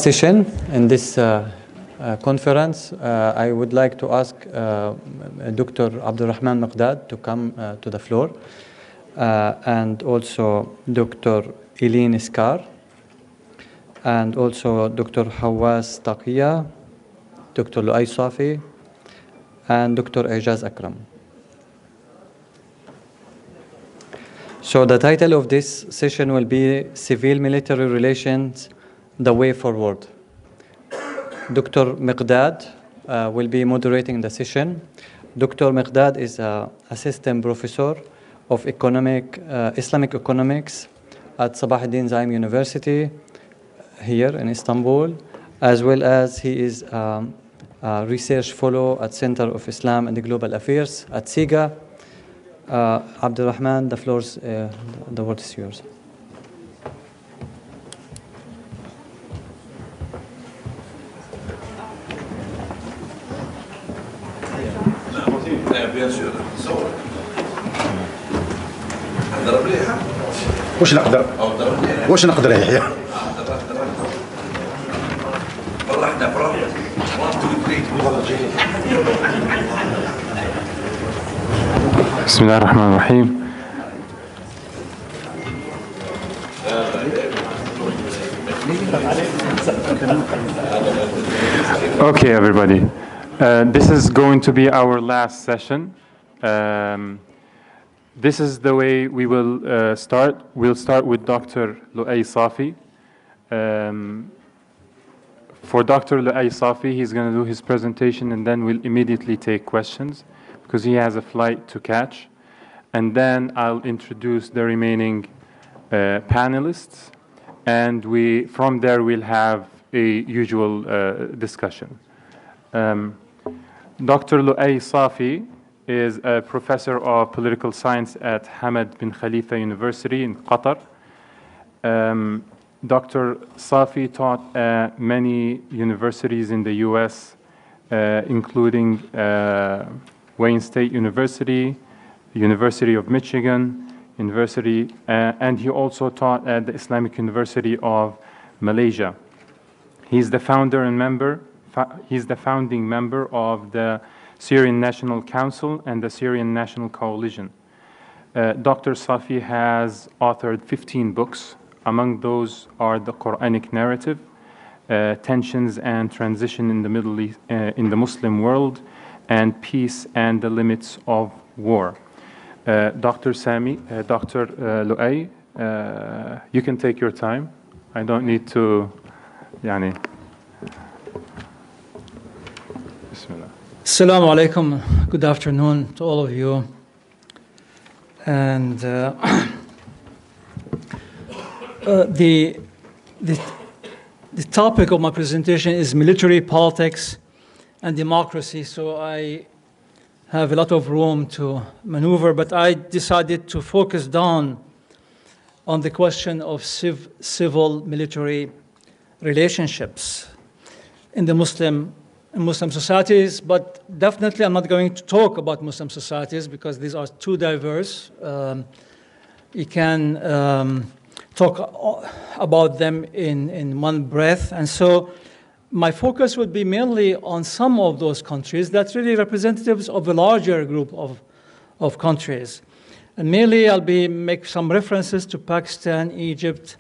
last session in this conference, I would like to ask Dr. Abdalrahman Migdad to come to the floor, and also Dr. Elin Skaar, and also Dr. Haoues Taguia, Dr. Louay Safi, and Dr. Ejaz Akram. So the title of this session will be Civil-Military Relations, the Way Forward. Dr. Migdad will be moderating the session. Dr. Migdad is an assistant professor of Islamic economics at Sabahattin Zaim University here in Istanbul, as well as he is a research fellow at Center of Islam and Global Affairs at CIGA. Abdalrahman, the word is yours. وش نقدر يا يحيى؟ بسم الله الرحمن الرحيم. Okay, everybody. This is going to be our last session. This is the way we will start. We'll start with Dr. Louay Safi. For Dr. Louay Safi, he's going to do his presentation, and then we'll immediately take questions because he has a flight to catch. And then I'll introduce the remaining panelists, and from there we'll have a usual discussion. Dr. Louay Safi is a professor of political science at Hamad bin Khalifa University in Qatar. Dr. Safi taught at many universities in the US, including Wayne State University, University of Michigan, and he also taught at the Islamic University of Malaysia. He's the founding member of the Syrian National Council and the Syrian National Coalition. Dr. Safi has authored 15 books. Among those are the Quranic narrative, tensions and transition in the Middle East, in the Muslim world, and peace and the limits of war. Dr. Louay, you can take your time. I don't need to, Bismillah. Assalamu alaikum. Good afternoon to all of you. And the topic of my presentation is military politics and democracy, so I have a lot of room to maneuver, but I decided to focus down on the question of civil-military relationships in the Muslim societies, but definitely I'm not going to talk about Muslim societies because these are too diverse. You can talk about them in one breath, and so my focus would be mainly on some of those countries that's really representatives of a larger group of countries. And mainly I'll make some references to Pakistan, Egypt,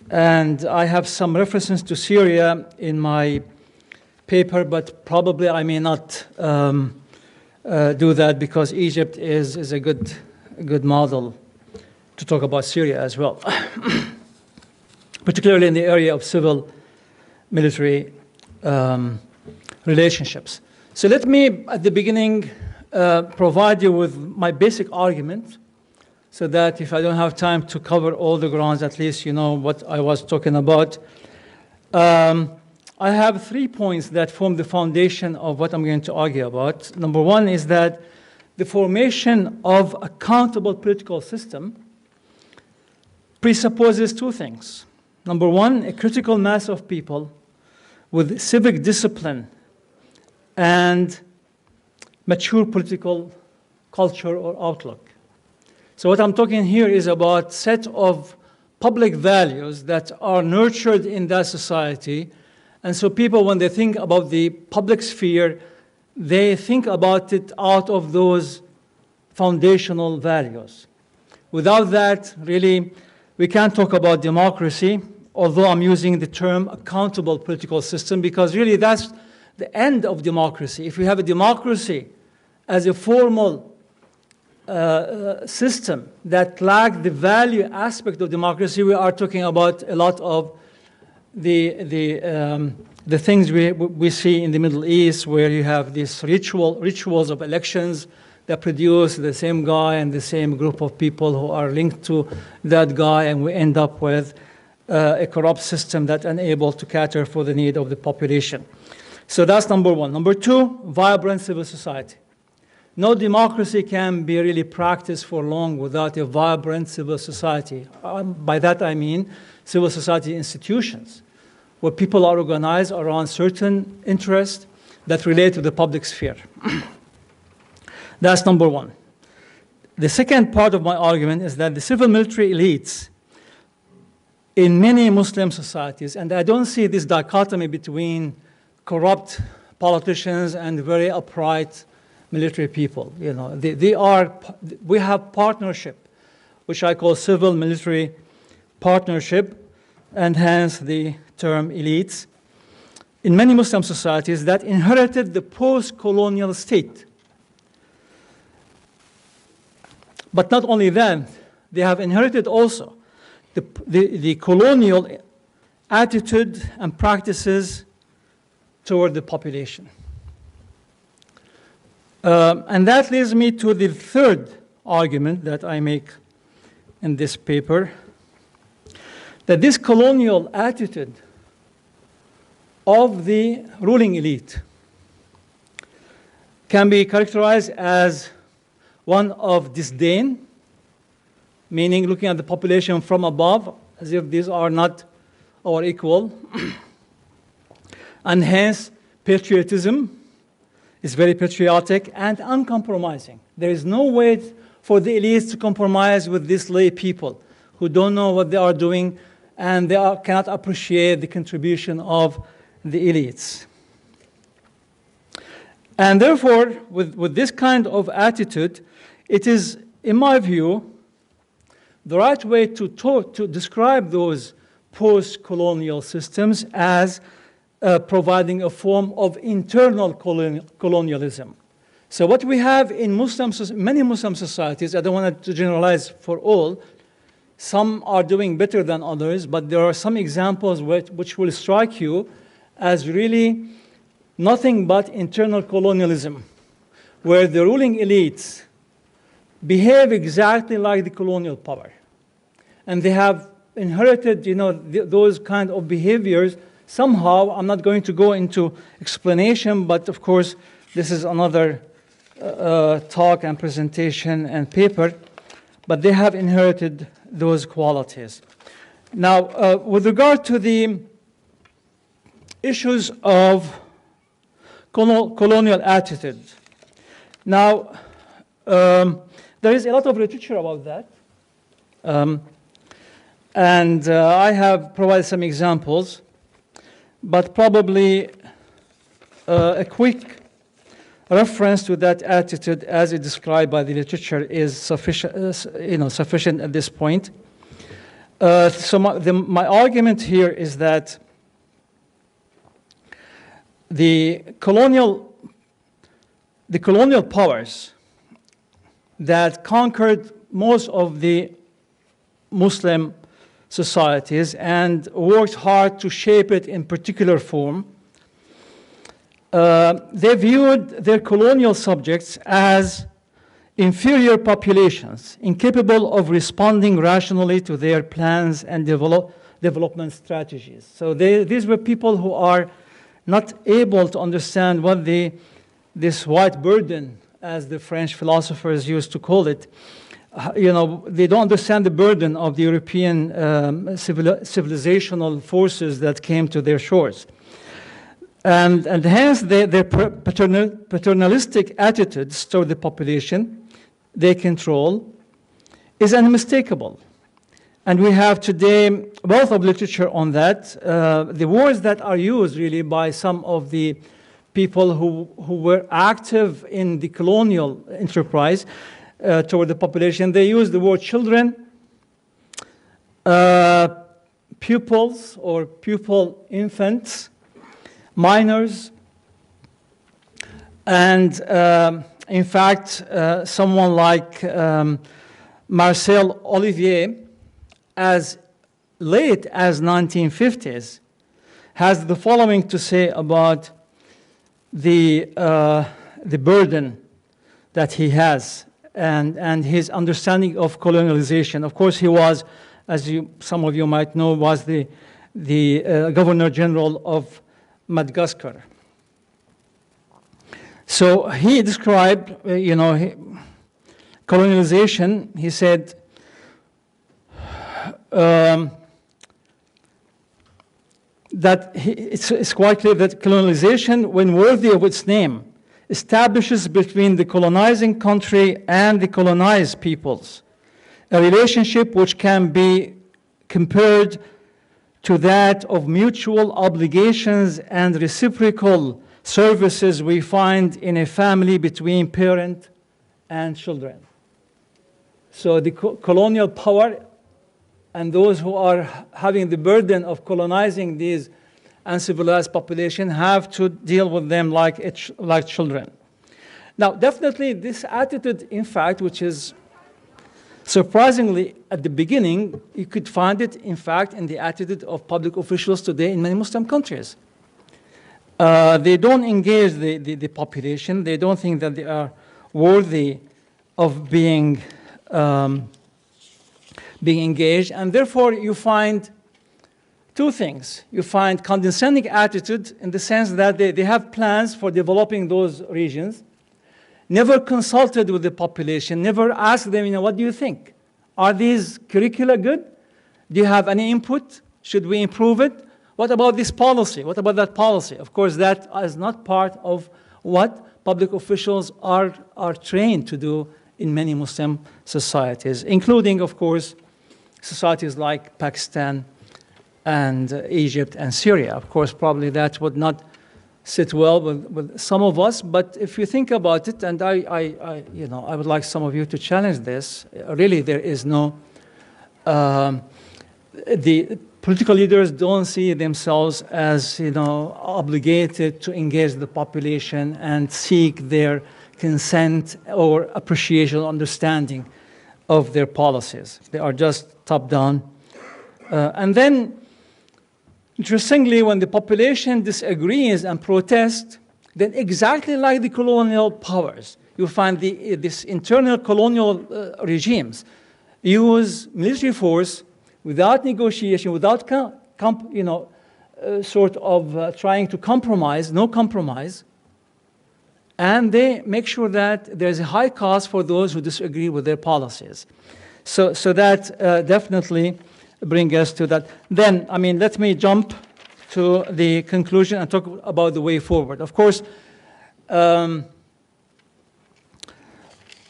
and I have some references to Syria in my paper, but probably I may not do that because Egypt is a good model to talk about Syria as well, particularly in the area of civil-military relationships. So let me, at the beginning, provide you with my basic argument so that if I don't have time to cover all the grounds, at least you know what I was talking about. I have 3 points that form the foundation of what I'm going to argue about. Number one is that the formation of a accountable political system presupposes 2 things. Number one, a critical mass of people with civic discipline and mature political culture or outlook. So what I'm talking here is about set of public values that are nurtured in that society. And so people, when they think about the public sphere, they think about it out of those foundational values. Without that, really, we can't talk about democracy, although I'm using the term accountable political system, because really that's the end of democracy. If we have a democracy as a formal system that lacks the value aspect of democracy, we are talking about a lot of the things we see in the Middle East, where you have these rituals of elections that produce the same guy and the same group of people who are linked to that guy, and we end up with a corrupt system that unable to cater for the need of the population. So that's number one. Number two, vibrant civil society. No democracy can be really practiced for long without a vibrant civil society. By that I mean civil society institutions, where people are organized around certain interests that relate to the public sphere. That's number one. The second part of my argument is that the civil military elites in many Muslim societies, and I don't see this dichotomy between corrupt politicians and very upright military people. You know, we have partnership, which I call civil-military partnership, and hence the term elites, in many Muslim societies that inherited the post-colonial state. But not only that, they have inherited also the colonial attitude and practices toward the population. And that leads me to the third argument that I make in this paper, that this colonial attitude of the ruling elite can be characterized as one of disdain, meaning looking at the population from above, as if these are not our equal, and hence patriotism is very patriotic and uncompromising. There is no way for the elites to compromise with these lay people who don't know what they are doing, and they cannot appreciate the contribution of the elites. And therefore, with this kind of attitude, it is, in my view, the right way to describe those post-colonial systems as providing a form of internal colonialism. So what we have in many Muslim societies, I don't want to generalize for all, some are doing better than others, but there are some examples which will strike you as really nothing but internal colonialism, where the ruling elites behave exactly like the colonial power. And they have inherited, those kind of behaviors somehow. I'm not going to go into explanation, but of course, this is another talk and presentation and paper, but they have inherited those qualities. Now, with regard to the issues of colonial attitude, now, there is a lot of literature about that, and I have provided some examples, but probably a quick reference to that attitude as it described by the literature is sufficient at this point. So my argument here is that the colonial powers that conquered most of the Muslim societies and worked hard to shape it in particular form, they viewed their colonial subjects as inferior populations, incapable of responding rationally to their plans and development strategies. So these were people who are not able to understand what this white burden, as the French philosophers used to call it, they don't understand the burden of the European civilizational forces that came to their shores. And hence their paternalistic attitudes toward the population they control is unmistakable. And we have today a wealth of literature on that. The words that are used really by some of the people who were active in the colonial enterprise toward the population, they use the word children, pupils or pupil infants, minors, and in fact, someone like Marcel Olivier, as late as 1950s, has the following to say about the burden that he has and his understanding of colonialization. Of course, he was, as some of you might know, was the Governor General of Madagascar. So he described, colonialization. He said, that it's quite clear that colonialization, when worthy of its name, establishes between the colonizing country and the colonized peoples a relationship which can be compared to that of mutual obligations and reciprocal services we find in a family between parent and children. So the colonial power and those who are having the burden of colonizing these uncivilized population have to deal with them like children. Now, definitely this attitude, in fact, which is surprisingly at the beginning, you could find it, in fact, in the attitude of public officials today in many Muslim countries. They don't engage the population. They don't think that they are worthy of being engaged, and therefore you find two things. You find condescending attitude in the sense that they have plans for developing those regions, never consulted with the population, never asked them, what do you think? Are these curricula good? Do you have any input? Should we improve it? What about this policy? What about that policy? Of course, that is not part of what public officials are trained to do in many Muslim societies, including, of course, societies like Pakistan and Egypt and Syria. Of course, probably that would not sit well with some of us, but if you think about it, and I would like some of you to challenge this, really there is no, the political leaders don't see themselves as, obligated to engage the population and seek their consent or appreciation or understanding of their policies. They are just top-down. And then, interestingly, when the population disagrees and protests, then exactly like the colonial powers, you find this internal colonial regimes use military force without negotiation, without sort of trying to compromise, no compromise, and they make sure that there's a high cost for those who disagree with their policies. So that definitely brings us to that. Then, let me jump to the conclusion and talk about the way forward. Of course,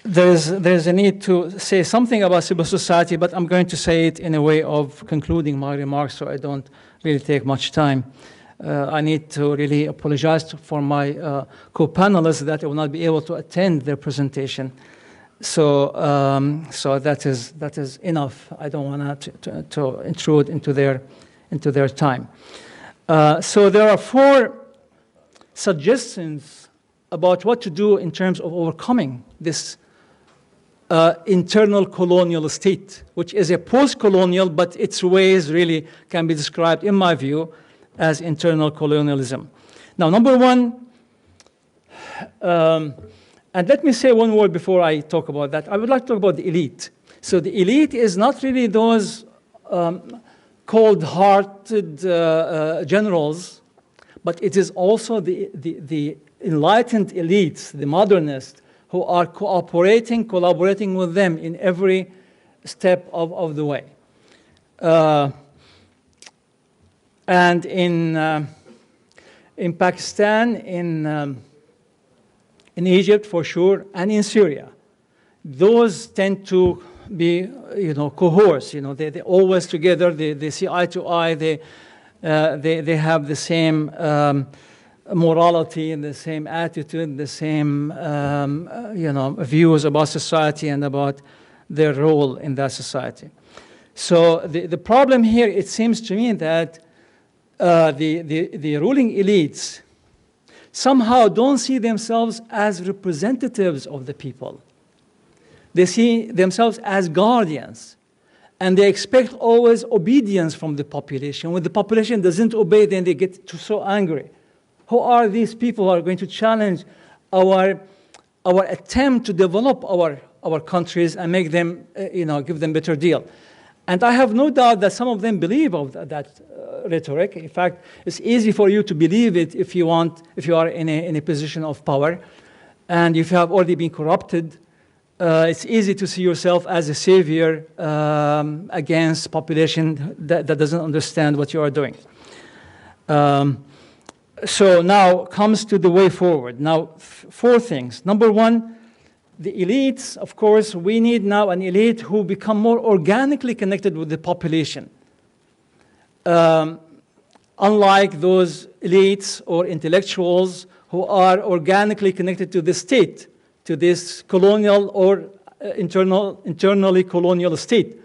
there's a need to say something about civil society, but I'm going to say it in a way of concluding my remarks so I don't really take much time. I need to really apologize for my co-panelists that I will not be able to attend their presentation. So that is enough. I don't want to intrude into their time. So there are 4 suggestions about what to do in terms of overcoming this internal colonial state, which is a post-colonial, but its ways really can be described, in my view, as internal colonialism. Now, number 1, and let me say one word before I talk about that. I would like to talk about the elite. So the elite is not really those cold-hearted generals, but it is also the enlightened elites, the modernists, who are collaborating with them in every step of the way. And in Pakistan, in Egypt for sure, and in Syria, those tend to be, cohorts. They're always together. They see eye to eye. They have the same morality and the same attitude, the same, views about society and about their role in that society. So the problem here, it seems to me that the ruling elites somehow don't see themselves as representatives of the people. They see themselves as guardians, and they expect always obedience from the population. When the population doesn't obey, then they get so angry. Who are these people who are going to challenge our attempt to develop our countries and make them, give them better deal? And I have no doubt that some of them believe of that rhetoric. In fact, it's easy for you to believe it if you are in a position of power, and if you have already been corrupted. It's easy to see yourself as a savior against population that doesn't understand what you are doing. So now comes to the way forward. Now, four things. Number one, the elites, of course, we need now an elite who become more organically connected with the population. Unlike those elites or intellectuals who are organically connected to the state, to this colonial or internally colonial state,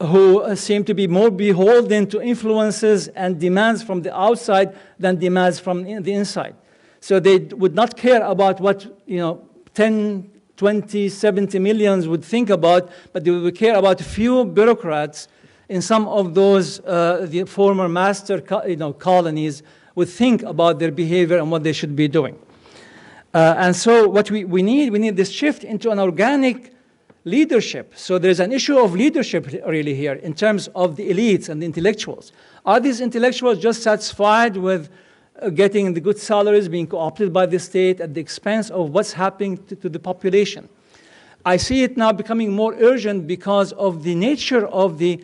who seem to be more beholden to influences and demands from the outside than demands from the inside. So they would not care about what 10, 20, 70 millions would think about, but they would care about a few bureaucrats in some of those the former master colonies would think about their behavior and what they should be doing. And so what we need this shift into an organic leadership. So there's an issue of leadership really here in terms of the elites and the intellectuals. Are these intellectuals just satisfied with getting the good salaries, being co-opted by the state at the expense of what's happening to the population? I see it now becoming more urgent because of the nature of these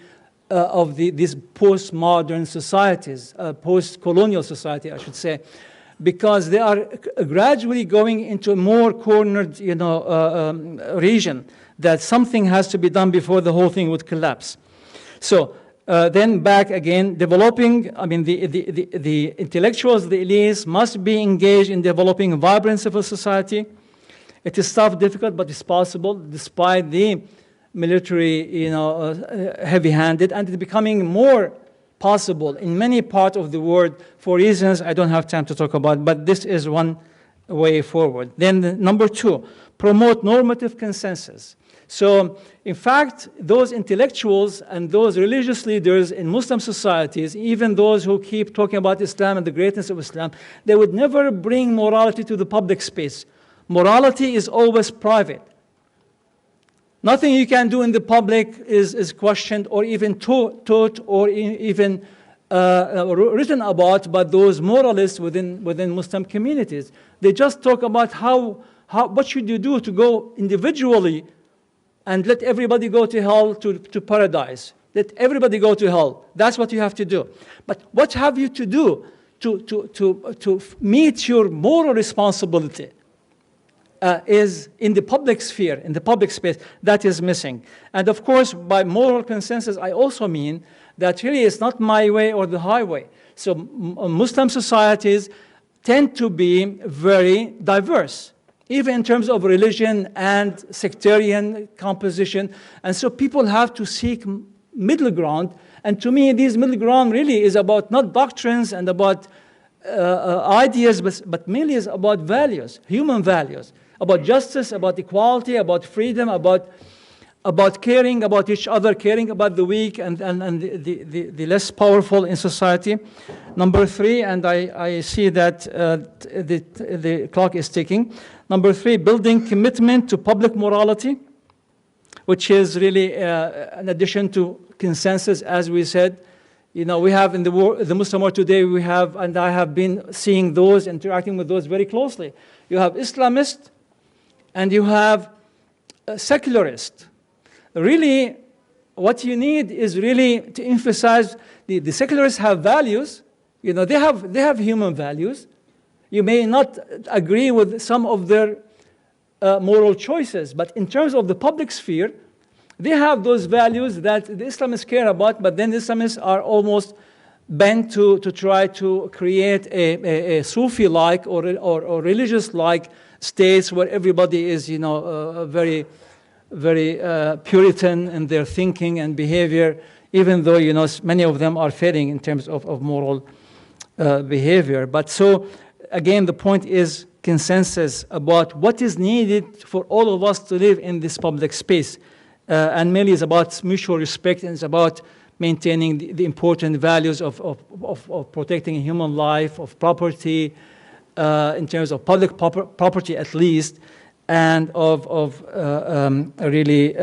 postmodern societies, post-colonial society, I should say, because they are gradually going into a more cornered, region, that something has to be done before the whole thing would collapse. So then back again, developing, the intellectuals, the elites must be engaged in developing a vibrant civil society. It is tough, difficult, but it's possible despite the military, heavy-handed, and it's becoming more possible in many parts of the world for reasons I don't have time to talk about, but this is one way forward. Then number two, promote normative consensus. So, in fact, those intellectuals and those religious leaders in Muslim societies, even those who keep talking about Islam and the greatness of Islam, they would never bring morality to the public space. Morality is always private. Nothing you can do in the public is questioned or even taught or even written about by those moralists within Muslim communities. They just talk about what should you do to go individually and let everybody go to hell, to paradise. Let everybody go to hell. That's what you have to do. But what have you to do to meet your moral responsibility is in the public sphere, in the public space. That is missing. And of course, by moral consensus, I also mean that really it's not my way or the highway. So Muslim societies tend to be very diverse, even in terms of religion and sectarian composition. And so people have to seek middle ground. And to me, this middle ground really is about not doctrines and about ideas, but mainly is about values, human values, about justice, about equality, about freedom, about caring about each other, caring about the weak and the less powerful in society. Number three, and I see that the clock is ticking. Number three, building commitment to public morality, which is really an addition to consensus, as we said. We have in the Muslim world today, and I have been seeing those, interacting with those very closely. You have Islamists and you have secularists. Really, what you need is really to emphasize the secularists have values. They have human values. You may not agree with some of their moral choices, but in terms of the public sphere, They have those values that the Islamists care about, but then the Islamists are almost bent to try to create a Sufi-like or religious-like states where everybody is, very, very Puritan in their thinking and behavior, even though, many of them are failing in terms of moral behavior. But so, again, the point is consensus about what is needed for all of us to live in this public space. And mainly it's about mutual respect, and it's about maintaining the important values of protecting human life, of property, in terms of public property at least, and of really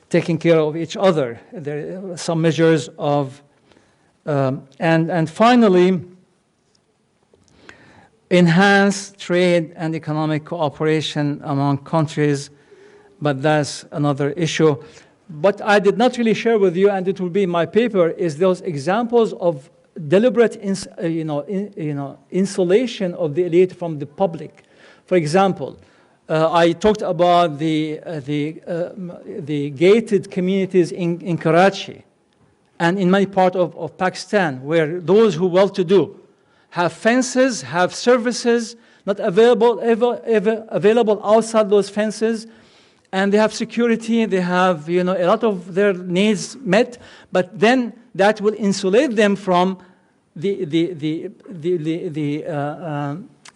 taking care of each other. There are some measures of, and finally, enhance trade and economic cooperation among countries, but that's another issue. But I did not really share with you, and it will be in my paper, is those examples of deliberate insulation of the elite from the public. For example, I talked about the gated communities in Karachi and in many parts of Pakistan, where those who well-to-do have fences, have services not available available outside those fences, and they have security, they have a lot of their needs met, but then that will insulate them from the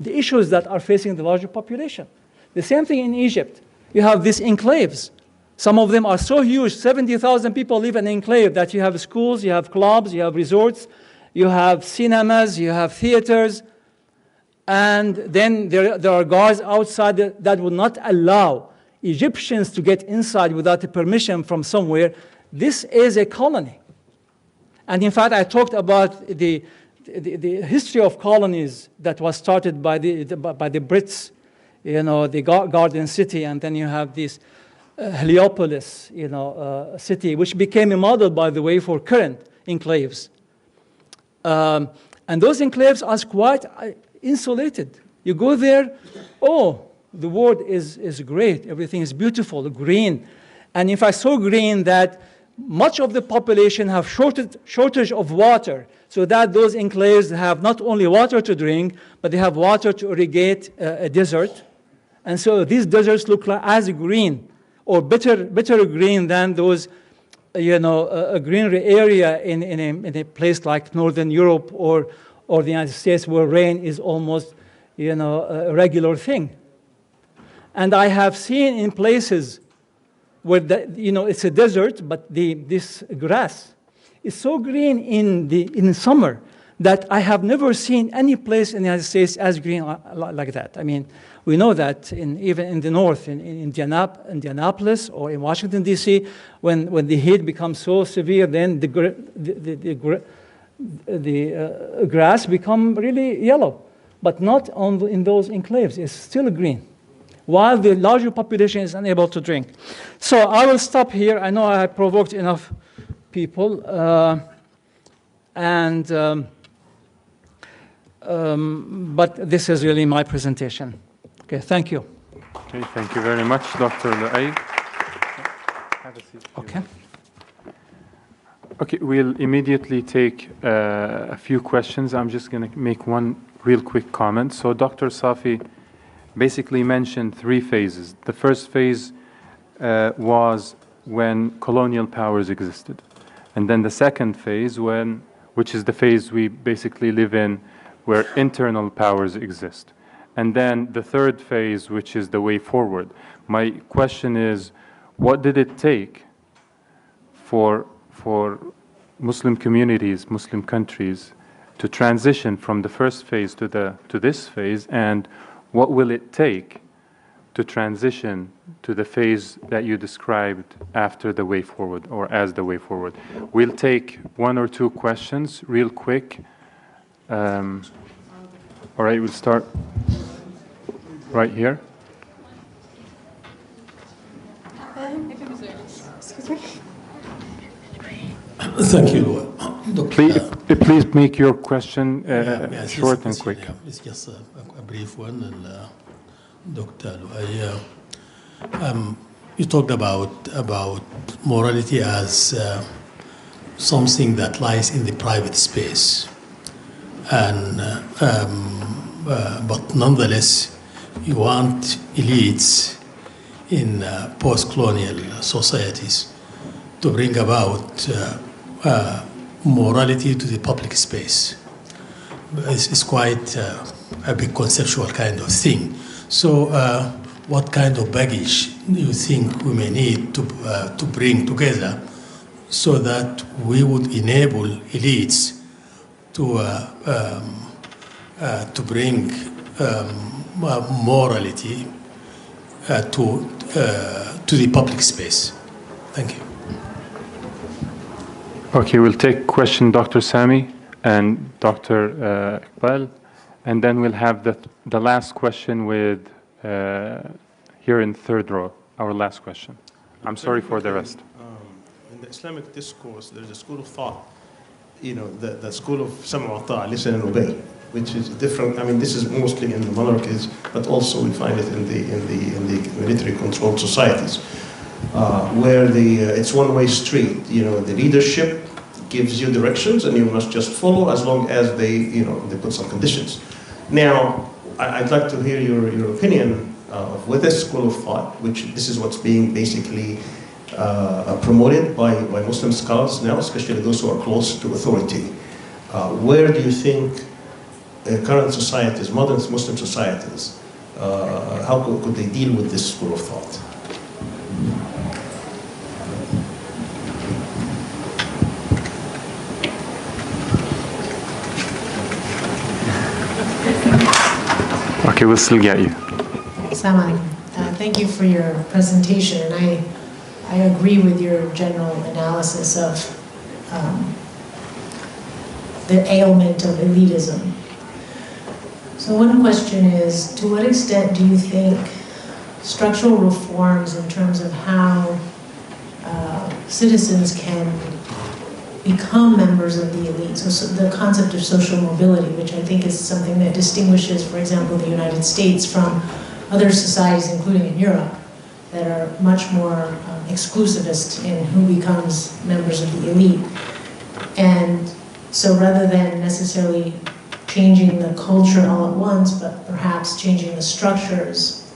issues that are facing the larger population. The same thing in Egypt. You have these enclaves. Some of them are so huge, 70,000 people live in an enclave, that you have schools, you have clubs, you have resorts, you have cinemas, you have theaters, and then there are guards outside that will not allow Egyptians to get inside without a permission from somewhere. This is a colony. And in fact, I talked about the history of colonies that was started by the Brits, the Garden City, and then you have this Heliopolis, city, which became a model, by the way, for current enclaves. And those enclaves are quite insulated. You go there, the world is great, everything is beautiful, green. And in fact, so green that much of the population have shortage of water, so that those enclaves have not only water to drink, but they have water to irrigate a desert. And so these deserts look like as green, or better green than those, a greenery area in a place like Northern Europe or the United States, where rain is almost, a regular thing. And I have seen in places where it's a desert, but this grass is so green in summer that I have never seen any place in the United States as green like that. I mean, we know that even in the north, in Indianapolis or in Washington, D.C., when the heat becomes so severe, then the grass become really yellow, but not in those enclaves. It's still green, while the larger population is unable to drink. So I will stop here. I know I have provoked enough people, but this is really my presentation. Okay, thank you. Okay, thank you very much, Dr. Louay. Have a seat. Okay. Okay, we'll immediately take a few questions. I'm just going to make one real quick comment. So Dr. Safi basically mentioned three phases. The first phase was when colonial powers existed. And then the second phase, which is the phase we basically live in, where internal powers exist. And then the third phase, which is the way forward. My question is, what did it take for Muslim communities, Muslim countries, to transition from the first phase to this phase, and what will it take to transition to the phase that you described after the way forward, or as the way forward? We'll take one or two questions real quick. All right, we'll start right here. Excuse me. Thank you, Louay. Please make your question short and quick. It's just a brief one. Dr. Louay, you talked about morality as something that lies in the private space, and but nonetheless, you want elites in post-colonial societies to bring about morality to the public space. It's quite a big conceptual kind of thing. So what kind of baggage do you think we may need to bring together so that we would enable elites to bring morality to the public space? Thank you. Okay, we'll take question Dr. Sami and Dr. Iqbal, and then we'll have the last question with here in third row, our last question. I'm sorry for the rest. In the Islamic discourse, there's a school of thought, the school of sama wa ta'a, listen and obey, which is different. I mean, this is mostly in the monarchies, but also we find it in the military-controlled societies, where it's one-way street. The leadership gives you directions, and you must just follow as long as they put some conditions. Now, I'd like to hear your opinion with this school of thought, which this is what's being basically promoted by Muslim scholars now, especially those who are close to authority. Where do you think current societies, modern Muslim societies, how could they deal with this school of thought? Okay, we'll still get you. Assalamu alaikum. Thank you for your presentation, and I agree with your general analysis of the ailment of elitism. So one question is, to what extent do you think structural reforms in terms of how citizens can become members of the elite, so the concept of social mobility, which I think is something that distinguishes, for example, the United States from other societies, including in Europe, that are much more exclusivist in who becomes members of the elite. And so rather than necessarily changing the culture all at once, but perhaps changing the structures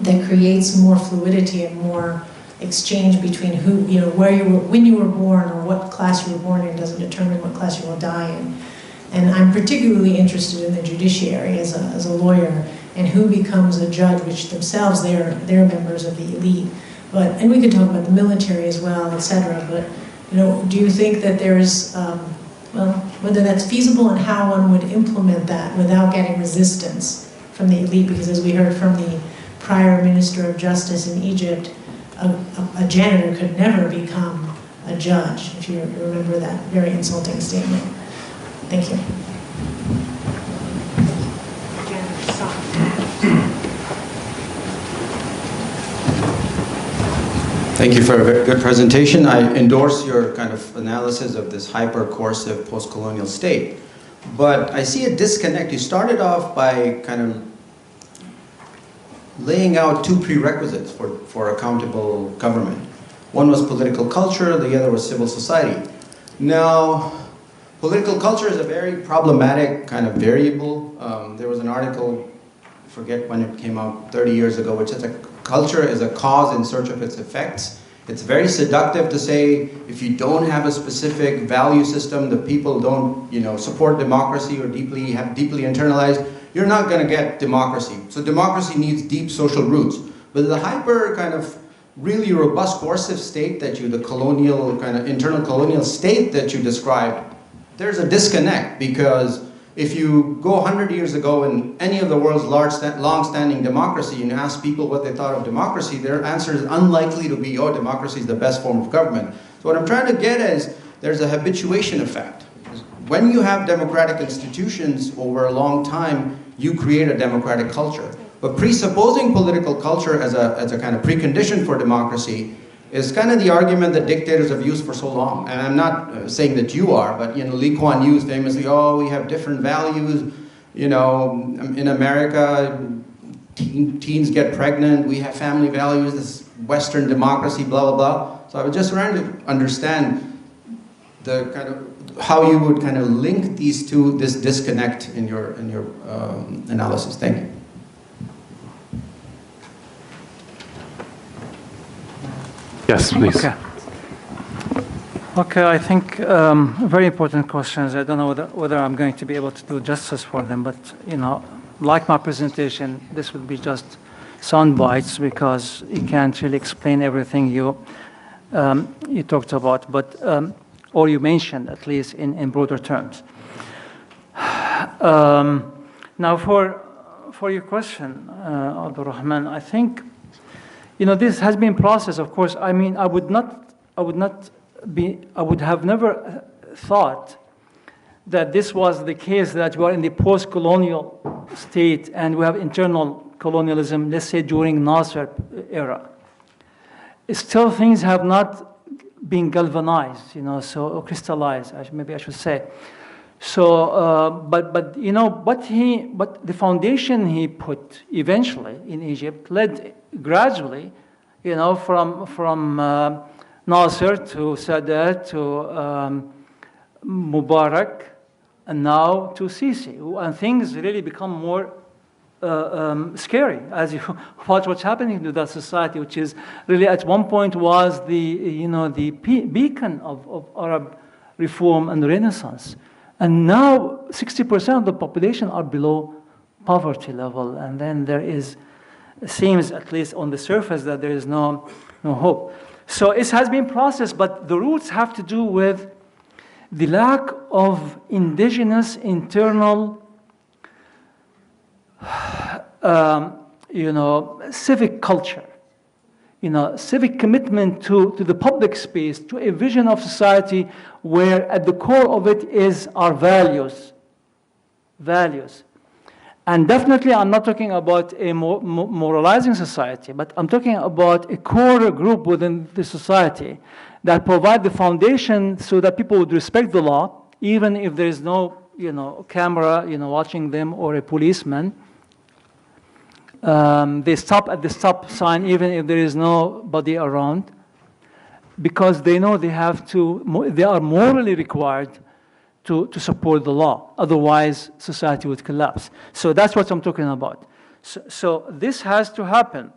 that creates more fluidity and more exchange between who, where you were, when you were born, or what class you were born in doesn't determine what class you will die in. And I'm particularly interested in the judiciary as a lawyer, and who becomes a judge, which themselves they're members of the elite. And we can talk about the military as well, etc. But do you think that there's whether that's feasible and how one would implement that without getting resistance from the elite? Because as we heard from the prior Minister of Justice in Egypt, a janitor could never become a judge, if you remember that very insulting statement. Thank you. Thank you for a very good presentation. I endorse your kind of analysis of this hyper-coercive post-colonial state. But I see a disconnect. You started off by kind of laying out two prerequisites for accountable government. One was political culture, the other was civil society. Now, political culture is a very problematic kind of variable. There was an article, I forget when it came out, 30 years ago, which says culture is a cause in search of its effects. It's very seductive to say if you don't have a specific value system, the people don't, support democracy or have deeply internalized, you're not going to get democracy. So democracy needs deep social roots. But the hyper kind of really robust coercive state the colonial kind of internal colonial state that you described, there's a disconnect, because if you go 100 years ago in any of the world's long-standing democracy and ask people what they thought of democracy, their answer is unlikely to be, oh, democracy is the best form of government. So what I'm trying to get at is there's a habituation effect. When you have democratic institutions over a long time, you create a democratic culture. But presupposing political culture as a kind of precondition for democracy is kind of the argument that dictators have used for so long. And I'm not saying that you are, but Lee Kuan Yew famously, oh, we have different values. In America, teens get pregnant, we have family values, this Western democracy, blah, blah, blah. So I was just trying to understand the kind of, how you would kind of link these two, this disconnect in your analysis. Thank you. Yes, please. Okay. Okay, I think very important questions. I don't know whether I'm going to be able to do justice for them, but like my presentation, this would be just sound bites because you can't really explain everything you talked about, but or you mentioned at least in broader terms. Now, for your question, Abdalrahman, I think this has been process. Of course, I mean, I would have never thought that this was the case, that we are in the post-colonial state and we have internal colonialism, let's say during Nasser era. Still, things have not been galvanized, so crystallized, maybe I should say. So, but the foundation he put eventually in Egypt led gradually, from Nasser to Sadat to Mubarak, and now to Sisi, and things really become more scary as you watch what's happening to that society, which is really at one point was the beacon of Arab reform and Renaissance, and now 60% of the population are below poverty level, and then seems at least on the surface that there is no hope. So it has been processed, but the roots have to do with the lack of indigenous internal civic culture, civic commitment to the public space, to a vision of society where at the core of it is our values. And definitely I'm not talking about a moralizing society, but I'm talking about a core group within the society that provide the foundation so that people would respect the law, even if there is no, camera, watching them or a policeman. They stop at the stop sign even if there is nobody around, because they know they are morally required to support the law. Otherwise, society would collapse. So that's what I'm talking about. So this has to happen.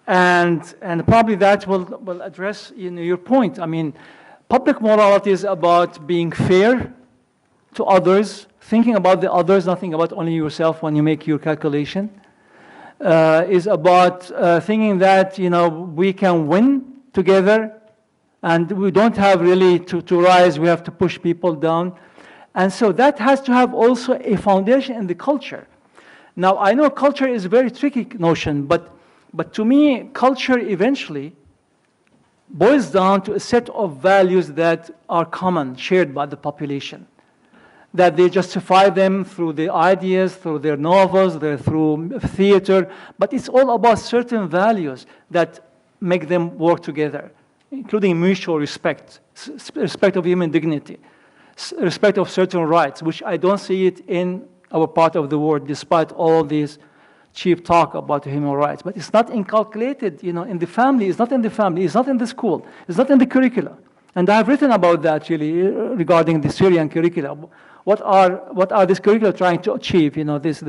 And probably that will address your point. I mean, public morality is about being fair to others, thinking about the others, not thinking about only yourself when you make your calculation. Is about thinking that we can win together, and we don't have really to rise, we have to push people down. And so that has to have also a foundation in the culture. Now, I know culture is a very tricky notion, but to me, culture eventually boils down to a set of values that are common, shared by the population, that they justify them through their ideas, through their novels, through theater, but it's all about certain values that make them work together, including mutual respect, respect of human dignity, respect of certain rights, which I don't see it in our part of the world, despite all these cheap talk about human rights. But it's not inculcated, in the family. It's not in the family. It's not in the school. It's not in the curricula. And I have written about that, really, regarding the Syrian curricula. What are these curricula trying to achieve? This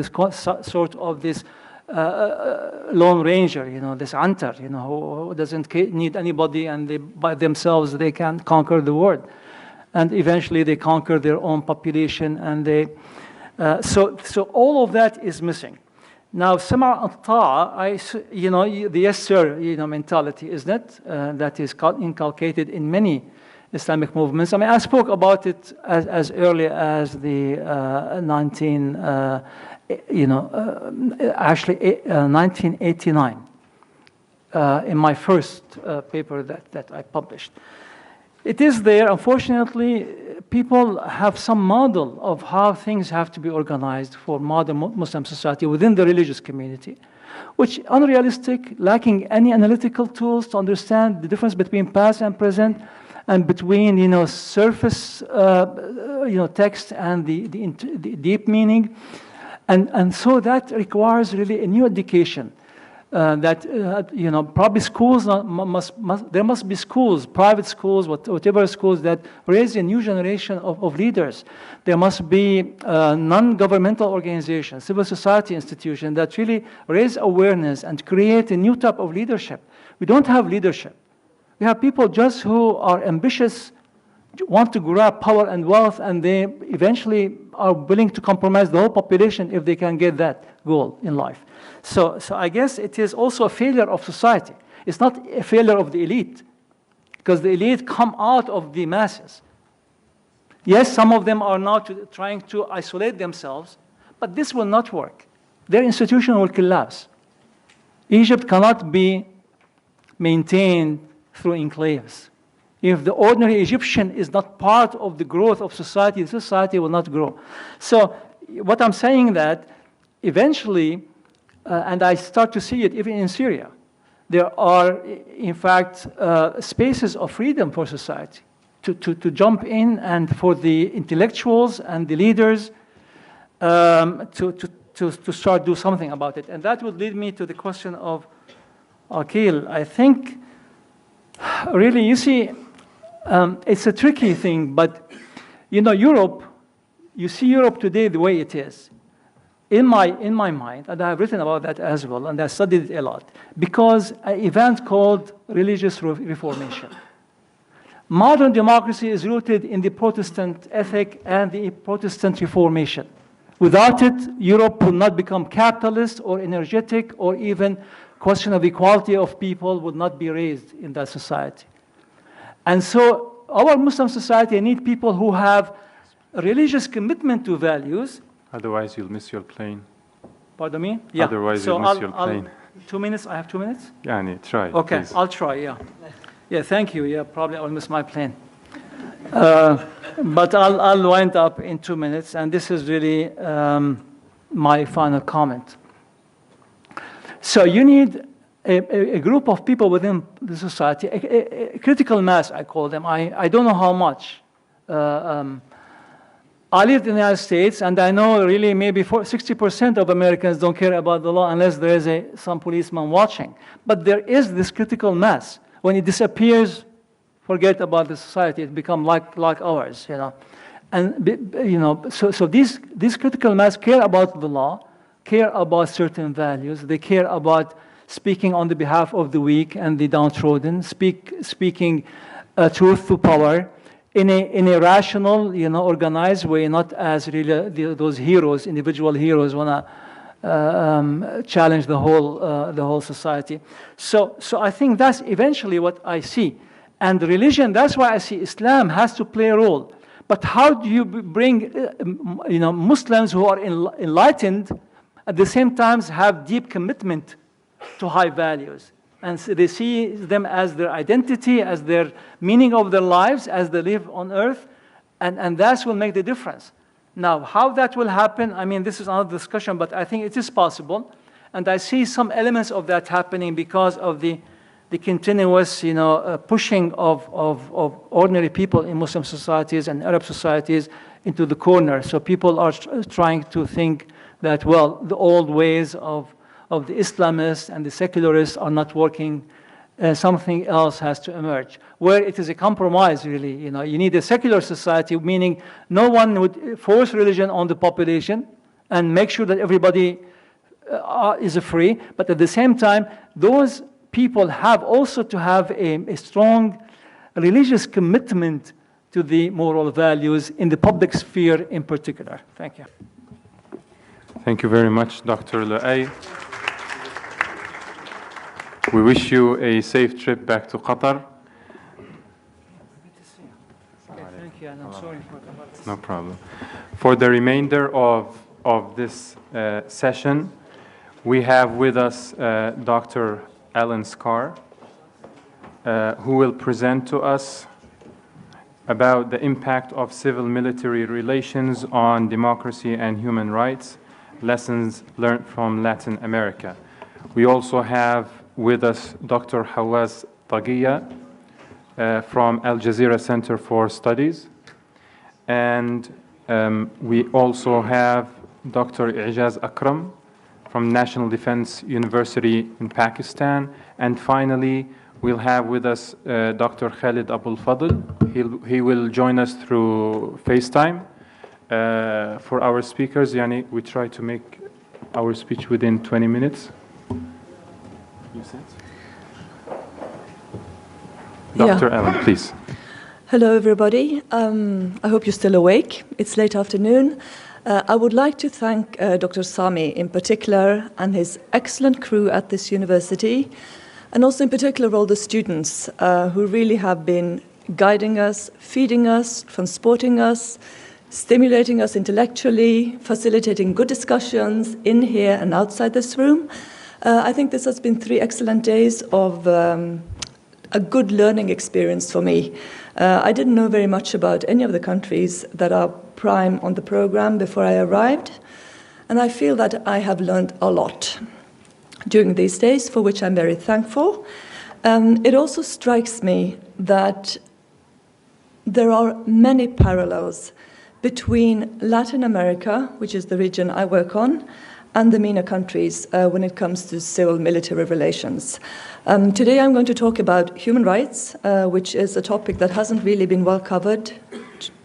sort of this lone ranger, this hunter, who doesn't need anybody, and by themselves they can conquer the world, and eventually they conquer their own population, and so all of that is missing. Now, sama and ta'a, the yes sir, mentality, isn't it? That is inculcated in many Islamic movements. I mean, I spoke about it as early as the 1989 in my first paper that I published. It is there. Unfortunately, people have some model of how things have to be organized for modern Muslim society within the religious community, which is unrealistic, lacking any analytical tools to understand the difference between past and present, and between surface text and the deep meaning. And so that requires really a new education. Probably schools there must be schools, private schools, whatever schools that raise a new generation of leaders. There must be non-governmental organizations, civil society institutions that really raise awareness and create a new type of leadership. We don't have leadership. We have people just who are ambitious, want to grab power and wealth, and they eventually are willing to compromise the whole population if they can get that goal in life. So I guess it is also a failure of society. It's not a failure of the elite, because the elite come out of the masses. Yes, some of them are now trying to isolate themselves, but this will not work. Their institution will collapse. Egypt cannot be maintained through enclaves. If the ordinary Egyptian is not part of the growth of society, the society will not grow. So what I'm saying that eventually, and I start to see it even in Syria, there are, in fact, spaces of freedom for society to jump in, and for the intellectuals and the leaders to start do something about it. And that would lead me to the question of Akil. I think, really, you see, it's a tricky thing, but Europe, you see Europe today the way it is. In my mind, and I have written about that as well, and I studied it a lot, because an event called religious reformation. Modern democracy is rooted in the Protestant ethic and the Protestant Reformation. Without it, Europe will not become capitalist or energetic, or even question of equality of people would not be raised in that society. And so our Muslim society need people who have a religious commitment to values. Otherwise, you'll miss your plane. Pardon me? Yeah. Otherwise, you'll miss your plane. 2 minutes? I have 2 minutes? Yani, try. Okay, please. I'll try, yeah. Yeah, thank you. Yeah, probably I'll miss my plane. But I'll wind up in 2 minutes, and this is really my final comment. So you need a group of people within the society, a critical mass, I call them. I don't know how much. I lived in the United States, and I know really maybe 60% of Americans don't care about the law unless there is some policeman watching. But there is this critical mass. When it disappears, forget about the society. It becomes like ours, And so these critical mass care about the law, care about certain values. They care about speaking on the behalf of the weak and the downtrodden, speaking truth to power in a rational, organized way, not as really those heroes, individual heroes, want to challenge the whole society. So I think that's eventually what I see. And religion, that's why I see Islam has to play a role. But how do you bring Muslims who are enlightened, at the same time have deep commitment to high values? And so they see them as their identity, as their meaning of their lives, as they live on earth, and that will make the difference. Now, how that will happen, I mean, this is another discussion, but I think it is possible. And I see some elements of that happening because of the continuous, pushing of ordinary people in Muslim societies and Arab societies into the corner. So people are trying to think that, well, the old ways of the Islamists and the secularists are not working. Something else has to emerge, where it is a compromise, really. You need a secular society, meaning no one would force religion on the population and make sure that everybody is free. But at the same time, those people have also to have a strong religious commitment to the moral values in the public sphere in particular. Thank you. Thank you very much, Dr. Louay. We wish you a safe trip back to Qatar. Okay, thank you, and I'm sorry for that. No problem. For the remainder of this session, we have with us Dr. Elin Skaar, who will present to us about the impact of civil-military relations on democracy and human rights, lessons learned from Latin America. We also have with us Dr. Haoues Taguia from Al Jazeera Center for Studies. And we also have Dr. Ejaz Akram from National Defense University in Pakistan. And finally, we'll have with us Dr. Khaled Abou Fadl. He will join us through FaceTime. For our speakers, Yani, we try to make our speech within 20 minutes. Dr. Elin, please. Hello, everybody. I hope you're still awake. It's late afternoon. I would like to thank Dr. Sami in particular and his excellent crew at this university, and also in particular all the students who really have been guiding us, feeding us, transporting us, stimulating us intellectually, facilitating good discussions in here and outside this room. I think this has been 3 excellent days of a good learning experience for me. I didn't know very much about any of the countries that are prime on the program before I arrived, and I feel that I have learned a lot during these days, for which I'm very thankful. It also strikes me that there are many parallels between Latin America, which is the region I work on, and the MENA countries when it comes to civil-military relations. Today I'm going to talk about human rights, which is a topic that hasn't really been well covered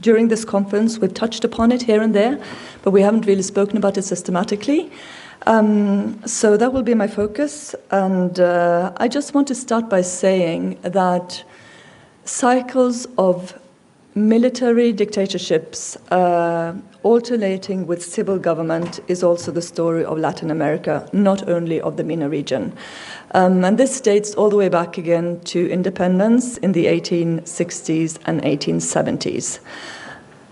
during this conference. We've touched upon it here and there, but we haven't really spoken about it systematically. So that will be my focus, and I just want to start by saying that cycles of military dictatorships alternating with civil government is also the story of Latin America, not only of the MENA region. And this dates all the way back again to independence in the 1860s and 1870s.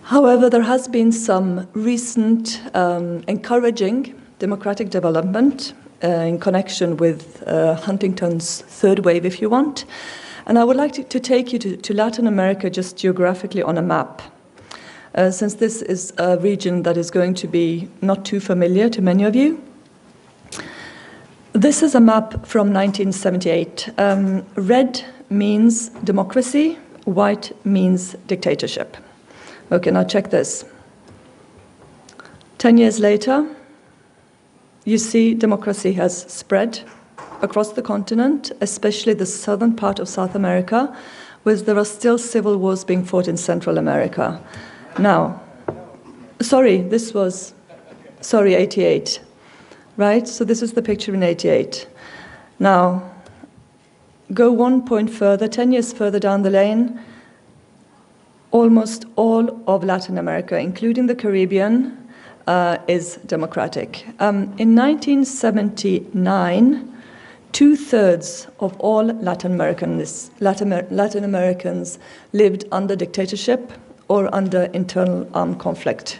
However, there has been some recent encouraging democratic development in connection with Huntington's third wave, if you want. And I would like to take you to Latin America just geographically on a map, since this is a region that is going to be not too familiar to many of you. This is a map from 1978. Red means democracy, white means dictatorship. Okay, now check this. 10 years later, you see democracy has spread across the continent, especially the southern part of South America, where there are still civil wars being fought in Central America. Now, this was 88, right? So this is the picture in 88. Now, go 1 point further, 10 years further down the lane, almost all of Latin America, including the Caribbean, is democratic. In 1979, 2/3 of all Latin Americans lived under dictatorship or under internal armed conflict.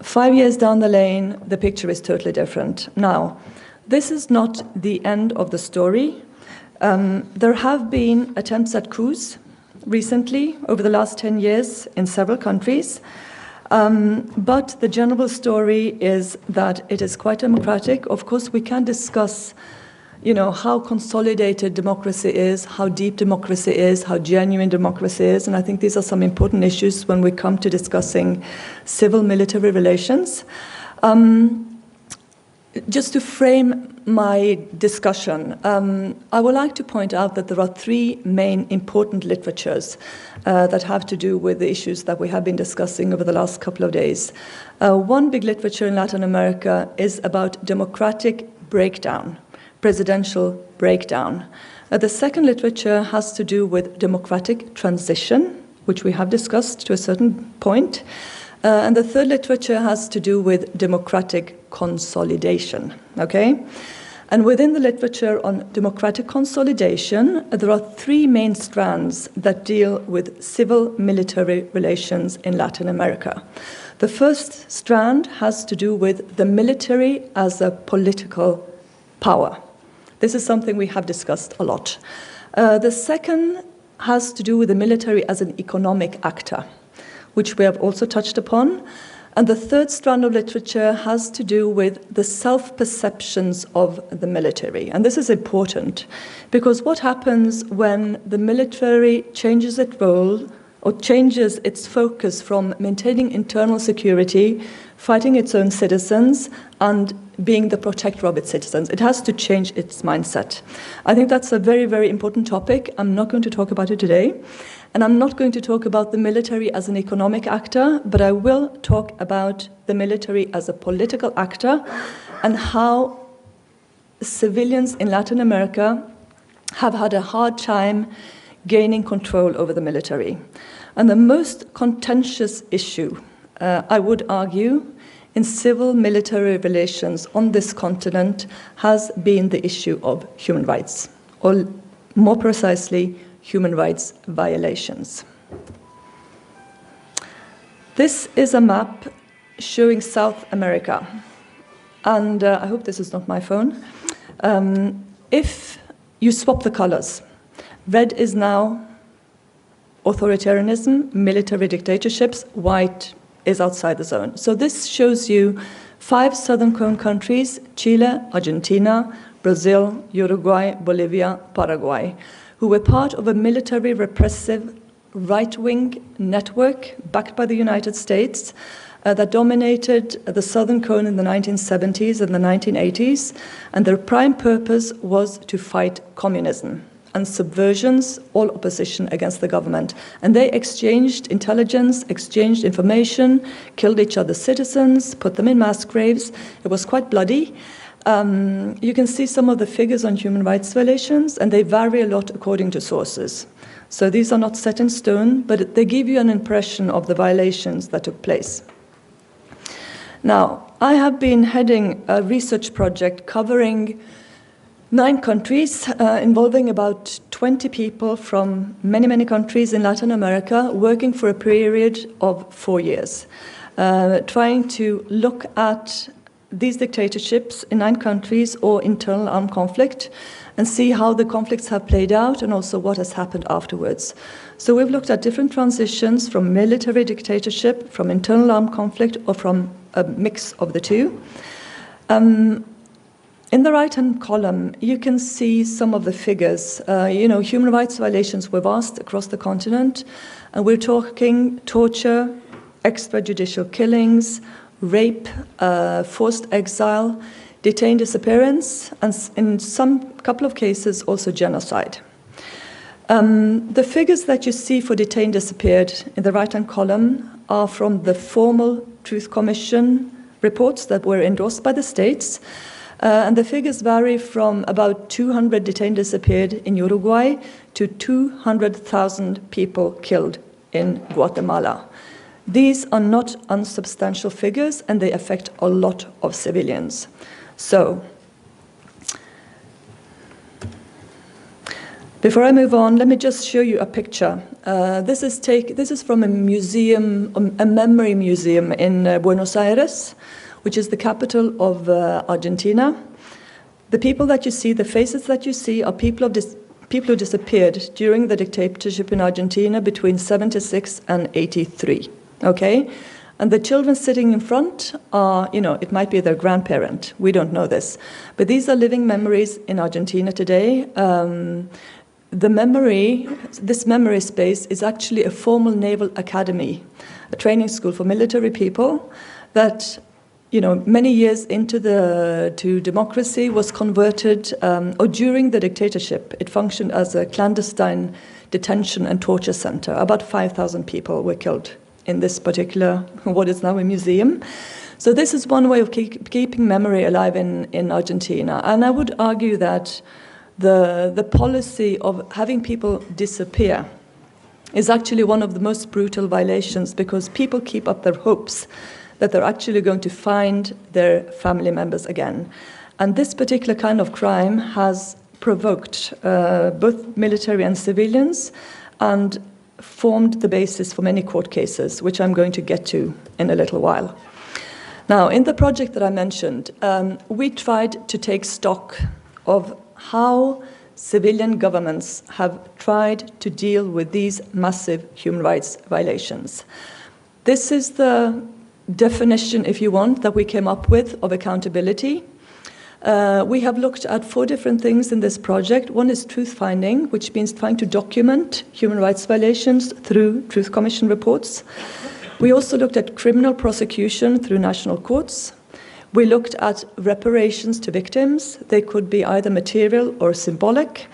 5 years down the lane, the picture is totally different. Now, this is not the end of the story. There have been attempts at coups recently, over the last 10 years, in several countries. But the general story is that it is quite democratic. Of course, we can discuss, how consolidated democracy is, how deep democracy is, how genuine democracy is, and I think these are some important issues when we come to discussing civil-military relations. Just to frame my discussion, I would like to point out that there are 3 main important literatures that have to do with the issues that we have been discussing over the last couple of days. One big literature in Latin America is about democratic breakdown, presidential breakdown. The second literature has to do with democratic transition, which we have discussed to a certain point. And the third literature has to do with democratic consolidation, okay? And within the literature on democratic consolidation, there are 3 main strands that deal with civil-military relations in Latin America. The first strand has to do with the military as a political power. This is something we have discussed a lot. The second has to do with the military as an economic actor, which we have also touched upon. And the third strand of literature has to do with the self-perceptions of the military. And this is important, because what happens when the military changes its role or changes its focus from maintaining internal security, fighting its own citizens, and being the protector of its citizens. It has to change its mindset. I think that's a very, very important topic. I'm not going to talk about it today. And I'm not going to talk about the military as an economic actor, but I will talk about the military as a political actor and how civilians in Latin America have had a hard time gaining control over the military. And the most contentious issue, I would argue, in civil-military relations on this continent has been the issue of human rights, or more precisely, human rights violations. This is a map showing South America. And I hope this is not my phone. If you swap the colors, red is now authoritarianism, military dictatorships, white is outside the zone. So this shows you 5 Southern Cone countries, Chile, Argentina, Brazil, Uruguay, Bolivia, Paraguay, who were part of a military repressive right-wing network backed by the United States that dominated the Southern Cone in the 1970s and the 1980s, and their prime purpose was to fight communism and subversions, all opposition against the government. And they exchanged intelligence, exchanged information, killed each other's citizens, put them in mass graves. It was quite bloody. You can see some of the figures on human rights violations, and they vary a lot according to sources. So these are not set in stone, but they give you an impression of the violations that took place. Now, I have been heading a research project covering 9 countries, involving about 20 people from many, many countries in Latin America, working for a period of 4 years, trying to look at these dictatorships in 9 countries or internal armed conflict and see how the conflicts have played out and also what has happened afterwards. So we've looked at different transitions from military dictatorship, from internal armed conflict, or from a mix of the two. In the right-hand column, you can see some of the figures. Human rights violations were vast across the continent, and we're talking torture, extrajudicial killings, rape, forced exile, detained disappearance, and in some couple of cases also genocide. The figures that you see for detained disappeared in the right-hand column are from the formal Truth Commission reports that were endorsed by the states. And the figures vary from about 200 detained disappeared in Uruguay to 200,000 people killed in Guatemala. These are not unsubstantial figures, and they affect a lot of civilians. So, before I move on, let me just show you a picture. This is from a museum, a memory museum in Buenos Aires, which is the capital of Argentina. The people that you see, the faces that you see, are people who disappeared during the dictatorship in Argentina between 76 and 83. Okay? And the children sitting in front are, it might be their grandparent. We don't know this. But these are living memories in Argentina today. This memory space is actually a formal naval academy, a training school for military people that, many years into democracy was converted, or during the dictatorship, it functioned as a clandestine detention and torture center. About 5,000 people were killed in this particular, what is now a museum. So this is one way of keeping memory alive in Argentina. And I would argue that the policy of having people disappear is actually one of the most brutal violations, because people keep up their hopes that they're actually going to find their family members again. And this particular kind of crime has provoked both military and civilians, and formed the basis for many court cases, which I'm going to get to in a little while. Now, in the project that I mentioned, we tried to take stock of how civilian governments have tried to deal with these massive human rights violations. This is the definition, if you want, that we came up with of accountability. We have looked at 4 different things in this project. One is truth finding, which means trying to document human rights violations through Truth Commission reports. We also looked at criminal prosecution through national courts. We looked at reparations to victims. They could be either material or symbolic.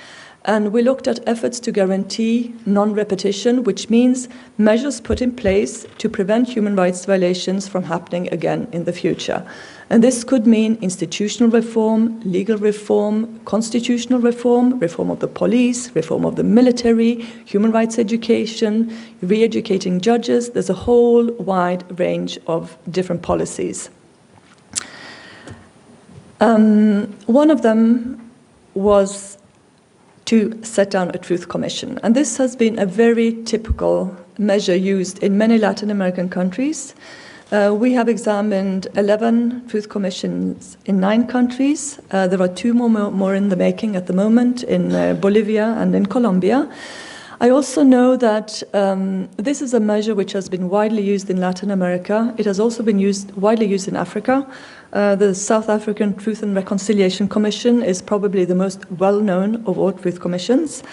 And we looked at efforts to guarantee non-repetition, which means measures put in place to prevent human rights violations from happening again in the future. And this could mean institutional reform, legal reform, constitutional reform, reform of the police, reform of the military, human rights education, re-educating judges. There's a whole wide range of different policies. One of them was to set down a truth commission. And this has been a very typical measure used in many Latin American countries. We have examined 11 truth commissions in 9 countries. There are 2 more in the making at the moment in Bolivia and in Colombia. I also know that this is a measure which has been widely used in Latin America. It has also been widely used in Africa. The South African Truth and Reconciliation Commission is probably the most well-known of all truth commissions.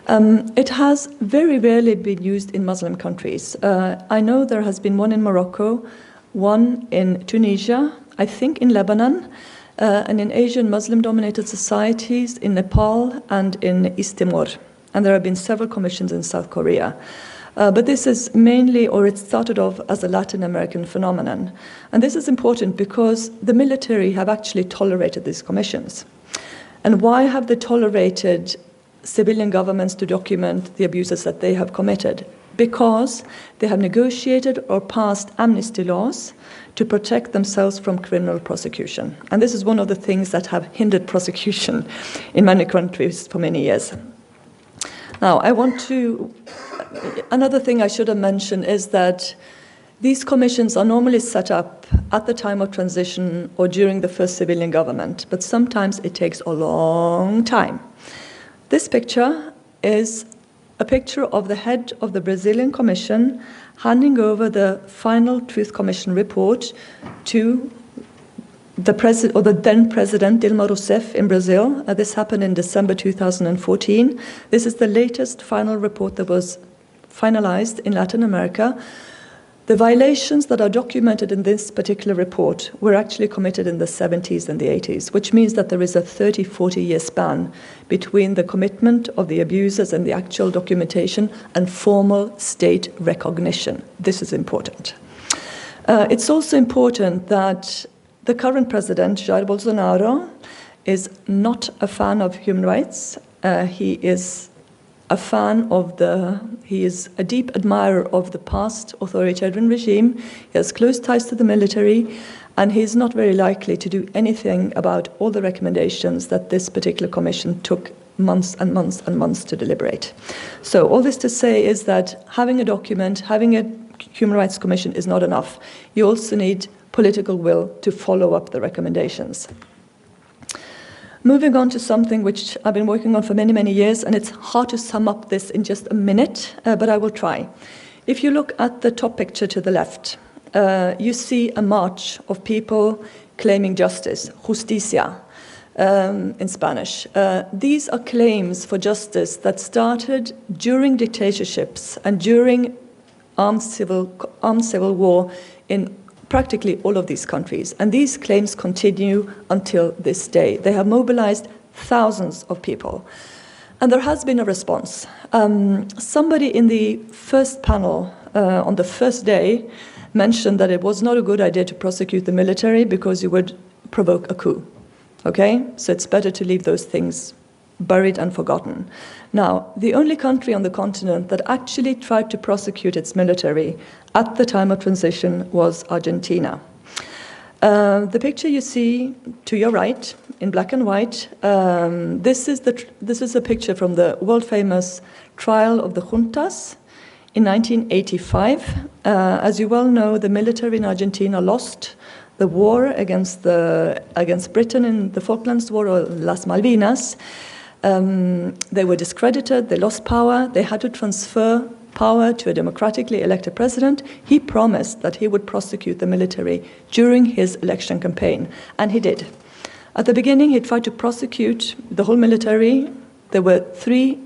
It has very rarely been used in Muslim countries. I know there has been one in Morocco, one in Tunisia, I think in Lebanon, and in Asian Muslim-dominated societies in Nepal and in East Timor. And there have been several commissions in South Korea. But this is mainly, or it started off as a Latin American phenomenon. And this is important because the military have actually tolerated these commissions. And why have they tolerated civilian governments to document the abuses that they have committed? Because they have negotiated or passed amnesty laws to protect themselves from criminal prosecution. And this is one of the things that have hindered prosecution in many countries for many years. Now, another thing I should have mentioned is that these commissions are normally set up at the time of transition or during the first civilian government, but sometimes it takes a long time. This picture is a picture of the head of the Brazilian Commission handing over the final Truth Commission report to the then President Dilma Rousseff in Brazil. This happened in December 2014. This is the latest final report that was finalized in Latin America. The violations that are documented in this particular report were actually committed in the 70s and the 80s, which means that there is a 30, 40-year span between the commitment of the abusers and the actual documentation and formal state recognition. This is important. It's also important that the current president, Jair Bolsonaro, is not a fan of human rights. He is a deep admirer of the past authoritarian regime. He has close ties to the military, and he is not very likely to do anything about all the recommendations that this particular commission took months and months and months to deliberate. So all this to say is that having a document, having a human rights commission is not enough. You also need political will to follow up the recommendations. Moving on to something which I've been working on for many, many years, and it's hard to sum up this in just a minute, but I will try. If you look at the top picture to the left, you see a march of people claiming justice, justicia, in Spanish. These are claims for justice that started during dictatorships and during armed civil war in practically all of these countries. And these claims continue until this day. They have mobilized thousands of people. And there has been a response. Somebody in the first panel on the first day mentioned that it was not a good idea to prosecute the military because you would provoke a coup. Okay? So it's better to leave those things buried and forgotten. Now, the only country on the continent that actually tried to prosecute its military at the time of transition was Argentina. The picture you see to your right, in black and white, this is a picture from the world-famous trial of the juntas in 1985. As you well know, the military in Argentina lost the war against Britain in the Falklands War, or Las Malvinas. They were discredited, they lost power, they had to transfer power to a democratically elected president. He promised that he would prosecute the military during his election campaign, and he did. At the beginning, he tried to prosecute the whole military. There were 3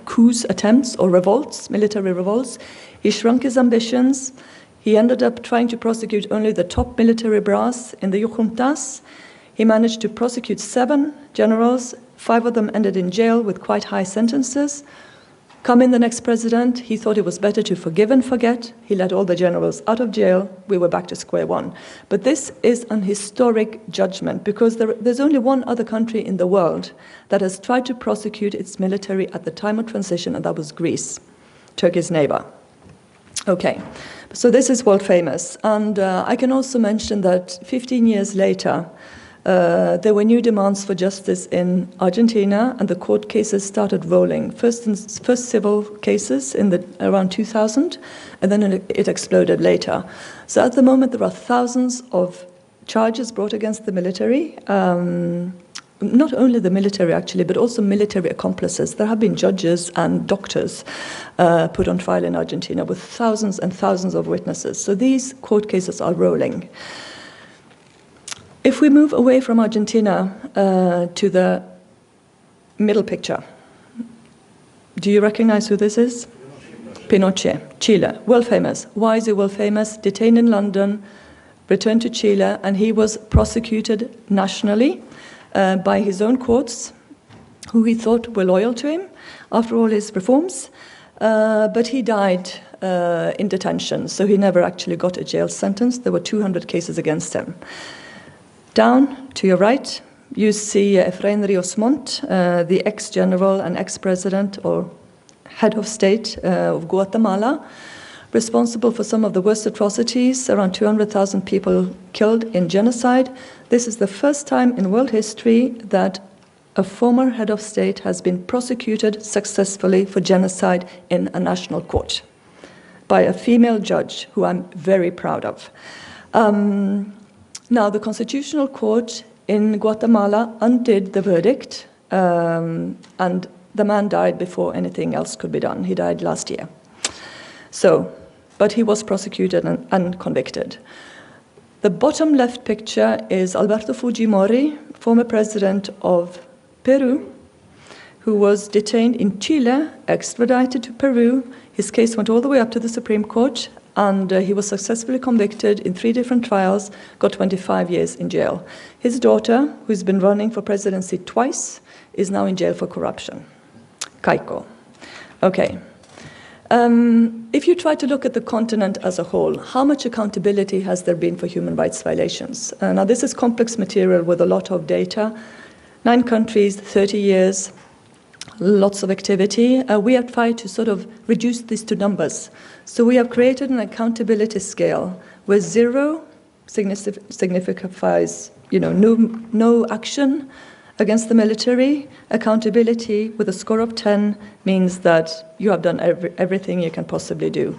coups attempts or revolts, military revolts. He shrunk his ambitions. He ended up trying to prosecute only the top military brass in the juntas. He managed to prosecute 7 generals. 5 of them ended in jail with quite high sentences. Come in the next president, he thought it was better to forgive and forget. He let all the generals out of jail. We were back to square one. But this is an historic judgment because there's only one other country in the world that has tried to prosecute its military at the time of transition, and that was Greece, Turkey's neighbor. Okay, so this is world famous. And I can also mention that 15 years later, there were new demands for justice in Argentina, and the court cases started rolling. First civil cases in around 2000, and then it exploded later. So at the moment, there are thousands of charges brought against the military. Not only the military, actually, but also military accomplices. There have been judges and doctors put on trial in Argentina with thousands and thousands of witnesses. So these court cases are rolling. If we move away from Argentina to the middle picture, do you recognize who this is? Pinochet, Chile, world famous. Why is he world famous? Detained in London, returned to Chile, and he was prosecuted nationally by his own courts, who he thought were loyal to him after all his reforms, but he died in detention, so he never actually got a jail sentence. There were 200 cases against him. Down to your right, you see Efraín Ríos Montt, the ex-general and ex-president or head of state of Guatemala, responsible for some of the worst atrocities, around 200,000 people killed in genocide. This is the first time in world history that a former head of state has been prosecuted successfully for genocide in a national court by a female judge, who I'm very proud of. Now, the Constitutional Court in Guatemala undid the verdict, and the man died before anything else could be done. He died last year. So, but he was prosecuted and convicted. The bottom left picture is Alberto Fujimori, former president of Peru, who was detained in Chile, extradited to Peru. His case went all the way up to the Supreme Court, and he was successfully convicted in 3 different trials, got 25 years in jail. His daughter, who's been running for presidency twice, is now in jail for corruption. Keiko. Okay. If you try to look at the continent as a whole, how much accountability has there been for human rights violations? Now, this is complex material with a lot of data. 9 countries, 30 years, lots of activity. We have tried to sort of reduce this to numbers. So we have created an accountability scale where 0 signifies, no action against the military. Accountability with a score of 10 means that you have done everything you can possibly do.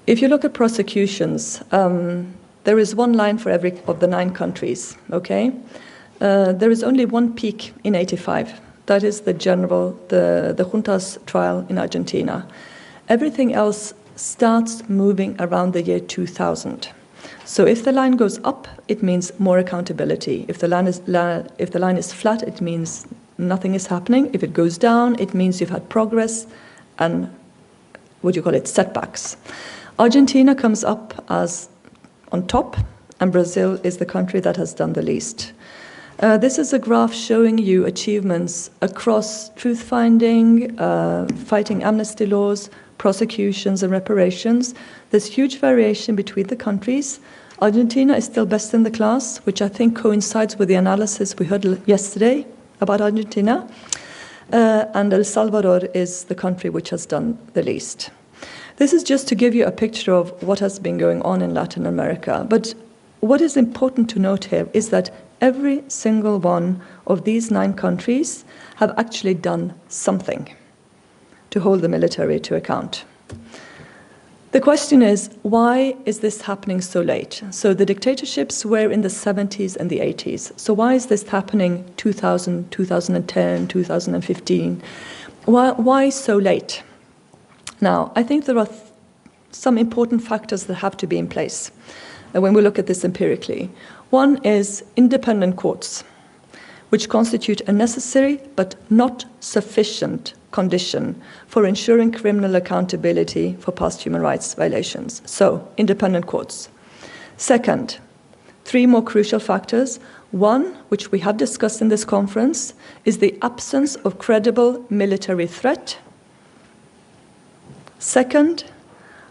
If you look at prosecutions, there is 1 line for every of the 9 countries, okay? There is only 1 peak in 85. That is the junta's trial in Argentina. Everything else starts moving around the year 2000. So if the line goes up, it means more accountability. If the line is flat, it means nothing is happening. If it goes down, it means you've had progress and setbacks. Argentina comes up as on top, and Brazil is the country that has done the least. This is a graph showing you achievements across truth-finding, fighting amnesty laws, prosecutions and reparations. There's huge variation between the countries. Argentina is still best in the class, which I think coincides with the analysis we heard yesterday about Argentina. And El Salvador is the country which has done the least. This is just to give you a picture of what has been going on in Latin America. But what is important to note here is that every single one of these 9 countries have actually done something to hold the military to account. The question is, why is this happening so late? So the dictatorships were in the 70s and the 80s. So why is this happening 2000, 2010, 2015? Why so late? Now, I think there are some important factors that have to be in place. when we look at this empirically. One is independent courts, which constitute a necessary but not sufficient condition for ensuring criminal accountability for past human rights violations. So, independent courts. Second, three more crucial factors. One, which we have discussed in this conference, is the absence of credible military threat. Second,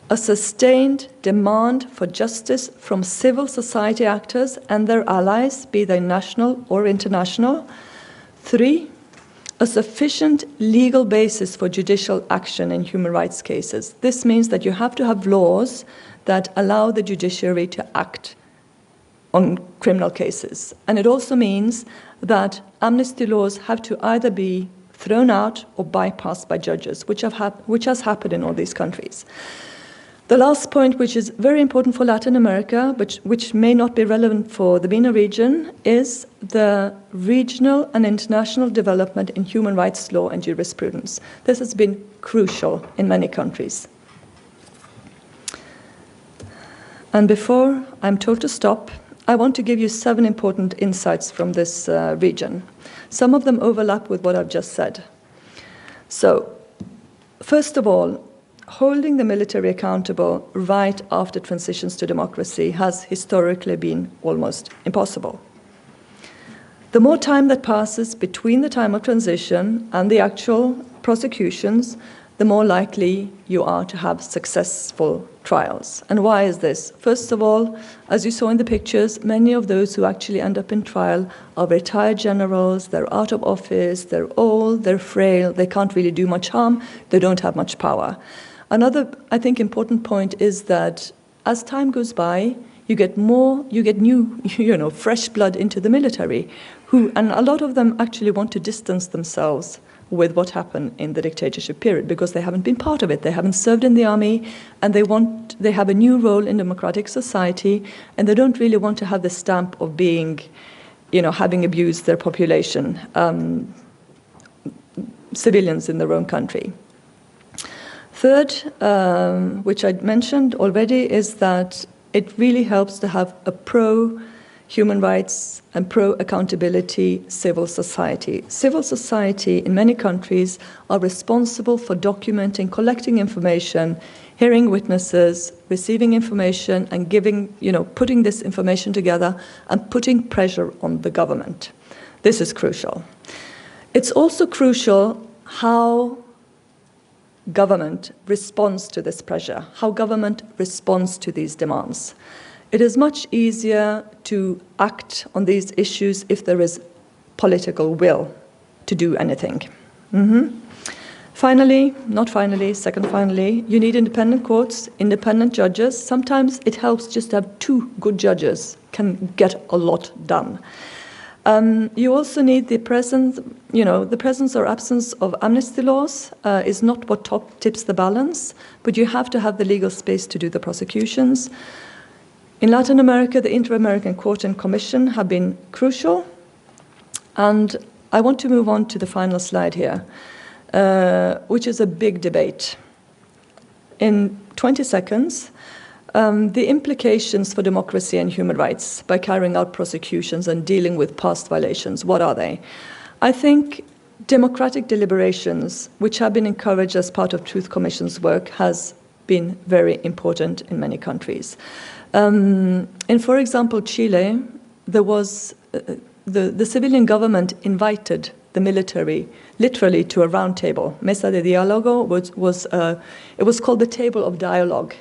a sustained demand for justice from civil society actors and their allies, be they national or international. Three, a sufficient legal basis for judicial action in human rights cases. This means that you have to have laws that allow the judiciary to act on criminal cases. And it also means that amnesty laws have to either be thrown out or bypassed by judges, which has happened in all these countries. The last point, which is very important for Latin America, but which may not be relevant for the MENA region, is the regional and international development in human rights law and jurisprudence. This has been crucial in many countries. And before I'm told to stop, I want to give you 7 important insights from this region. Some of them overlap with what I've just said. So, first of all, holding the military accountable right after transitions to democracy has historically been almost impossible. The more time that passes between the time of transition and the actual prosecutions, the more likely you are to have successful trials. And why is this? First of all, as you saw in the pictures, many of those who actually end up in trial are retired generals, they're out of office, they're old, they're frail, they can't really do much harm, they don't have much power. Another, I think, important point is that as time goes by, you get new, fresh blood into the military, and a lot of them actually want to distance themselves with what happened in the dictatorship period because they haven't been part of it, they haven't served in the army, and they have a new role in democratic society, and they don't really want to have the stamp of being, having abused their population, civilians in their own country. Third, which I mentioned already, is that it really helps to have a pro-human rights and pro-accountability civil society. Civil society in many countries are responsible for documenting, collecting information, hearing witnesses, receiving information, and putting this information together and putting pressure on the government. This is crucial. It's also crucial how government responds to this pressure, how government responds to these demands. It is much easier to act on these issues if there is political will to do anything. Finally, you need independent courts, independent judges. Sometimes it helps just to have 2 good judges can get a lot done. You also need the presence or absence of amnesty laws is not what tips the balance, but you have to have the legal space to do the prosecutions. In Latin America, the Inter-American Court and Commission have been crucial, and I want to move on to the final slide here, which is a big debate. In 20 seconds, the implications for democracy and human rights by carrying out prosecutions and dealing with past violations, what are they? I think democratic deliberations, which have been encouraged as part of Truth Commission's work, has been very important in many countries. In, for example, Chile, there was the civilian government invited the military literally to a round table. Mesa de Diálogo it was called the Table of Dialogue.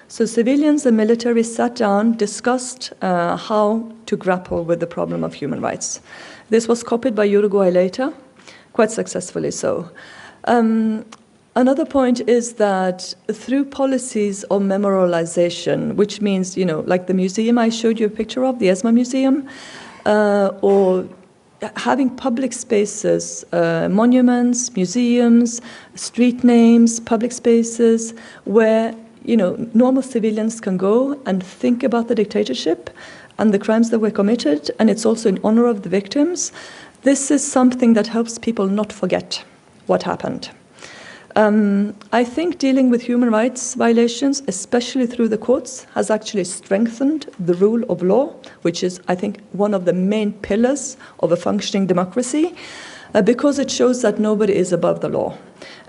So civilians and military sat down, discussed how to grapple with the problem of human rights. This was copied by Uruguay later, quite successfully so. Another point is that through policies of memorialization, which means, like the museum I showed you a picture of, the ESMA Museum, or having public spaces, monuments, museums, street names, public spaces, where normal civilians can go and think about the dictatorship and the crimes that were committed, and it's also in honor of the victims. This is something that helps people not forget what happened. I think dealing with human rights violations, especially through the courts, has actually strengthened the rule of law, which is, I think, one of the main pillars of a functioning democracy, because it shows that nobody is above the law.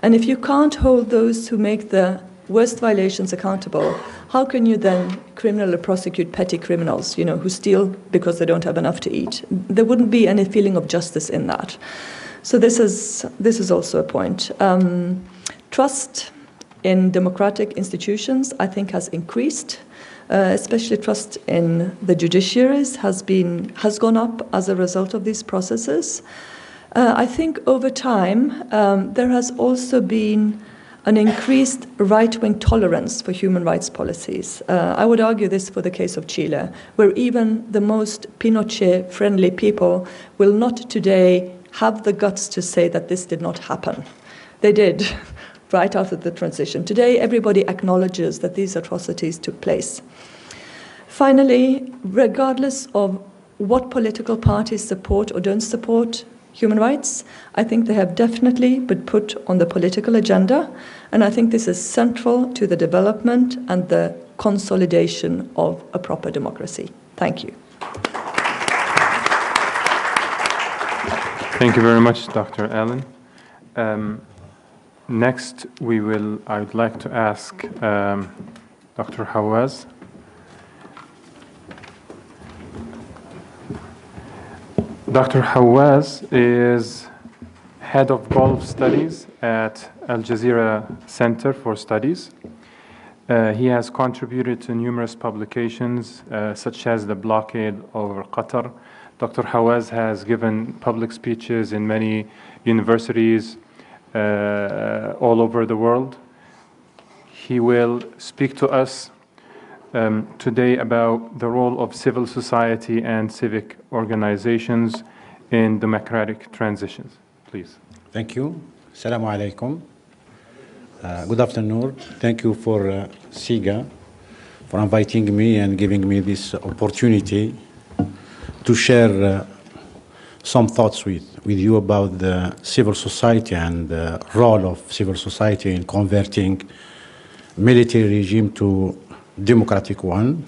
And if you can't hold those who make the worst violations accountable, how can you then criminally prosecute petty criminals, who steal because they don't have enough to eat? There wouldn't be any feeling of justice in that. So this is also a point. Trust in democratic institutions, I think, has increased. Especially trust in the judiciaries has gone up as a result of these processes. I think over time there has also been an increased right-wing tolerance for human rights policies. I would argue this for the case of Chile, where even the most Pinochet-friendly people will not today have the guts to say that this did not happen. They did, right after the transition. Today, everybody acknowledges that these atrocities took place. Finally, regardless of what political parties support or don't support human rights, I think they have definitely been put on the political agenda, and I think this is central to the development and the consolidation of a proper democracy. Thank you. Thank you very much, Dr. Elin. Next, I would like to ask Dr. Haoues. Dr. Haoues is head of Gulf Studies at Al Jazeera Center for Studies. He has contributed to numerous publications, such as the blockade over Qatar. Dr. Haoues has given public speeches in many universities all over the world. He will speak to us today about the role of civil society and civic organizations in democratic transitions. Please. Thank you. Assalamu alaikum. Good afternoon. Thank you for CIGA for inviting me and giving me this opportunity to share some thoughts with you about the civil society and the role of civil society in converting military regime to democratic one.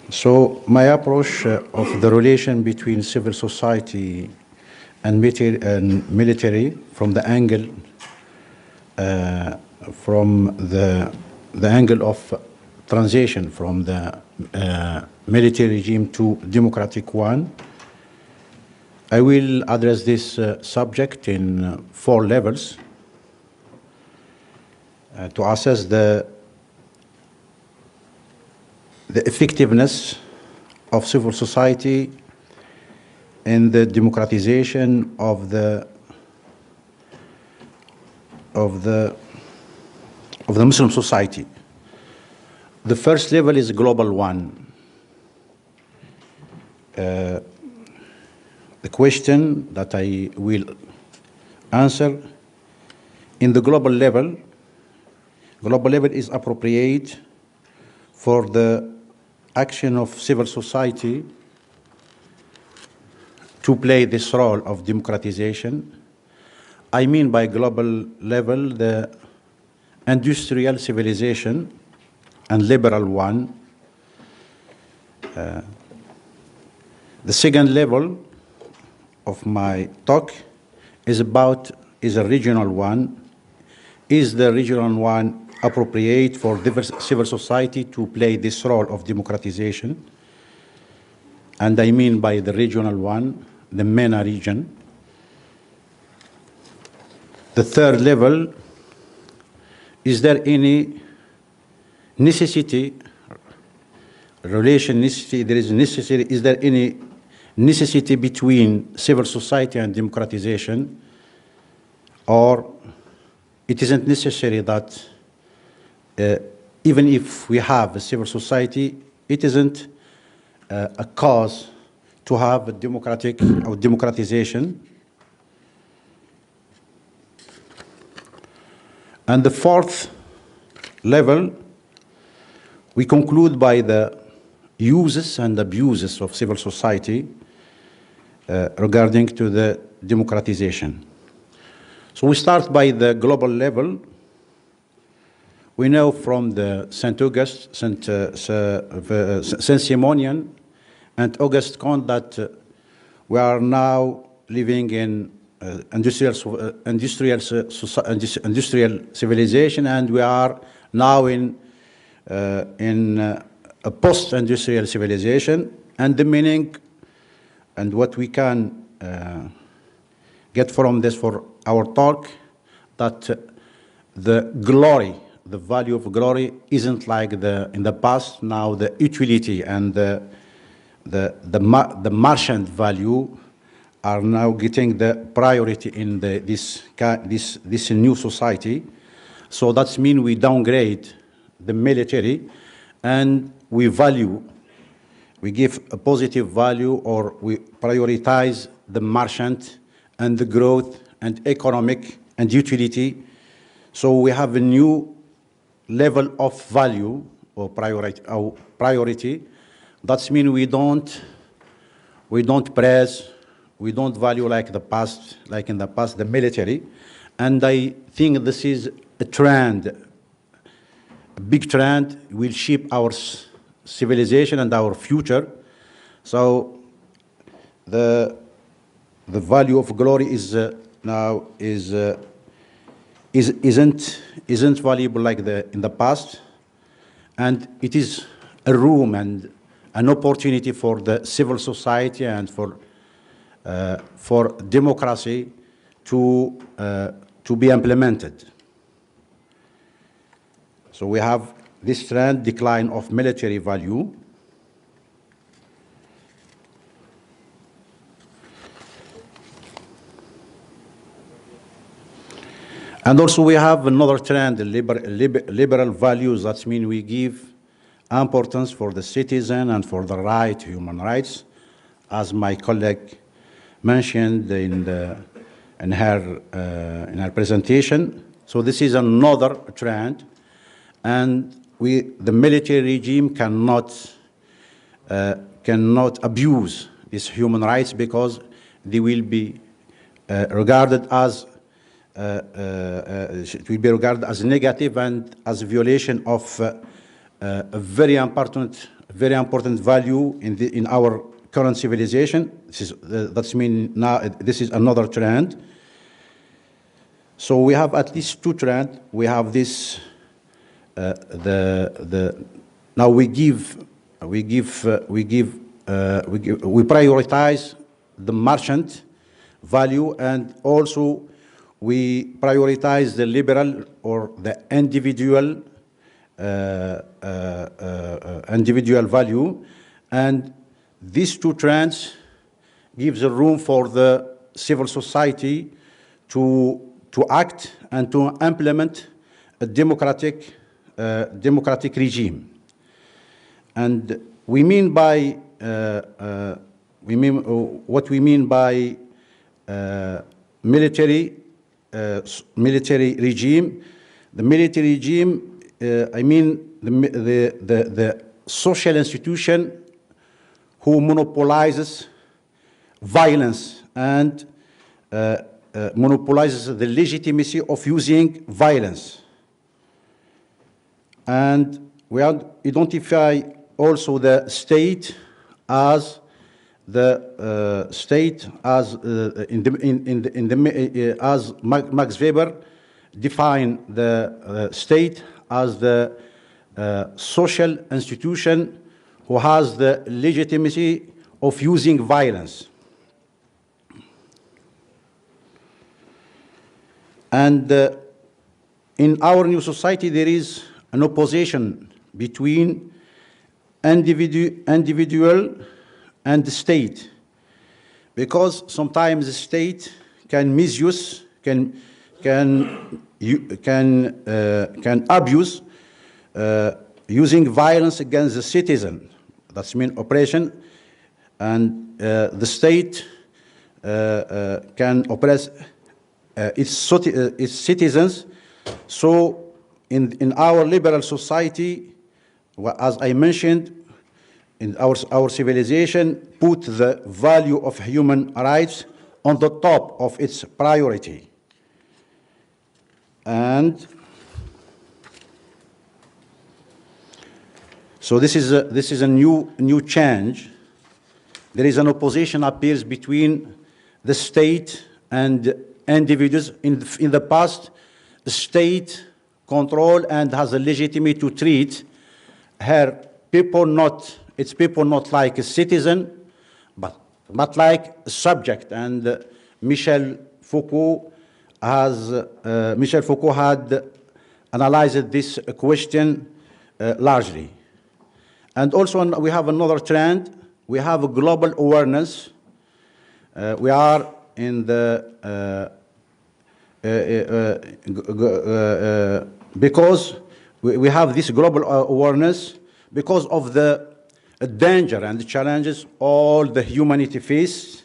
So my approach of the relation between civil society and military from the angle of transition from the military regime to democratic one. I will address this subject in 4 levels to assess the effectiveness of civil society in the democratization of the Muslim society. The first level is global one. The question that I will answer in the global level is appropriate for the action of civil society to play this role of democratization. I mean by global level the industrial civilization and liberal one. The second level of my talk is a regional one. Is the regional one appropriate for civil society to play this role of democratization? And I mean by the regional one, the MENA region. The third level, is there any necessity, is there any necessity between civil society and democratization, or it isn't necessary that even if we have a civil society, it isn't a cause to have a democratic or democratization? And the fourth level, we conclude by the uses and abuses of civil society regarding to the democratization. So we start by the global level. We know from the St. August, Saint Simonian, and August Comte that we are now living in industrial civilization, and we are now in a post-industrial civilization. And the meaning and what we can get from this for our talk, that the glory, the value of glory isn't like in the past. Now the utility and the merchant value are now getting the priority in this new society. So that means we downgrade the military and we give a positive value, or we prioritize the merchant and the growth and economic and utility. So we have a new level of value or priority. That means we don't praise, we don't value like in the past, the military. And I think this is a trend, a big trend, will shape our civilization and our future. So the value of glory is now isn't valuable like in the past, and it is a room and an opportunity for the civil society and for democracy to be implemented. So we have this trend, decline of military value. And also we have another trend, liberal values. That means we give importance for the citizen and for the right, human rights, as my colleague mentioned in her presentation. So this is another trend, and the military regime cannot abuse these human rights, because they will be regarded as it will be regarded as negative and as a violation of a very important value in our current civilization. That's mean now this is another trend. So we have at least two trends. We have this now we prioritize the merchant value, and also we prioritize the liberal or the individual value, and these two trends gives a room for the civil society to act and to implement a democratic regime. And what we mean by military regime. The military regime, I mean the social institution who monopolizes violence and monopolizes the legitimacy of using violence. And we identify also the state as as Max Weber defined the state as the social institution who has the legitimacy of using violence. And in our new society, there is an opposition between individual and the state, because sometimes the state can misuse, can abuse using violence against the citizen. That's mean oppression, and the state can oppress its citizens. So in our liberal society, as I mentioned, in our civilization, put the value of human rights on the top of its priority. And so this is a new change. There is an opposition appears between the state and individuals. In the past, the state control and has a legitimacy to treat its people not like a citizen, but like a subject. And Michel Foucault had analyzed this question largely. And also we have another trend. We have a global awareness. We are in the because we have this global awareness because of the danger and the challenges all the humanity face.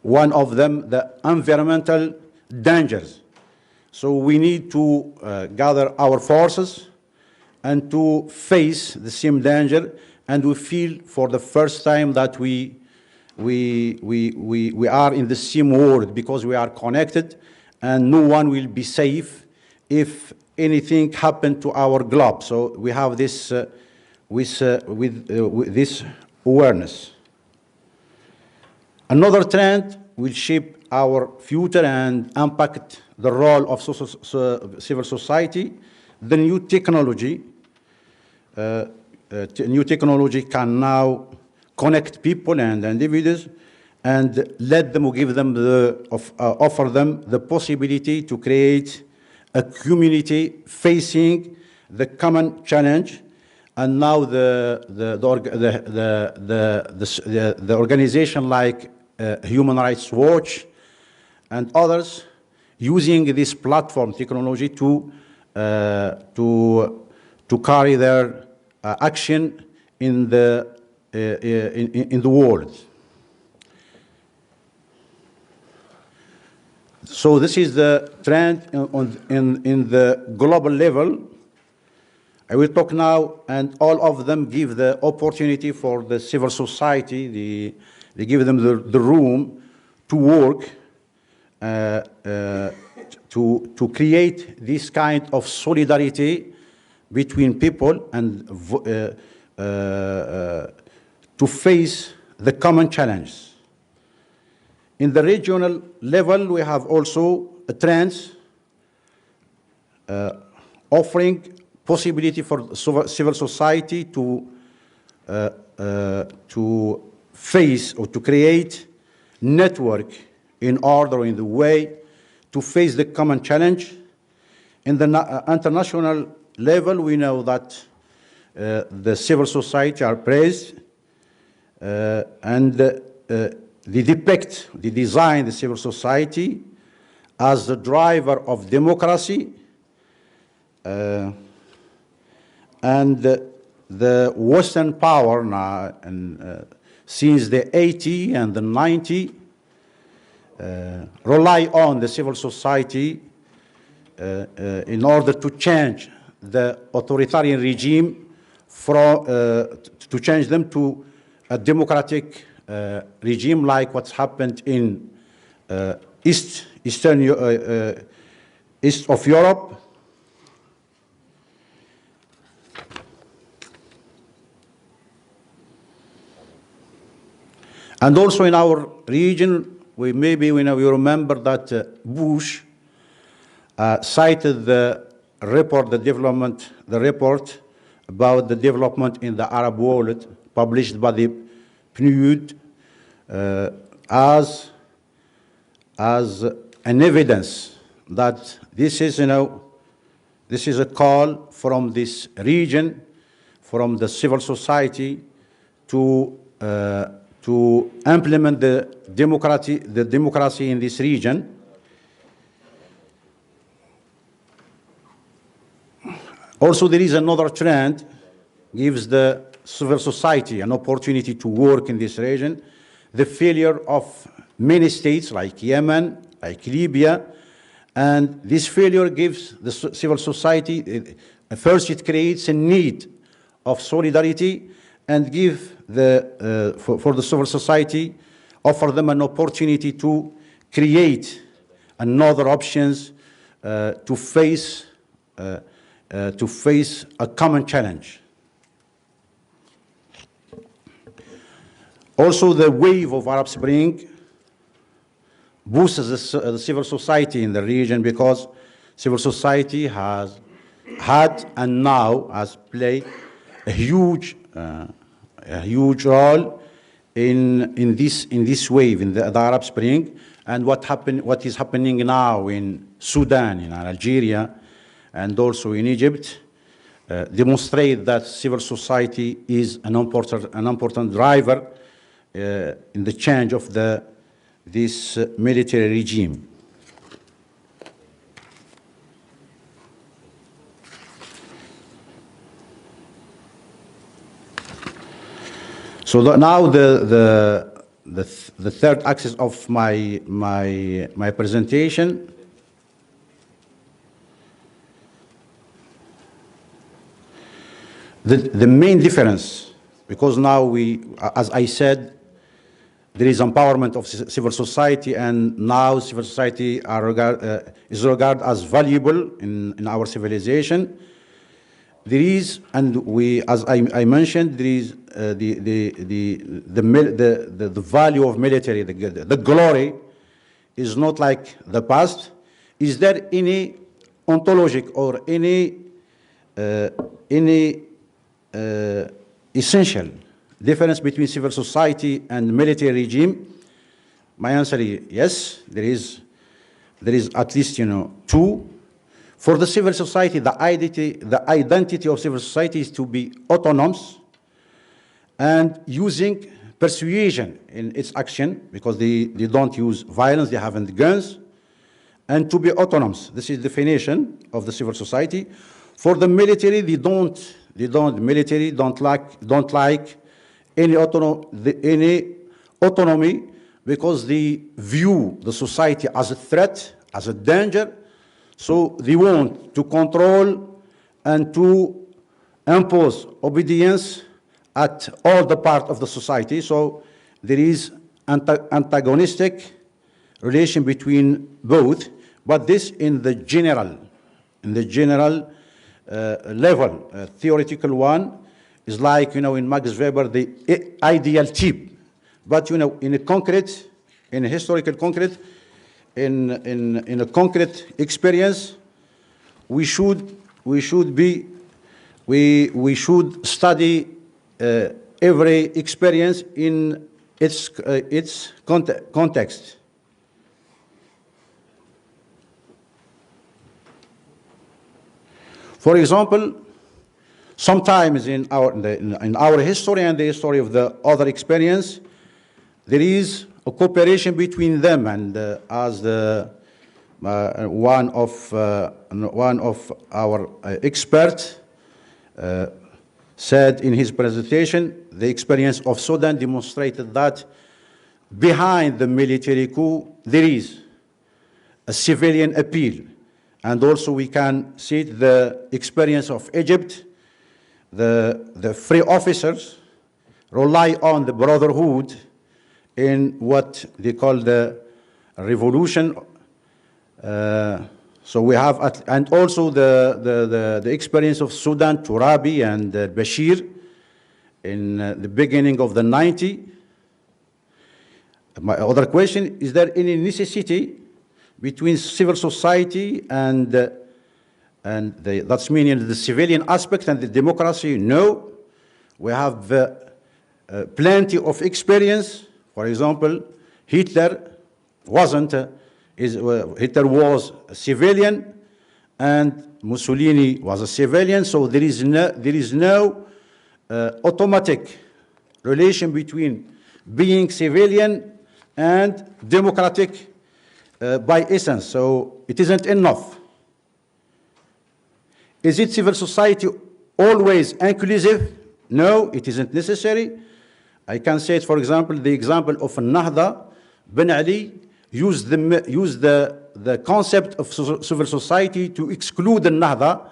One of them, the environmental dangers. So we need to gather our forces and to face the same danger. And we feel for the first time that we are in the same world because we are connected, and no one will be safe if anything happened to our globe. So we have this with this awareness. Another trend will shape our future and impact the role of civil society. The new technology. New technology can now connect people and individuals and let them, give them offer them the possibility to create a community facing the common challenge. And now the organization like Human Rights Watch and others using this platform technology to carry their action in the world. So this is the trend in the global level. I will talk now, and all of them give the opportunity for the civil society. They give them the room to work to create this kind of solidarity between people and to face the common challenges. In the regional level, we have also a trend offering possibility for civil society to face or to create network in order or in the way to face the common challenge. In the international level, we know that the civil society are praised and they design the civil society as the driver of democracy and the Western power now, and since the 80s and the 90s, rely on the civil society in order to change the authoritarian regime to change them to a democratic regime like what's happened in east of Europe. And also in our region, we remember that Bush cited the report about the development in the Arab world, published by the PNUD, as an evidence that this is a call from this region, from the civil society, to implement the democracy in this region. Also, there is another trend, gives the civil society an opportunity to work in this region. The failure of many states like Yemen, like Libya, and this failure gives the civil society, first it creates a need of solidarity and give for the civil society, offer them an opportunity to create another options to face a common challenge. Also, the wave of Arab Spring boosts the civil society in the region, because civil society has had and now has played a huge role in this wave, in the Arab Spring, and what is happening now in Sudan, in Algeria, and also in Egypt, demonstrate that civil society is an important driver in the change of this military regime. So now the third axis of my presentation. The main difference, because now as I said, there is empowerment of civil society, and now civil society is regarded as valuable in our civilization. There is, and as I mentioned, there is the value of military, the glory is not like the past. Is there any ontologic or any essential difference between civil society and military regime? My answer is yes. There is at least two. For the civil society, the identity of civil society is to be autonomous and using persuasion in its action, because they don't use violence, they haven't guns, and to be autonomous. This is the definition of the civil society. For the military, military don't like any autonomy, because they view the society as a threat, as a danger. So they want to control and to impose obedience at all the part of the society. So there is antagonistic relation between both, but this in the general level, theoretical one, is like, in Max Weber, the ideal type. But, in a concrete, in a historical concrete, in a concrete experience, we should study every experience in its context. For example, sometimes in our history and the history of the other experience, there is a cooperation between them, and as one of our experts said in his presentation, the experience of Sudan demonstrated that behind the military coup there is a civilian appeal. And also we can see the experience of Egypt. The free officers rely on the brotherhood in what they call the revolution. So we have, and also the experience of Sudan, Turabi and Bashir in the beginning of the 90s. My other question, is there any necessity between civil society and that's meaning the civilian aspect and the democracy? No. We have plenty of experience. For example, Hitler was a civilian, and Mussolini was a civilian. So there is no automatic relation between being civilian and democratic by essence. So it isn't enough. Is it civil society always inclusive? No, it isn't necessary. I can say it, for example, the example of Nahda. Ben Ali used the concept of civil society to exclude the Nahda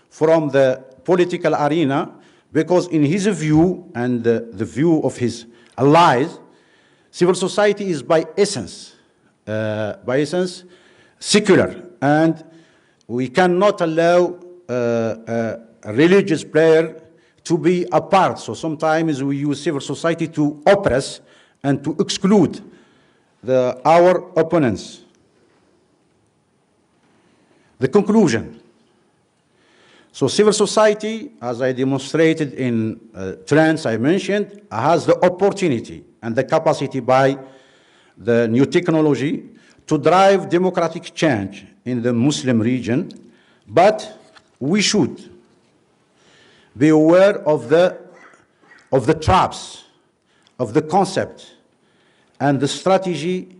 from the political arena, because in his view and the view of his allies, civil society is by essence secular, and we cannot allow a religious player to be a part. So sometimes we use civil society to oppress and to exclude our opponents. The conclusion. So civil society, as I demonstrated in trends I mentioned, has the opportunity and the capacity by the new technology to drive democratic change in the Muslim region, but we should be aware of the traps, of the concept, and the strategy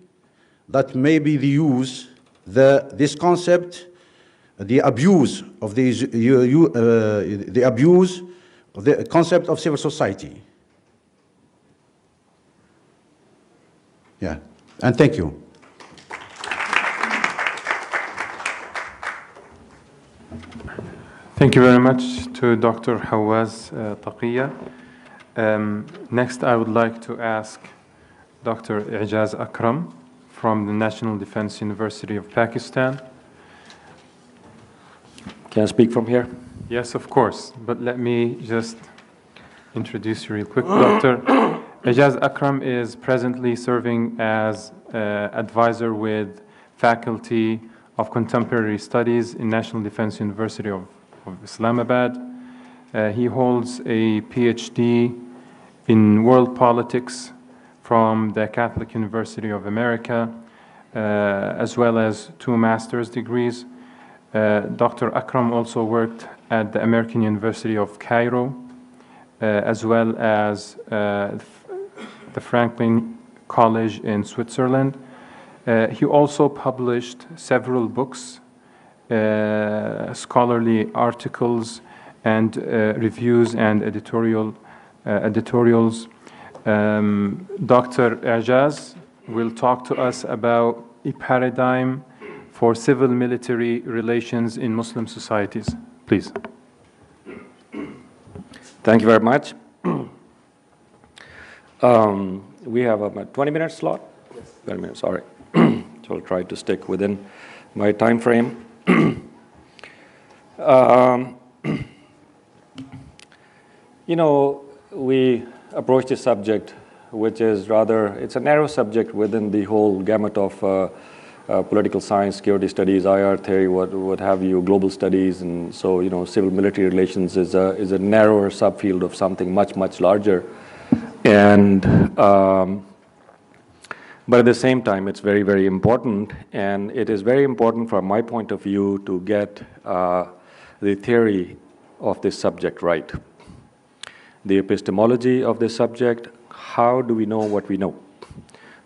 that maybe they use this concept, the abuse of the abuse of the concept of civil society. Yeah, and thank you. Thank you very much to Dr. Haoues Taguia. Next, I would like to ask Dr. Ejaz Akram from the National Defense University of Pakistan. Can I speak from here? Yes, of course, but let me just introduce you real quick. Dr. Ejaz Akram is presently serving as advisor with Faculty of Contemporary Studies in National Defense University of Islamabad. He holds a PhD in world politics from the Catholic University of America, as well as 2 master's degrees. Dr. Akram also worked at the American University of Cairo, as well as the Franklin College in Switzerland. He also published several books, scholarly articles, and reviews and editorials. Dr. Ejaz will talk to us about a paradigm for civil-military relations in Muslim societies. Please. Thank you very much. We have a 20-minute slot? Yes. 20 minutes, all right. So I'll try to stick within my time frame. You know, we approach this subject, which is rather, it's a narrow subject within the whole gamut of political science, security studies, IR theory, what have you, global studies, and so, you know, civil-military relations is a narrower subfield of something much, much larger. And but at the same time, it's very, very important, and it is very important from my point of view to get the theory of this subject right. The epistemology of this subject, how do we know what we know?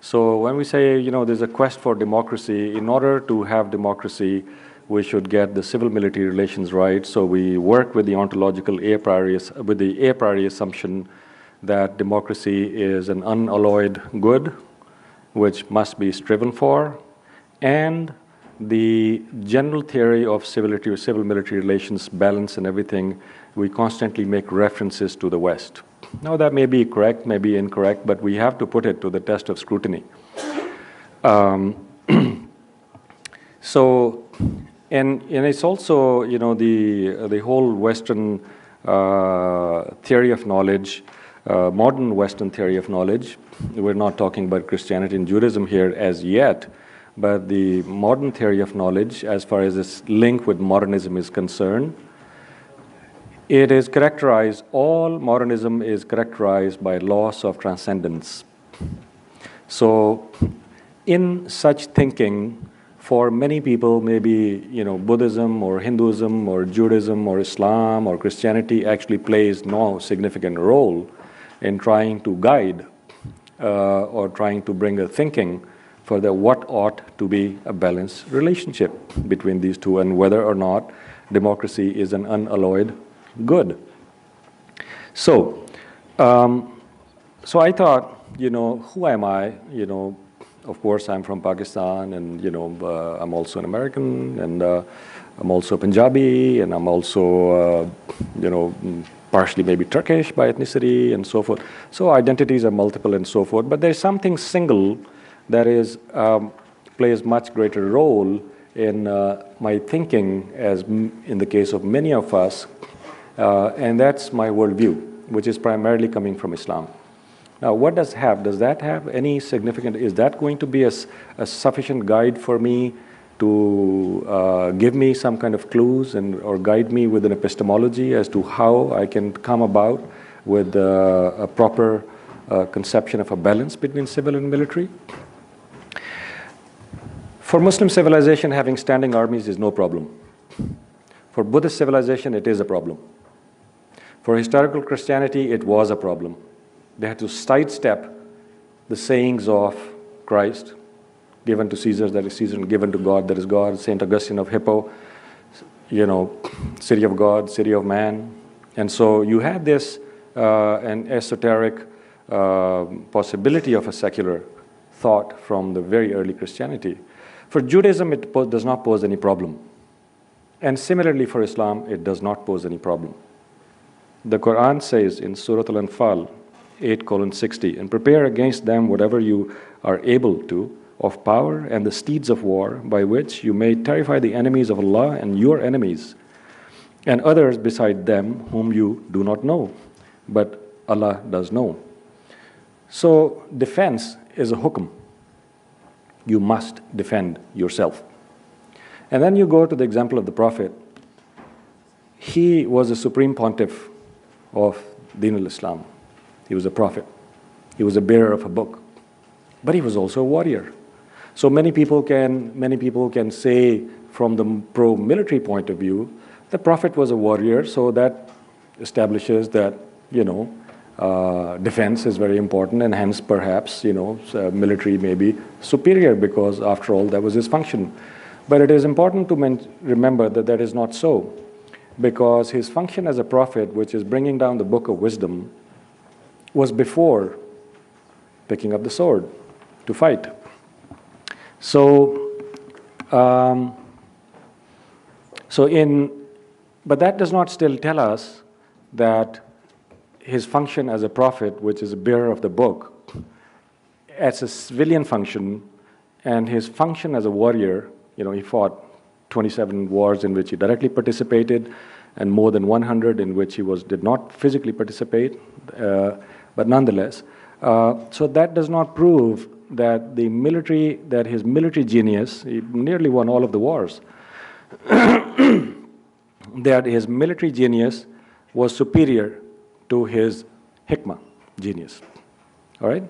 So when we say, you know, there's a quest for democracy, in order to have democracy, we should get the civil-military relations right. So we work with the ontological a priori assumption that democracy is an unalloyed good, which must be striven for, and the general theory of civil-military relations, balance and everything, we constantly make references to the West. Now that may be correct, may be incorrect, but we have to put it to the test of scrutiny. So, and it's also, you know, the whole Western theory of knowledge, modern Western theory of knowledge. We're not talking about Christianity and Judaism here as yet, but the modern theory of knowledge, as far as its link with modernism is concerned, it is characterized, all modernism is characterized by loss of transcendence. So in such thinking, for many people, maybe, you know, Buddhism or Hinduism or Judaism or Islam or Christianity actually plays no significant role in trying to guide or trying to bring a thinking for what ought to be a balanced relationship between these two and whether or not democracy is an unalloyed good. So, so I thought, you know, who am I? You know, of course, I'm from Pakistan, and you know, I'm also an American, and I'm also Punjabi, and I'm also, you know, partially maybe Turkish by ethnicity, and so forth. So identities are multiple and so forth. But there's something single that is plays much greater role in my thinking, as in the case of many of us, and that's my worldview, which is primarily coming from Islam. Now, what does that have any significant, is that going to be a sufficient guide for me to give me some kind of clues or guide me with an epistemology as to how I can come about with a proper conception of a balance between civil and military? For Muslim civilization, having standing armies is no problem. For Buddhist civilization, it is a problem. For historical Christianity, it was a problem. They had to sidestep the sayings of Christ, given to Caesar, that is Caesar, and given to God, that is God, St. Augustine of Hippo, city of God, city of man. And so you had this an esoteric possibility of a secular thought from the very early Christianity. For Judaism, it does not pose any problem. And similarly for Islam, it does not pose any problem. The Quran says in Surah Al-Anfal 8:60, and prepare against them whatever you are able to of power and the steeds of war by which you may terrify the enemies of Allah and your enemies and others beside them whom you do not know, but Allah does know. So defense is a hukm. You must defend yourself. And then you go to the example of the Prophet. He was the supreme pontiff of Deen al-Islam. He was a prophet. He was a bearer of a book. But he was also a warrior. So many people can say from the pro-military point of view, the Prophet was a warrior, so that establishes that, defense is very important, and hence perhaps, military may be superior because after all, that was his function. But it is important to remember that that is not so, because his function as a prophet, which is bringing down the book of wisdom, was before picking up the sword to fight. But that does not still tell us that his function as a prophet, which is a bearer of the book, as a civilian function, and his function as a warrior, he fought 27 wars in which he directly participated, and more than 100 in which he did not physically participate, but nonetheless. So that does not prove that his military genius, he nearly won all of the wars, that his military genius was superior to his hikmah genius. All right?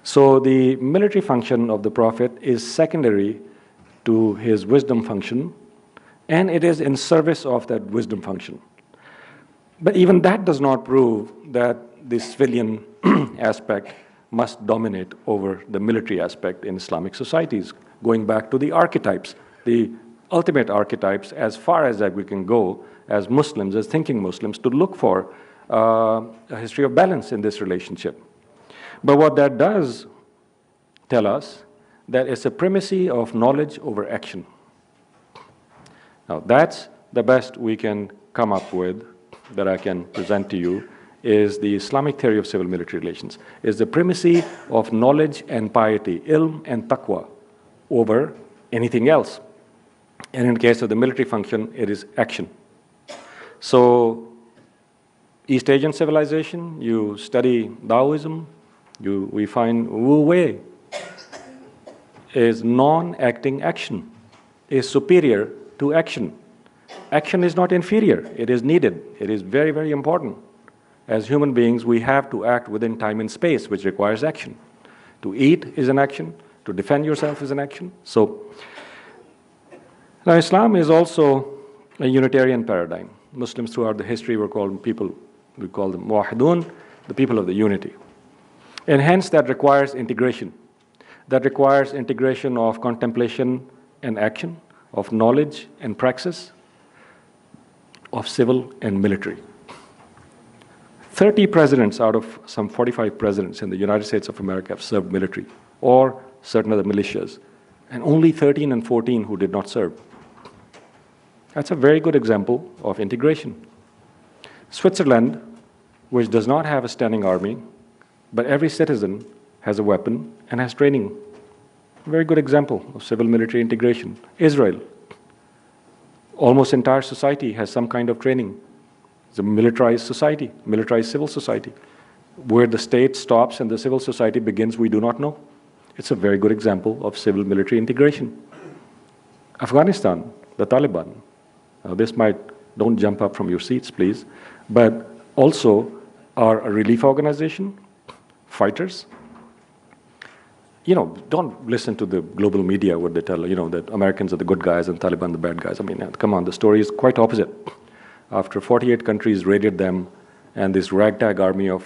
So the military function of the Prophet is secondary to his wisdom function, and it is in service of that wisdom function. But even that does not prove that the civilian aspect must dominate over the military aspect in Islamic societies, going back to the archetypes, the ultimate archetypes, as far as that we can go as Muslims, as thinking Muslims, to look for a history of balance in this relationship. But what that does tell us that it's a primacy of knowledge over action. Now, that's the best we can come up with, that I can present to you, is the Islamic theory of civil-military relations, is the primacy of knowledge and piety, ilm and taqwa, over anything else. And in the case of the military function, it is action. So, East Asian civilization, you study Taoism, we find Louay is non-acting action, is superior to action. Action is not inferior, it is needed, it is very, very important. As human beings, we have to act within time and space, which requires action. To eat is an action, to defend yourself is an action. So, now Islam is also a Unitarian paradigm. Muslims throughout the history we call them muwahidun, the people of the unity. And hence that requires integration. That requires integration of contemplation and action, of knowledge and praxis, of civil and military. 30 presidents out of some 45 presidents in the United States of America have served military or certain other militias, and only 13 and 14 who did not serve. That's a very good example of integration. Switzerland, which does not have a standing army, but every citizen has a weapon and has training. A very good example of civil-military integration. Israel, Almost entire society has some kind of training. It's a militarized society, militarized civil society. Where the state stops and the civil society begins, we do not know. It's a very good example of civil-military integration. Afghanistan, the Taliban. Now this might, don't jump up from your seats, please, but also are a relief organization, fighters. You know, don't listen to the global media, what they tell, you know, that Americans are the good guys and Taliban the bad guys. I mean, come on, the story is quite opposite. After 48 countries raided them, and this ragtag army of,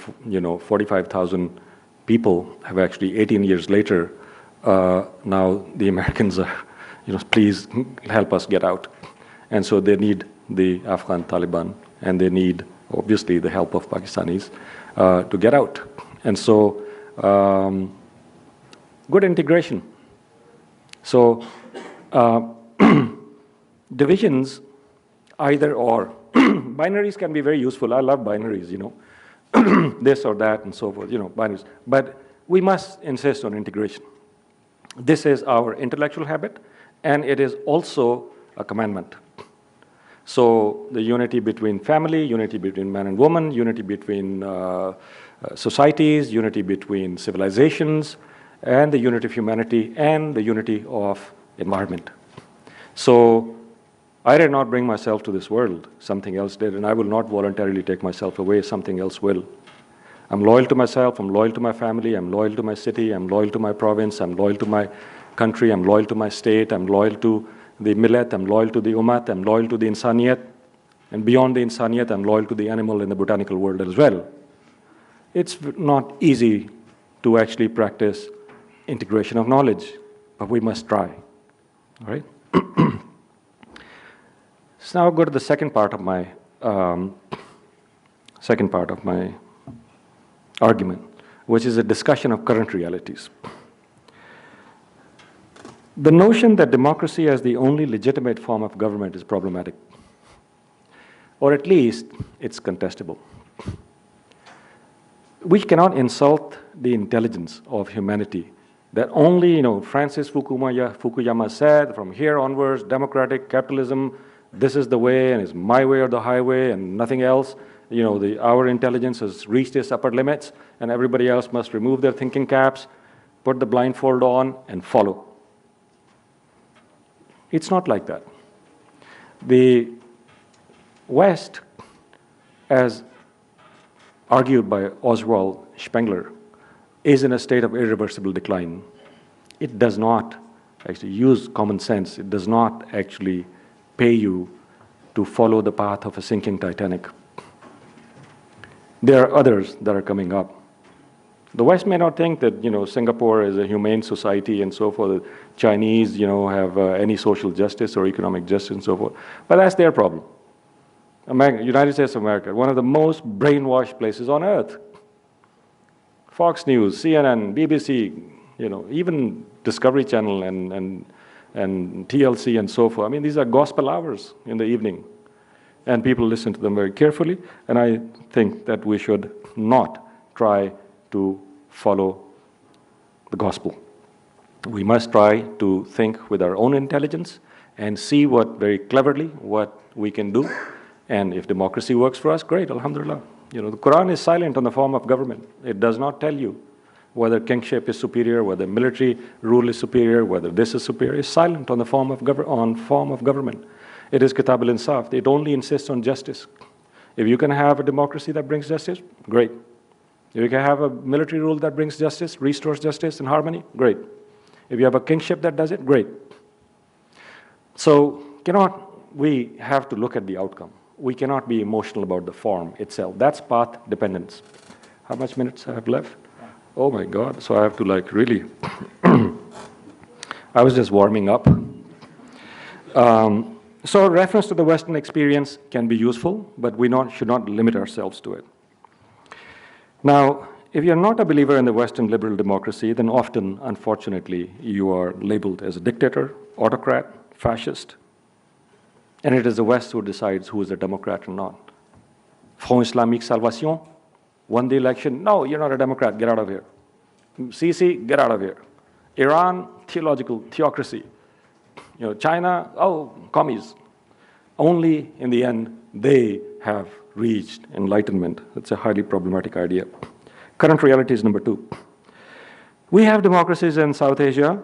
45,000 people have actually, 18 years later, now the Americans are, please help us get out. And so they need the Afghan Taliban, and they need, obviously, the help of Pakistanis to get out. And so, good integration. So, divisions, either or. Binaries can be very useful. I love binaries, this or that and so forth, binaries. But we must insist on integration. This is our intellectual habit, and it is also a commandment. So the unity between family, unity between man and woman, unity between societies, unity between civilizations, and the unity of humanity, and the unity of environment. So I did not bring myself to this world, something else did, and I will not voluntarily take myself away, something else will. I'm loyal to myself, I'm loyal to my family, I'm loyal to my city, I'm loyal to my province, I'm loyal to my country, I'm loyal to my state, I'm loyal to the millet, I'm loyal to the ummat, I'm loyal to the insaniyat, and beyond the insaniyat, I'm loyal to the animal and the botanical world as well. It's not easy to actually practice integration of knowledge, but we must try, all right? So now I'll go to the second part of my argument, which is a discussion of current realities. The notion that democracy as the only legitimate form of government is problematic, or at least it's contestable. We cannot insult the intelligence of humanity that only, Francis Fukuyama said, from here onwards, democratic capitalism, this is the way, and it's my way or the highway, and nothing else. Our intelligence has reached its upper limits, and everybody else must remove their thinking caps, put the blindfold on, and follow. It's not like that. The West, as argued by Oswald Spengler, is in a state of irreversible decline. It does not actually use common sense. It does not actually pay you to follow the path of a sinking Titanic. There are others that are coming up. The West may not think that, Singapore is a humane society and so forth. The Chinese, have any social justice or economic justice and so forth. But that's their problem. United States of America, one of the most brainwashed places on earth. Fox News, CNN, BBC, even Discovery Channel and TLC and so forth. I mean, these are gospel hours in the evening. And people listen to them very carefully. And I think that we should not try to follow the gospel. We must try to think with our own intelligence and see very cleverly what we can do. And if democracy works for us, great, alhamdulillah. The Quran is silent on the form of government. It does not tell you whether kingship is superior, whether military rule is superior, whether this is superior. It's silent on the form of government. It is Kitab al-Insaf. It only insists on justice. If you can have a democracy that brings justice, great. If you can have a military rule that brings justice, restores justice and harmony, great. If you have a kingship that does it, great. So we have to look at the outcome. We cannot be emotional about the form itself. That's path dependence. How much minutes I have left? Oh my God, so I have to really, I was just warming up. So reference to the Western experience can be useful, but we should not limit ourselves to it. Now, if you're not a believer in the Western liberal democracy, then often, unfortunately, you are labeled as a dictator, autocrat, fascist. And it is the West who decides who is a Democrat or not. Front Islamique Salvation won the election. No, you're not a Democrat. Get out of here. Sisi, get out of here. Iran, theological theocracy. China, commies. only in the end they have reached enlightenment. It's a highly problematic idea. Current reality is number 2. We have democracies in South Asia,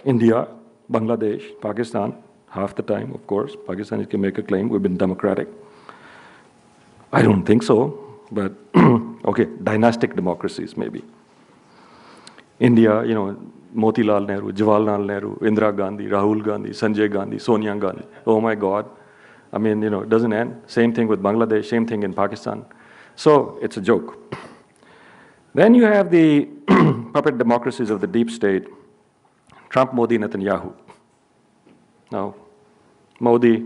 India, Bangladesh, Pakistan, half the time, of course. Pakistanis can make a claim, we've been democratic. I don't think so, but okay, dynastic democracies maybe. India, you know, Motilal Nehru, Jawaharlal Nehru, Indira Gandhi, Rahul Gandhi, Sanjay Gandhi, Sonia Gandhi. Oh my God. I mean, you know, it doesn't end. Same thing with Bangladesh, same thing in Pakistan. So it's a joke. Then you have the puppet democracies of the deep state, Trump, Modi, Netanyahu. Now, Modi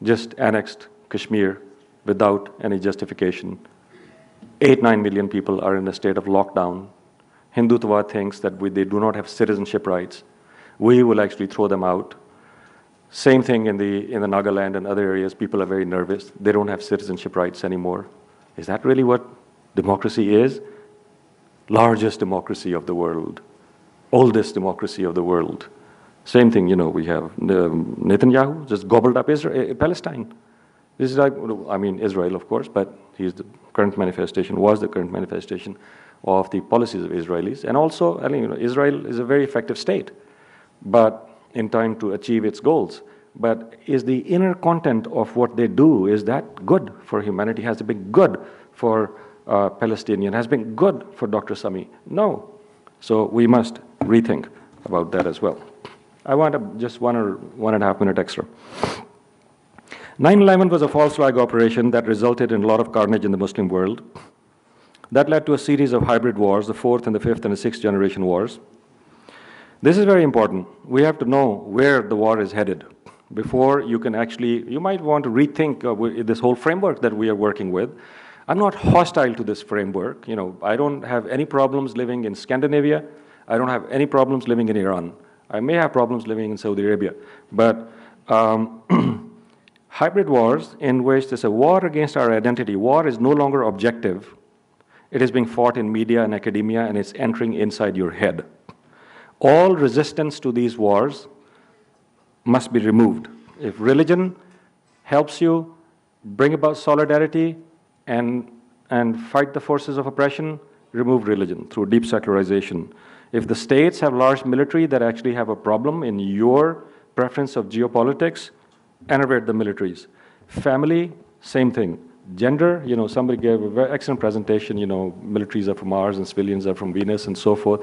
just annexed Kashmir without any justification. 8-9 million people are in a state of lockdown. Hindutva thinks that they do not have citizenship rights. We will actually throw them out. Same thing in the Nagaland and other areas. People are very nervous. They don't have citizenship rights anymore. Is that really what democracy is? Largest democracy of the world. Oldest democracy of the world. Same thing, you know, we have Netanyahu just gobbled up Palestine. This is like, I mean, Israel, of course, but he's the current manifestation, was the current manifestation of the policies of Israelis. And also, I mean, you know, Israel is a very effective state, but in time to achieve its goals. But is the inner content of what they do, is that good for humanity? Has it been good for Palestinian? Has it been good for Dr. Sami? No. So we must rethink about that as well. I want just 1 or 1.5 minute extra. 9/11 was a false flag operation that resulted in a lot of carnage in the Muslim world. That led to a series of hybrid wars, the 4th and the 5th and the 6th generation wars. This is very important. We have to know where the war is headed before you can actually, you might want to rethink this whole framework that we are working with. I'm not hostile to this framework. You know, I don't have any problems living in Scandinavia. I don't have any problems living in Iran. I may have problems living in Saudi Arabia. But hybrid wars in which there's a war against our identity. War is no longer objective. It is being fought in media and academia, and it's entering inside your head. All resistance to these wars must be removed. If religion helps you bring about solidarity and fight the forces of oppression, remove religion through deep secularization. If the states have large military that actually have a problem in your preference of geopolitics, enervate the militaries. Family, same thing. Gender, you know, somebody gave a very excellent presentation, you know, militaries are from Mars and civilians are from Venus and so forth.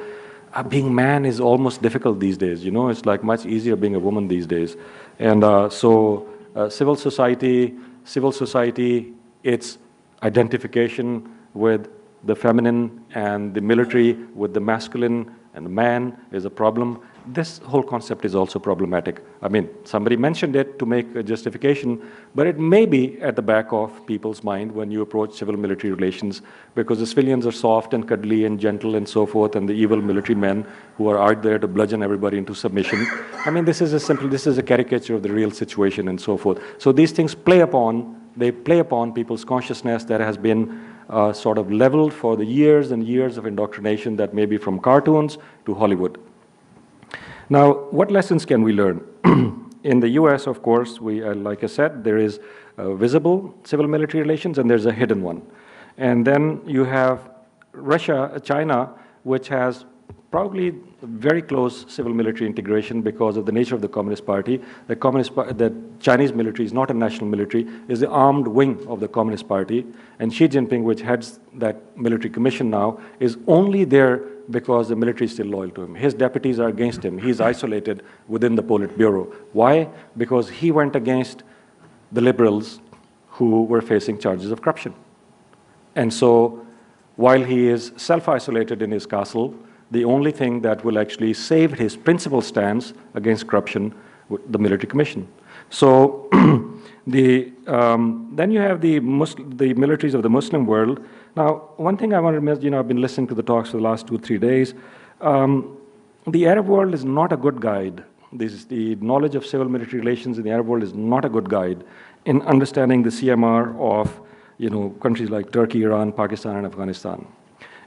Being man is almost difficult these days, you know, it's like much easier being a woman these days. And civil society, its identification with the feminine and the military with the masculine and the man is a problem. This whole concept is also problematic. I mean, somebody mentioned it to make a justification, but it may be at the back of people's mind when you approach civil-military relations, because the civilians are soft and cuddly and gentle and so forth, and the evil military men who are out there to bludgeon everybody into submission. I mean, this is a caricature of the real situation and so forth. So these things play upon people's consciousness that has been sort of leveled for the years and years of indoctrination that may be from cartoons to Hollywood. Now, what lessons can we learn? In the US, of course, like I said, there is visible civil-military relations and there's a hidden one. And then you have Russia, China, which has probably very close civil-military integration because of the nature of the Communist Party. The Chinese military is not a national military, is the armed wing of the Communist Party. And Xi Jinping, which heads that military commission now, is only there because the military is still loyal to him. His deputies are against him. He's isolated within the Politburo. Why? Because he went against the liberals who were facing charges of corruption. And so while he is self-isolated in his castle, the only thing that will actually save his principal stance against corruption, the military commission. So then you have the militaries of the Muslim world. Now, one thing I want to mention, you know, I've been listening to the talks for the last 2-3 days. The Arab world is not a good guide. The knowledge of civil-military relations in the Arab world is not a good guide in understanding the CMR of, you know, countries like Turkey, Iran, Pakistan, and Afghanistan.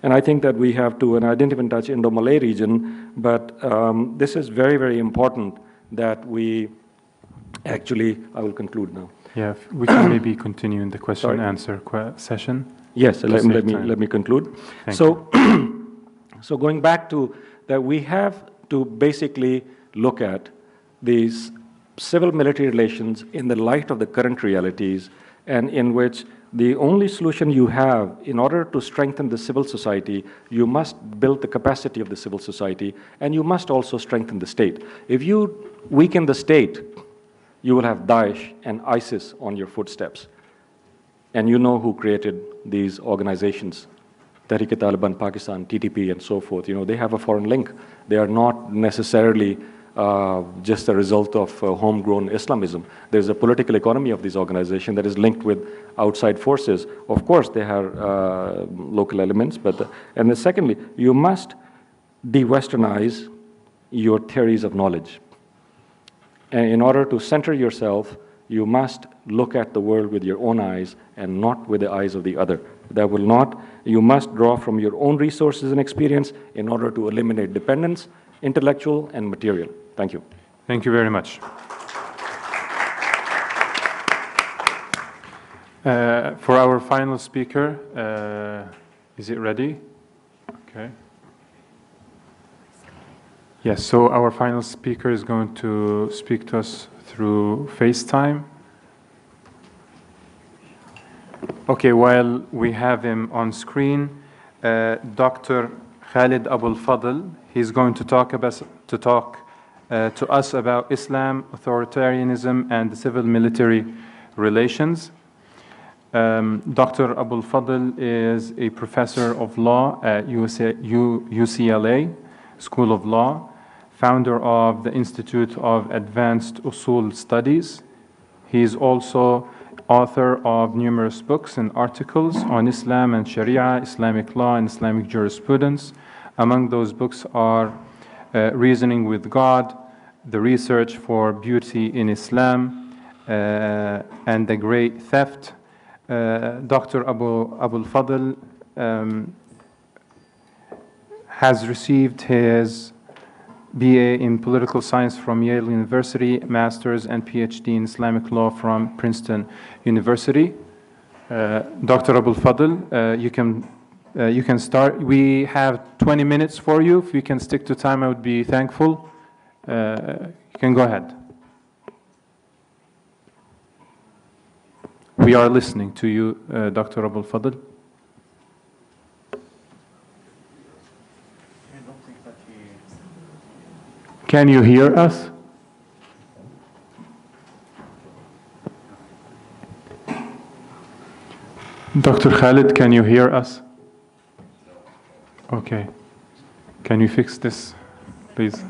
And I think that we have to, and I didn't even touch Indo-Malay region, but this is very, very important that we Actually, I will conclude now. Yeah, we can maybe continue in the question Sorry. and answer session. Yes, To let save me time. conclude. Thank So, so going back to that, we have to basically look at these civil-military relations in the light of the current realities, and in which the only solution you have in order to strengthen the civil society, you must build the capacity of the civil society, and you must also strengthen the state. If you weaken the state, you will have Daesh and ISIS on your footsteps. And you know who created these organizations, Tehreek-e-Taliban Pakistan, TTP, and so forth. You know, they have a foreign link. They are not necessarily just a result of homegrown Islamism. There's a political economy of this organization that is linked with outside forces. Of course, they have local elements, but and then secondly, you must de-Westernize your theories of knowledge. And in order to center yourself, you must look at the world with your own eyes and not with the eyes of the other. That will not, you must draw from your own resources and experience in order to eliminate dependence, intellectual and material. Thank you. Thank you very much. For our final speaker, is it ready? Okay. Yes, so our final speaker is going to speak to us through FaceTime. Okay, while we have him on screen, Dr. Khaled Abou Fadl, he's going to talk to us about Islam, authoritarianism, and civil-military relations. Dr. Abou Fadl is a professor of law at UCLA School of Law, founder of the Institute of Advanced Usul Studies. He is also author of numerous books and articles on Islam and Sharia, Islamic law, and Islamic jurisprudence. Among those books are Reasoning with God, The Research for Beauty in Islam, and The Great Theft. Dr. Abou Fadl has received his BA in Political Science from Yale University, Master's and PhD in Islamic Law from Princeton University. Dr. Abou Fadl, you can start. We have 20 minutes for you. If you can stick to time, I would be thankful. You can go ahead. We are listening to you, Dr. Abou Fadl. Can you hear us? Dr. Khaled, can you hear us? Okay. Can you fix this, please?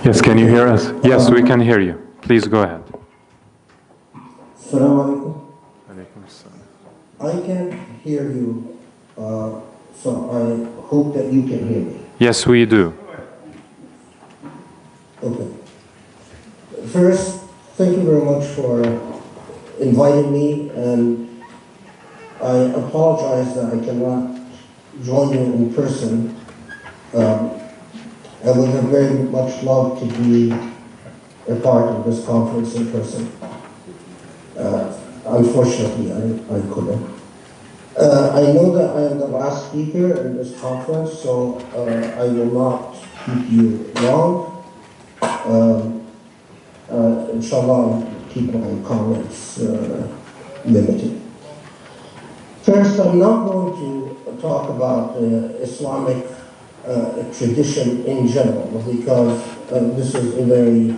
Yes, can you hear us? Yes, we can hear you. Please go ahead. Assalamu alaikum. I can hear you, so I hope that you can hear me. Yes, we do. Okay. First, thank you very much for inviting me, and I apologize that I cannot join you in person. I would have very much loved to be a part of this conference in person. Unfortunately, I couldn't. I know that I am the last speaker in this conference, so I will not keep you long. Inshallah, I'll keep my comments limited. First, I'm not going to talk about Islamic tradition in general, because this is a very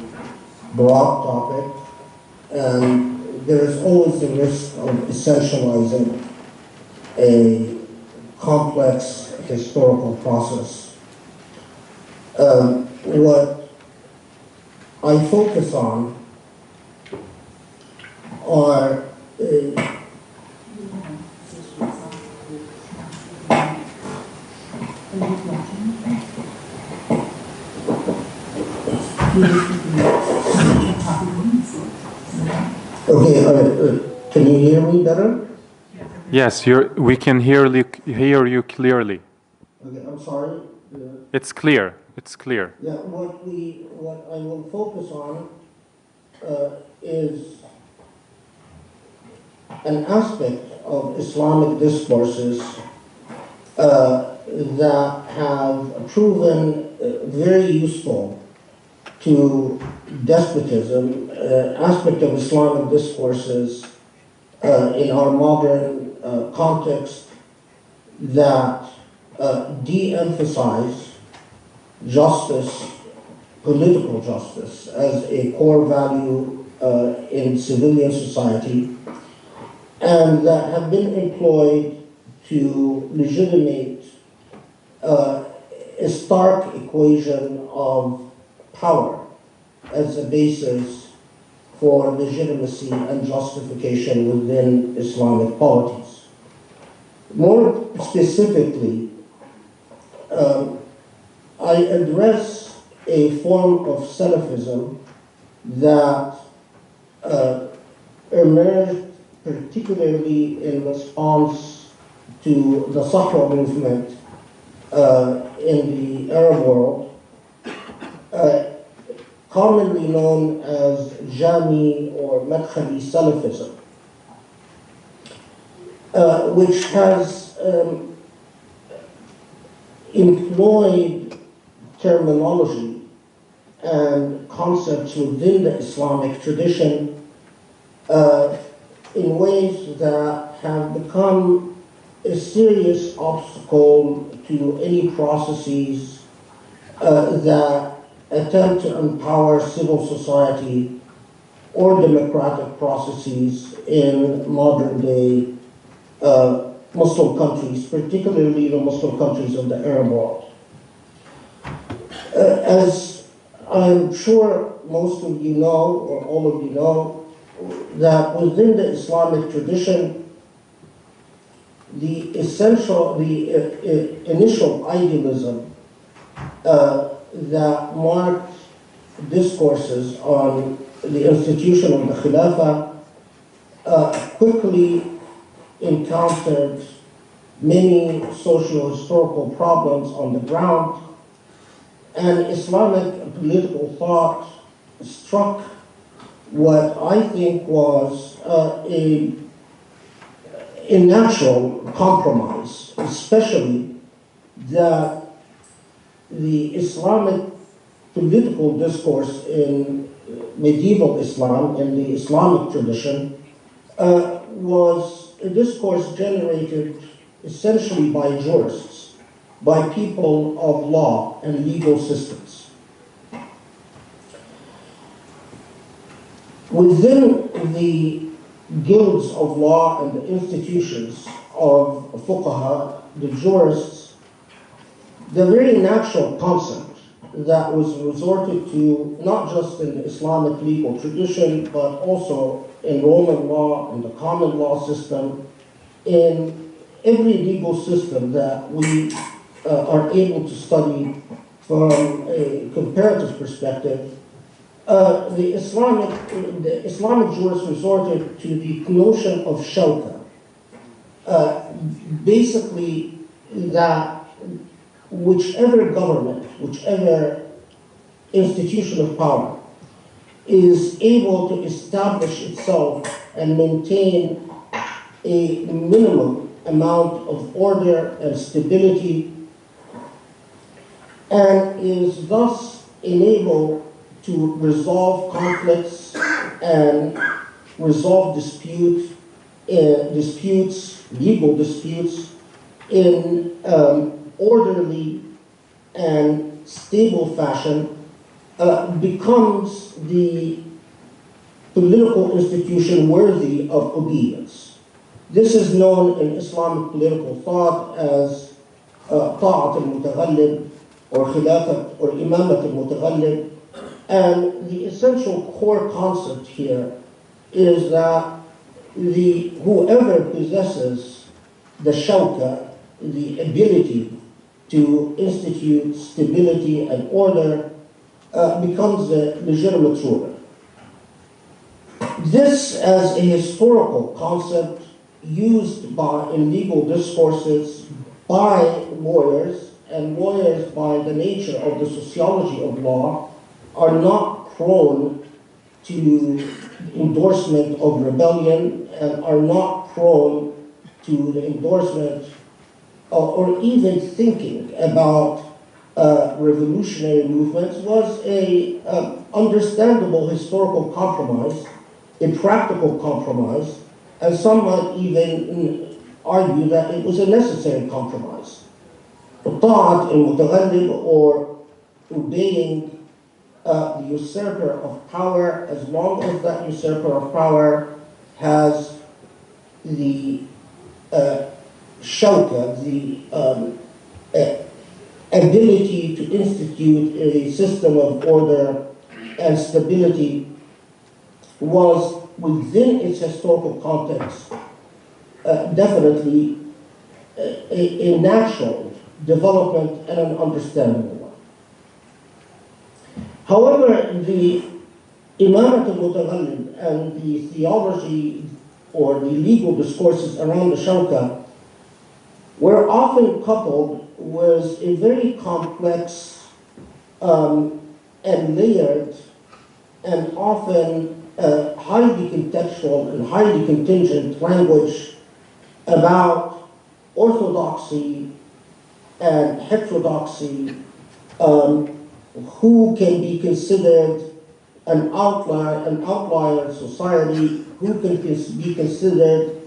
broad topic, and there is always the risk of essentializing a complex historical process. What I focus on are Okay, can you hear me better? Yes, we can hear you clearly. Okay, I'm sorry. It's clear. It's clear. Yeah, what I will focus on is an aspect of Islamic discourses that have proven very useful to despotism, aspect of Islamic discourses in our modern context that de-emphasize justice, political justice, as a core value in civilian society, and that have been employed to legitimate a stark equation of power as a basis for legitimacy and justification within Islamic polities. More specifically, I address a form of Salafism that emerged particularly in response to the Sahwa movement in the Arab world, commonly known as Jami or Madkhali Salafism, which has employed terminology and concepts within the Islamic tradition in ways that have become a serious obstacle to any processes that attempt to empower civil society or democratic processes in modern day Muslim countries, particularly the Muslim countries of the Arab world. As I'm sure most of you know, or all of you know, that within the Islamic tradition, the initial idealism that marked discourses on the institution of the Khilafah quickly encountered many socio-historical problems on the ground, and Islamic political thought struck what I think was a natural compromise, especially that the Islamic political discourse in medieval Islam, in the Islamic tradition, was a discourse generated essentially by jurists, by people of law and legal systems. Within the guilds of law and the institutions of fuqaha, the jurists, the very natural concept that was resorted to not just in the Islamic legal tradition, but also in Roman law, in the common law system, in every legal system that we are able to study from a comparative perspective, the Islamic jurists resorted to the notion of shawka. Basically, that whichever government, whichever institution of power is able to establish itself and maintain a minimum amount of order and stability, and is thus enabled to resolve conflicts and resolve disputes, legal disputes, in orderly and stable fashion, becomes the political institution worthy of obedience. This is known in Islamic political thought as ta'at al-mutaghallib, or khilafat, or imamat al-mutaghallib. And the essential core concept here is that whoever possesses the shawka, the ability to institute stability and order, becomes the legitimate ruler. This as a historical concept used in legal discourses by lawyers, and lawyers by the nature of the sociology of law are not prone to endorsement of rebellion and are not prone to the endorsement or even thinking about revolutionary movements, was a understandable historical compromise, a practical compromise, and some might even argue that it was a necessary compromise. الطاعة المتغلب, or obeying the usurper of power, as long as that usurper of power has the shauka, the ability to institute a system of order and stability, was within its historical context definitely a natural development and an understandable one. However, the Imamat al-Mutaghallib and the theology or the legal discourses around the shauka were often coupled with a very complex and layered and often highly contextual and highly contingent language about orthodoxy and heterodoxy, who can be considered an outlier in society, who can be considered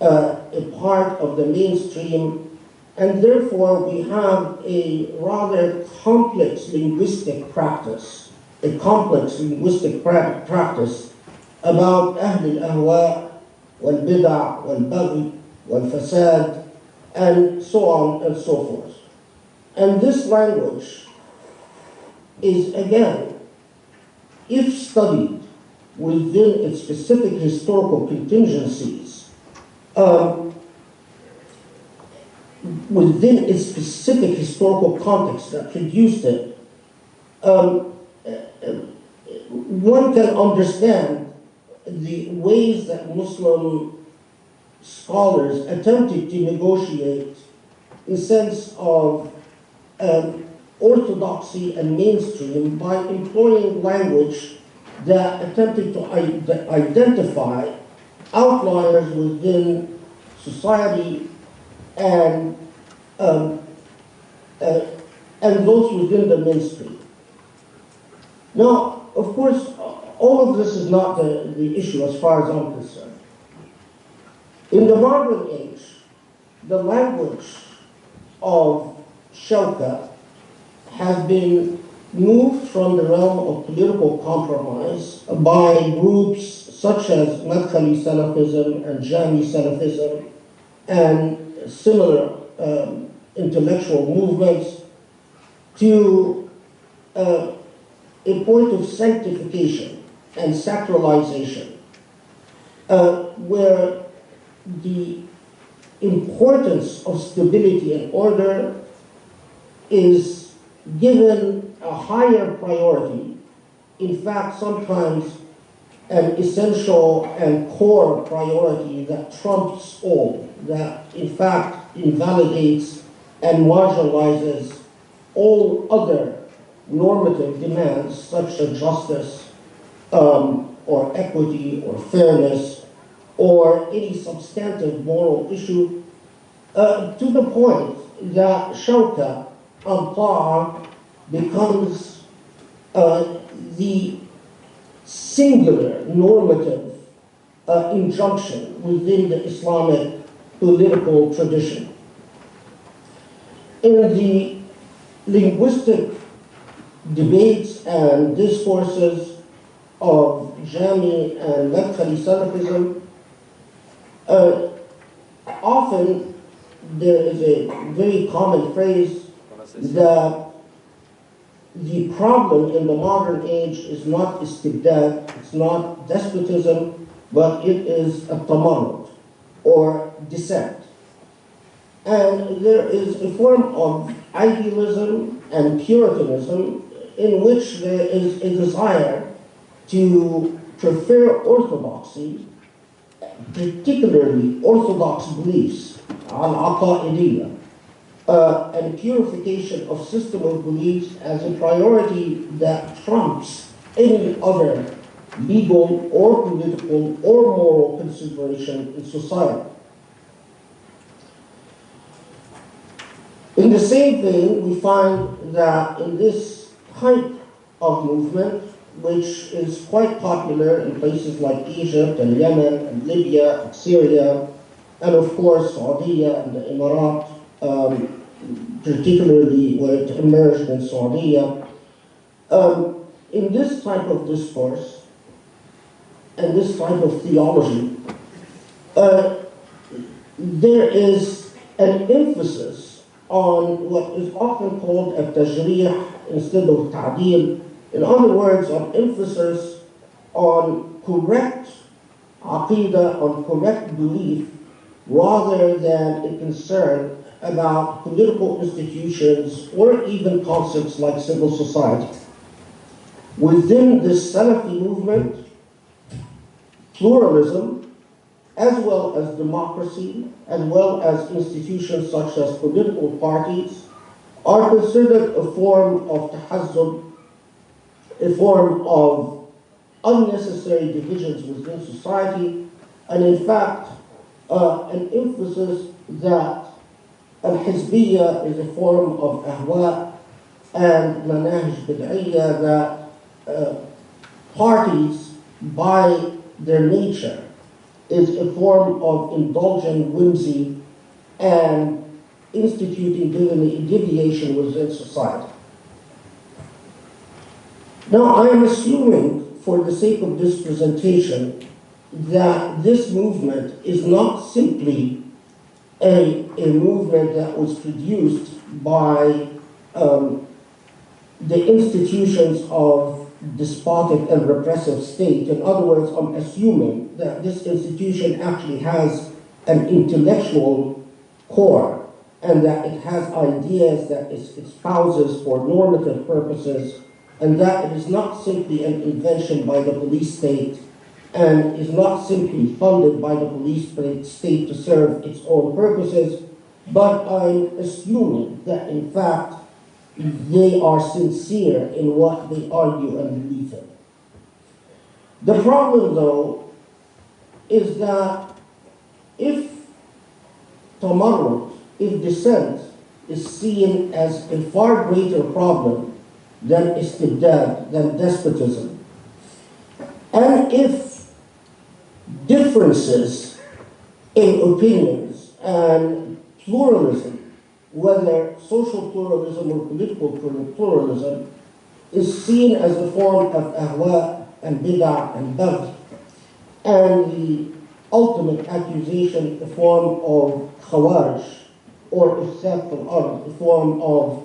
a part of the mainstream, and therefore we have a rather complex linguistic practice, practice about أهل الأهواء والبدع والبغي والفساد and so on and so forth. And this language is, again, if studied within its specific historical contingencies, within its specific historical context that produced it, one can understand the ways that Muslim scholars attempted to negotiate a sense of orthodoxy and mainstream by employing language that attempted to identify outliers within society and those within the mainstream. Now, of course, all of this is not the issue as far as I'm concerned. In the modern age, the language of shauka has been moved from the realm of political compromise by groups such as Madkhali Salafism and Jami Salafism and similar intellectual movements to a point of sanctification and sacralization, where the importance of stability and order is given a higher priority, in fact, sometimes an essential and core priority that trumps all, that in fact invalidates and marginalizes all other normative demands such as justice or equity or fairness or any substantive moral issue, to the point that shauka al-ta'a becomes the singular normative injunction within the Islamic political tradition. In the linguistic debates and discourses of Jami and Madkhali Salafism, often there is a very common phrase that the problem in the modern age is not istibdad, it's not despotism, but it is a tamarrud, or dissent. And there is a form of idealism and puritanism in which there is a desire to prefer orthodoxy, particularly orthodox beliefs, al-aqa'idiyya, and purification of system of beliefs as a priority that trumps any other legal or political or moral consideration in society. In the same vein, we find that in this type of movement, which is quite popular in places like Egypt and Yemen and Libya and Syria, and of course Saudi and the Emirat, particularly where it emerged in Saudi. In this type of discourse and this type of theology, there is an emphasis on what is often called a tajrih instead of ta'dil. In other words, an emphasis on correct aqidah, on correct belief, rather than a concern about political institutions or even concepts like civil society. Within this Salafi movement, pluralism, as well as democracy, as well as institutions such as political parties, are considered a form of tahazzub, a form of unnecessary divisions within society, and in fact, an emphasis that al-hizbiyya is a form of ahwa and manahij bid'iyya, that parties, by their nature, is a form of indulgent whimsy and instituting deviation within society. Now, I am assuming, for the sake of this presentation, that this movement is not simply a movement that was produced by the institutions of despotic and repressive state. In other words, I'm assuming that this institution actually has an intellectual core and that it has ideas that it espouses for normative purposes, and that it is not simply an invention by the police state and is not simply funded by the police state to serve its own purposes, but I'm assuming that in fact they are sincere in what they argue and believe in. The problem, though, is that if tamarrud, if dissent, is seen as a far greater problem than istibdad, than despotism, and if differences in opinions and pluralism, whether social pluralism or political pluralism, is seen as a form of ahwa and bid'ah and bagh, and the ultimate accusation, a form of khawarij, or ifsad al-ard, a form of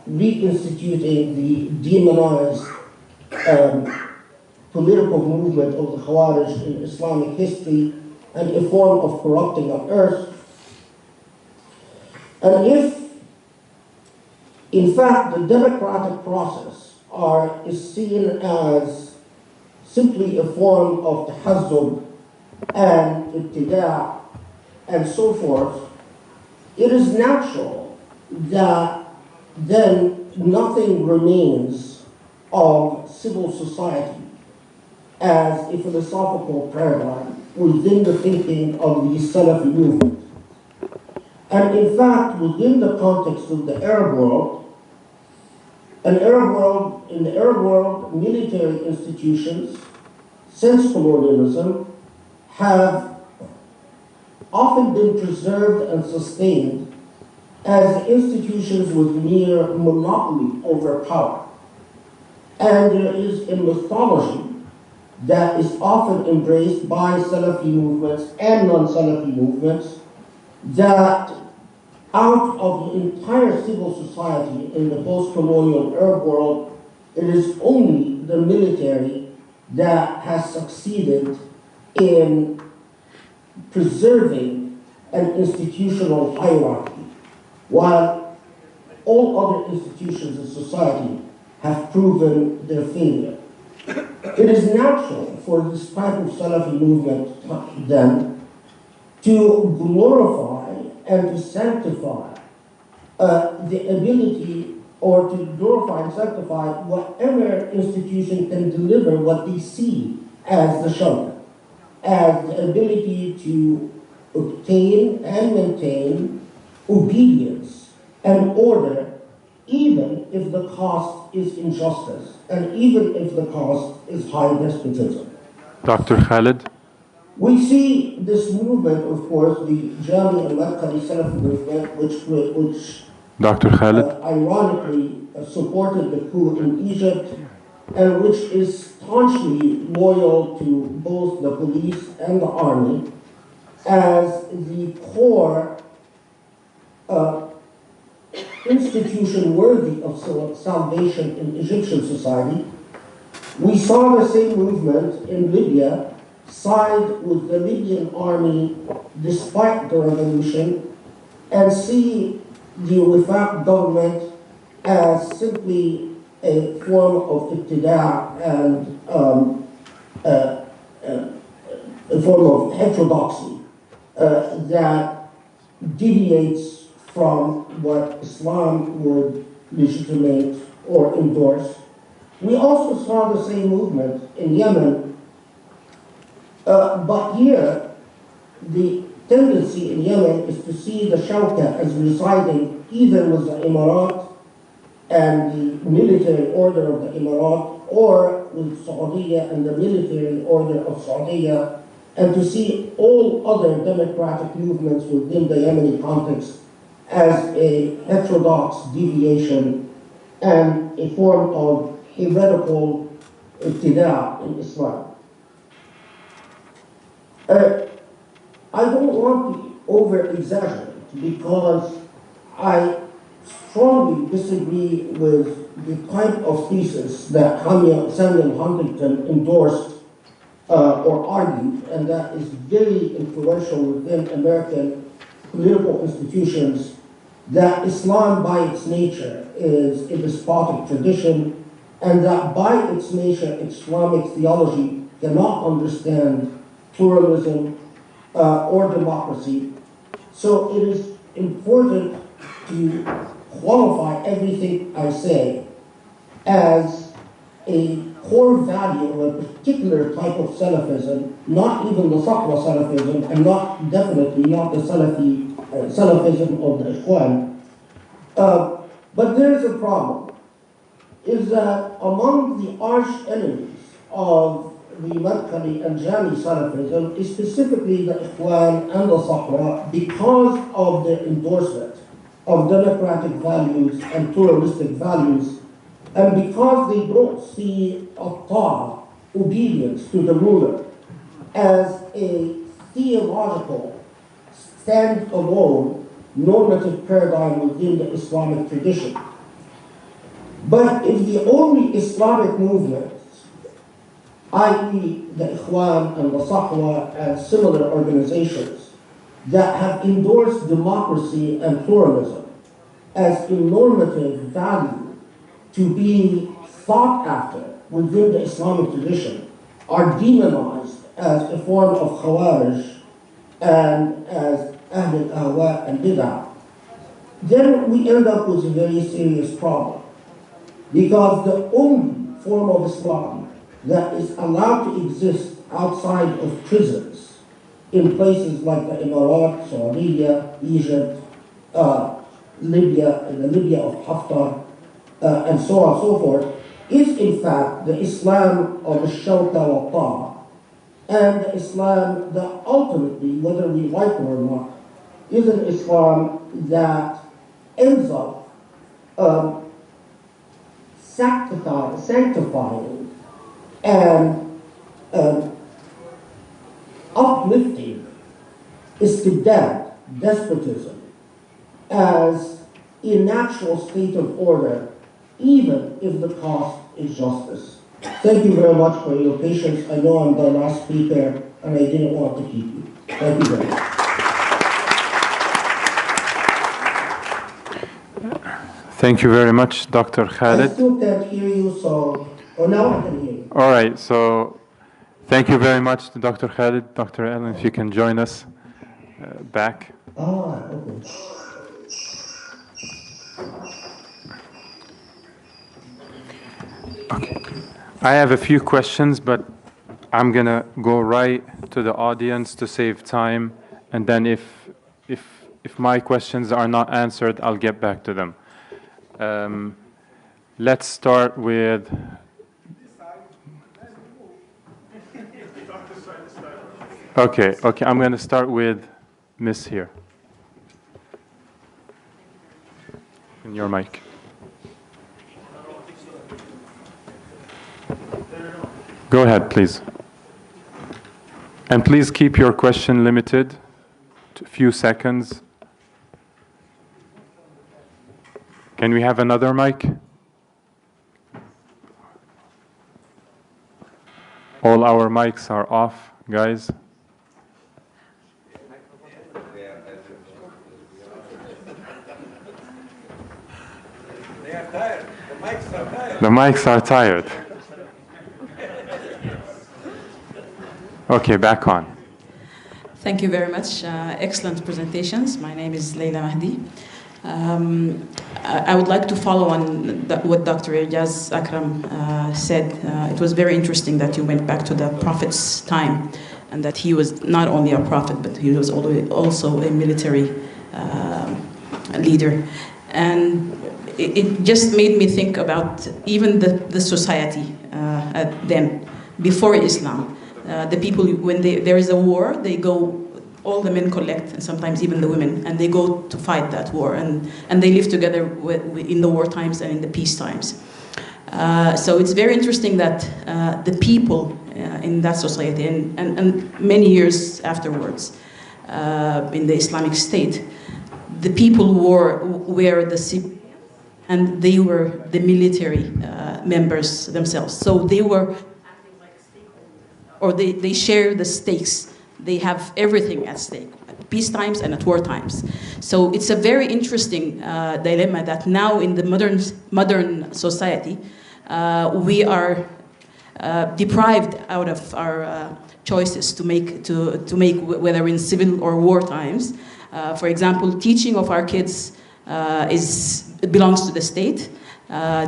reconstituting the demonized political movement of the khawarij in Islamic history, and a form of corrupting of earth. And if, in fact, the democratic process is seen as simply a form of tahazzub and ibtida' and so forth, it is natural that then nothing remains of civil society as a philosophical paradigm within the thinking of the Salafi movement. And in fact, within the context of the Arab world, in the Arab world, military institutions, since colonialism, have often been preserved and sustained as institutions with near monopoly over power. And there is a mythology that is often embraced by Salafi movements and non-Salafi movements, that out of the entire civil society in the post-colonial Arab world, it is only the military that has succeeded in preserving an institutional hierarchy, while all other institutions in society have proven their failure. It is natural for this type of Salafi movement then to glorify and to sanctify the ability, or to glorify and sanctify whatever institution can deliver what they see as the shelter, as the ability to obtain and maintain obedience and order, even if the cost is injustice, and even if the cost is high despotism. Dr. Khaled? We see this movement, of course, the Jami al-Madkhali Salafi movement, which Dr. Khaled? Ironically supported the coup in Egypt, and which is staunchly loyal to both the police and the army as the core institution worthy of salvation in Egyptian society. We saw the same movement in Libya side with the Libyan army despite the revolution, and see the Wifaq government as simply a form of ibtida' and a form of heterodoxy that deviates from what Islam would legitimate or endorse. We also saw the same movement in Yemen, but here the tendency in Yemen is to see the Shawka as residing either with the Emirat and the military order of the Emirat, or with Saudi and the military order of Saudi, and to see all other democratic movements within the Yemeni context as a heterodox deviation and a form of heretical ibtida' in Islam. I don't want to over-exaggerate, because I strongly disagree with the type of thesis that Samuel Huntington endorsed or argued, and that is very influential within American political institutions, that Islam by its nature is a despotic tradition, and that by its nature Islamic theology cannot understand pluralism or democracy. So it is important to qualify everything I say as a core value of a particular type of Salafism, not even the Sahwa Salafism, and definitely not the Salafism of the Ikhwan. But there is a problem, is that among the arch enemies of the Madkhali and Jami Salafism is specifically the Ikhwan and the Sahwa, because of their endorsement of democratic values and pluralistic values, and because they don't see ta'ah, obedience to the ruler, as a theological, stand-alone, normative paradigm within the Islamic tradition. But if the only Islamic movements, i.e. the Ikhwan and the Sahwa and similar organizations that have endorsed democracy and pluralism as a normative value to be thought after within the Islamic tradition, are demonized as a form of Khawarij and as Ahl al-Ahwa and Bid'ah, then we end up with a very serious problem. Because the only form of Islam that is allowed to exist outside of prisons in places like the Emirat, Saudi, Egypt, Libya, and the Libya of Haftar, and so on and so forth, is in fact the Islam of the Shawka wa Ta'a, and the Islam that ultimately, whether we like it or not, is an Islam that ends up sanctifying and uplifting istibdad, despotism, as a natural state of order, even if the cost is justice. Thank you very much for your patience. I know I'm the last speaker, and I didn't want to keep you. Thank you very much. Thank you very much, Dr. I Khaled. still can't hear you, so... Oh, now I can hear you. All right, so thank you very much to Dr. Khaled. Dr. Elin, if you can join us back. Okay. Okay. I have a few questions, but I'm going to go right to the audience to save time. And then if my questions are not answered, I'll get back to them. Let's start with... Okay, I'm going to start with Miss here. In your mic. Go ahead, please. And please keep your question limited to a few seconds. Can we have another mic? All our mics are off, guys. They are tired. The mics are tired. The mics are tired. Okay, back on. Thank you very much. Excellent presentations. My name is Leila Mahdi. I would like to follow on what Dr. Ejaz Akram said. It was very interesting that you went back to the Prophet's time and that he was not only a prophet, but he was also a military leader. And it just made me think about even the society then, before Islam. The people, when there is a war, they go, all the men collect, and sometimes even the women, and they go to fight that war, and they live together in the war times and in the peace times. So it's very interesting that the people in that society, and many years afterwards, in the Islamic State, the people were the civil, and they were the military members themselves. So they were, or they share the stakes. They have everything at stake, at peace times and at war times. So it's a very interesting dilemma that now in the modern society, we are deprived out of our choices to make, whether in civil or war times. For example, teaching of our kids belongs to the state.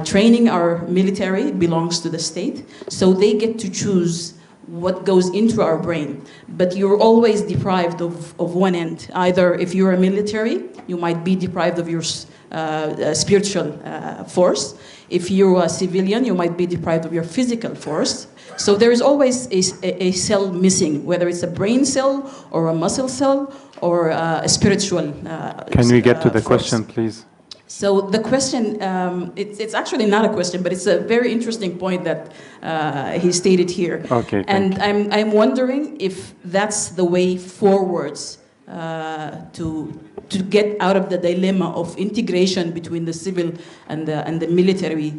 Training our military belongs to the state. So they get to choose what goes into our brain. But you're always deprived of one end. Either if you're a military, you might be deprived of your spiritual force. If you're a civilian, you might be deprived of your physical force. So there is always a cell missing, whether it's a brain cell or a muscle cell or a spiritual Can we get to the force. question, please? So the question, it's actually not a question, but it's a very interesting point that he stated here. Okay, and I'm wondering if that's the way forwards to get out of the dilemma of integration between the civil and the military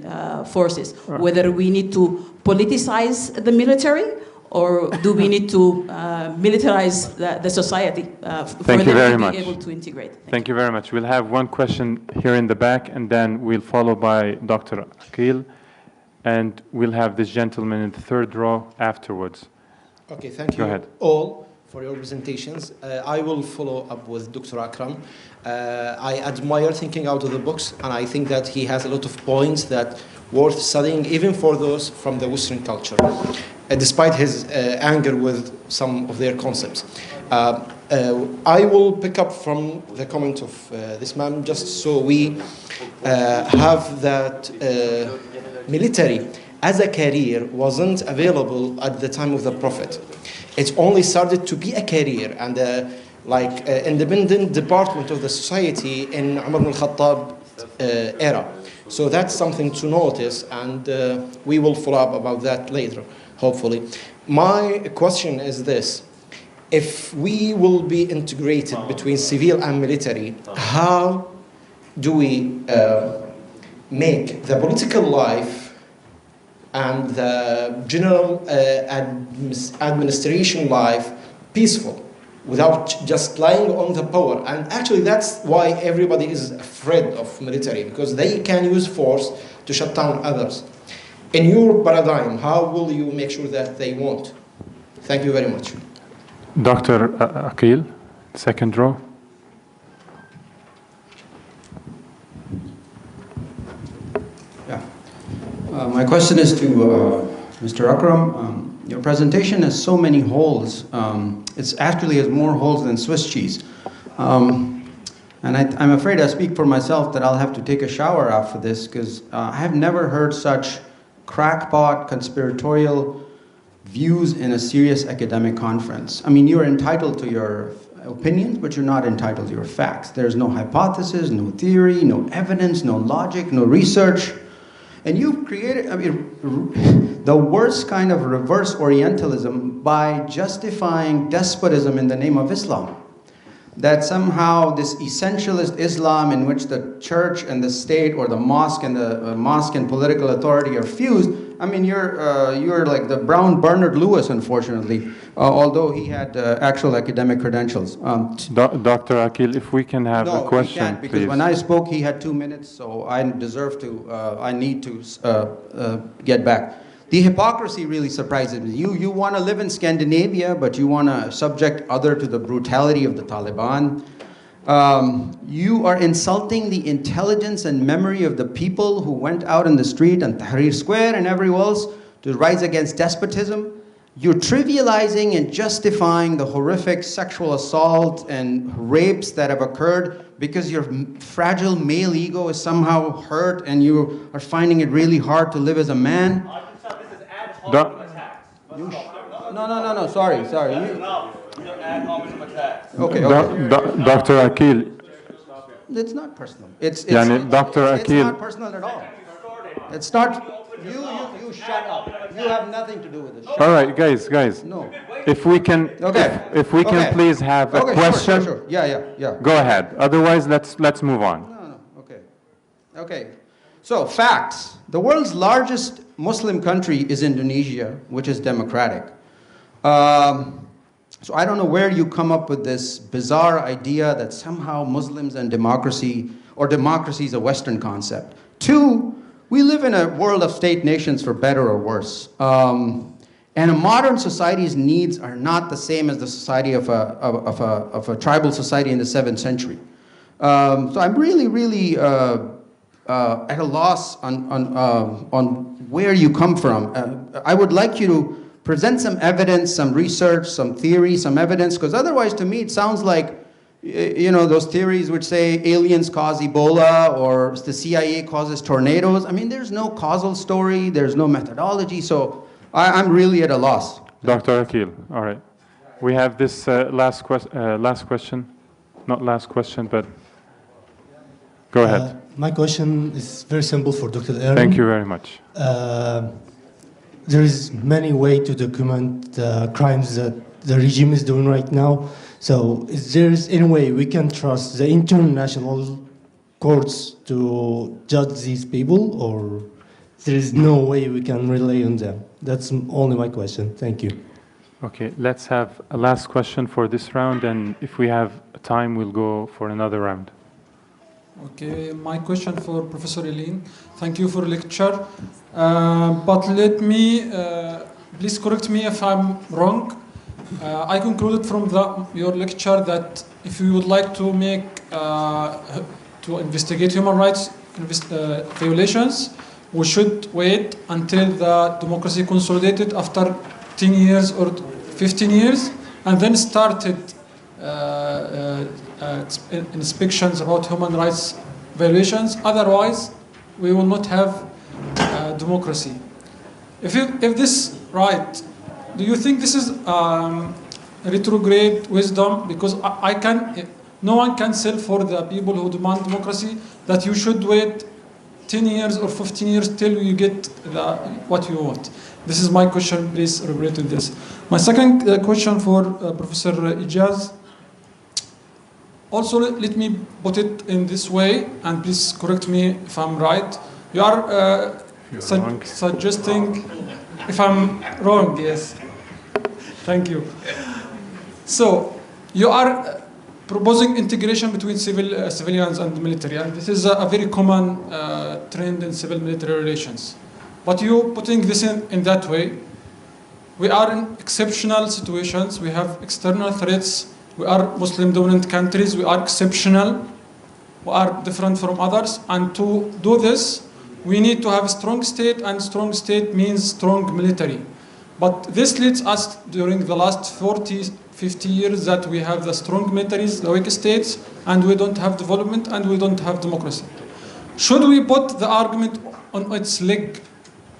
forces. Whether we need to politicize the military, or do we need to militarize the society for them to be able to integrate? Thank you very much. We'll have one question here in the back, and then we'll follow by Dr. Akil, and we'll have this gentleman in the third row afterwards. Okay, thank Go you ahead. all for your presentations. I will follow up with Dr. Akram. I admire thinking out of the box, and I think that he has a lot of points that worth studying, even for those from the Western culture, despite his anger with some of their concepts. I will pick up from the comment of this man, just so we have that military as a career wasn't available at the time of the Prophet. It only started to be a career and independent department of the society in Umar ibn al-Khattab era. So that's something to notice, and we will follow up about that later, hopefully. My question is this. If we will be integrated between civil and military, how do we make the political life and the general administration life peaceful without just lying on the power? And actually that's why everybody is afraid of military, because they can use force to shut down others. in your paradigm, how will you make sure that they won't? Thank you very much. Dr. Akil, second row. Yeah. My question is to Mr. Akram. Your presentation has so many holes. It's actually has more holes than Swiss cheese. And I'm afraid I speak for myself that I'll have to take a shower after this, because I have never heard such crackpot, conspiratorial views in a serious academic conference. I mean, you're entitled to your opinions, but you're not entitled to your facts. There's no hypothesis, no theory, no evidence, no logic, no research. And you've created, I mean, the worst kind of reverse Orientalism by justifying despotism in the name of Islam. That somehow this essentialist Islam in which the church and the state, or the mosque and political authority are fused. I mean, you're like the brown Bernard Lewis, unfortunately, although he had actual academic credentials. Dr. Akil, if we can have a question, he can't, because please. when I spoke, he had 2 minutes, so I deserve to. I need to get back. The hypocrisy really surprises me. You want to live in Scandinavia, but you want to subject others to the brutality of the Taliban. You are insulting the intelligence and memory of the people who went out in the street and Tahrir Square and everywhere else to rise against despotism. You're trivializing and justifying the horrific sexual assault and rapes that have occurred because your fragile male ego is somehow hurt and you are finding it really hard to live as a man. No, sorry. Okay. Dr. Akil. It's not personal. It's Dr. Akil. not personal at all. It's not. You shut up. You have nothing to do with it. All right, guys. No. If we can, if we can please have a question. Sure. Yeah. Go ahead. Otherwise, let's move on. No. Okay. So facts. The world's largest Muslim country is Indonesia, which is democratic. So I don't know where you come up with this bizarre idea that somehow Muslims and democracy, or democracy is a Western concept. 2, we live in a world of state nations for better or worse. And a modern society's needs are not the same as the society of a tribal society in the 7th century. So I'm really at a loss on where you come from. I would like you to present some evidence, some research, some theory, some evidence, because otherwise to me it sounds like, those theories which say aliens cause Ebola or the CIA causes tornadoes. I mean, there's no causal story, there's no methodology, so I'm really at a loss. Dr. Akil, all right. We have this last question. Not last question, but go ahead. My question is very simple for Dr. Elin. Thank you very much. There is many ways to document crimes that the regime is doing right now. So is there any way we can trust the international courts to judge these people, or there is no way we can rely on them? That's only my question. Thank you. Okay, let's have a last question for this round, and if we have time, we'll go for another round. Okay, my question for Professor Elin. Thank you for lecture. But let me, please correct me if I'm wrong. I concluded from your lecture that if you would like to to investigate human rights violations, we should wait until the democracy consolidated after 10 years or 15 years, and then started inspections about human rights violations. Otherwise, we will not have democracy. If this right, do you think this is retrograde wisdom? Because no one can sell for the people who demand democracy that you should wait 10 years or 15 years till you get what you want. This is my question. Please elaborate on this. My second question for Professor Ejaz. Also, let me put it in this way, and please correct me if I'm right. You are suggesting, if I'm wrong, yes. Thank you. So, you are proposing integration between civilians and military, and this is a very common trend in civil-military relations. But you putting this in that way, we are in exceptional situations. We have external threats. We are Muslim-dominant countries. We are exceptional. We are different from others. And to do this, we need to have a strong state, and strong state means strong military. But this leads us during the last 40, 50 years that we have the strong militaries, the weak states, and we don't have development and we don't have democracy. Should we put the argument on its leg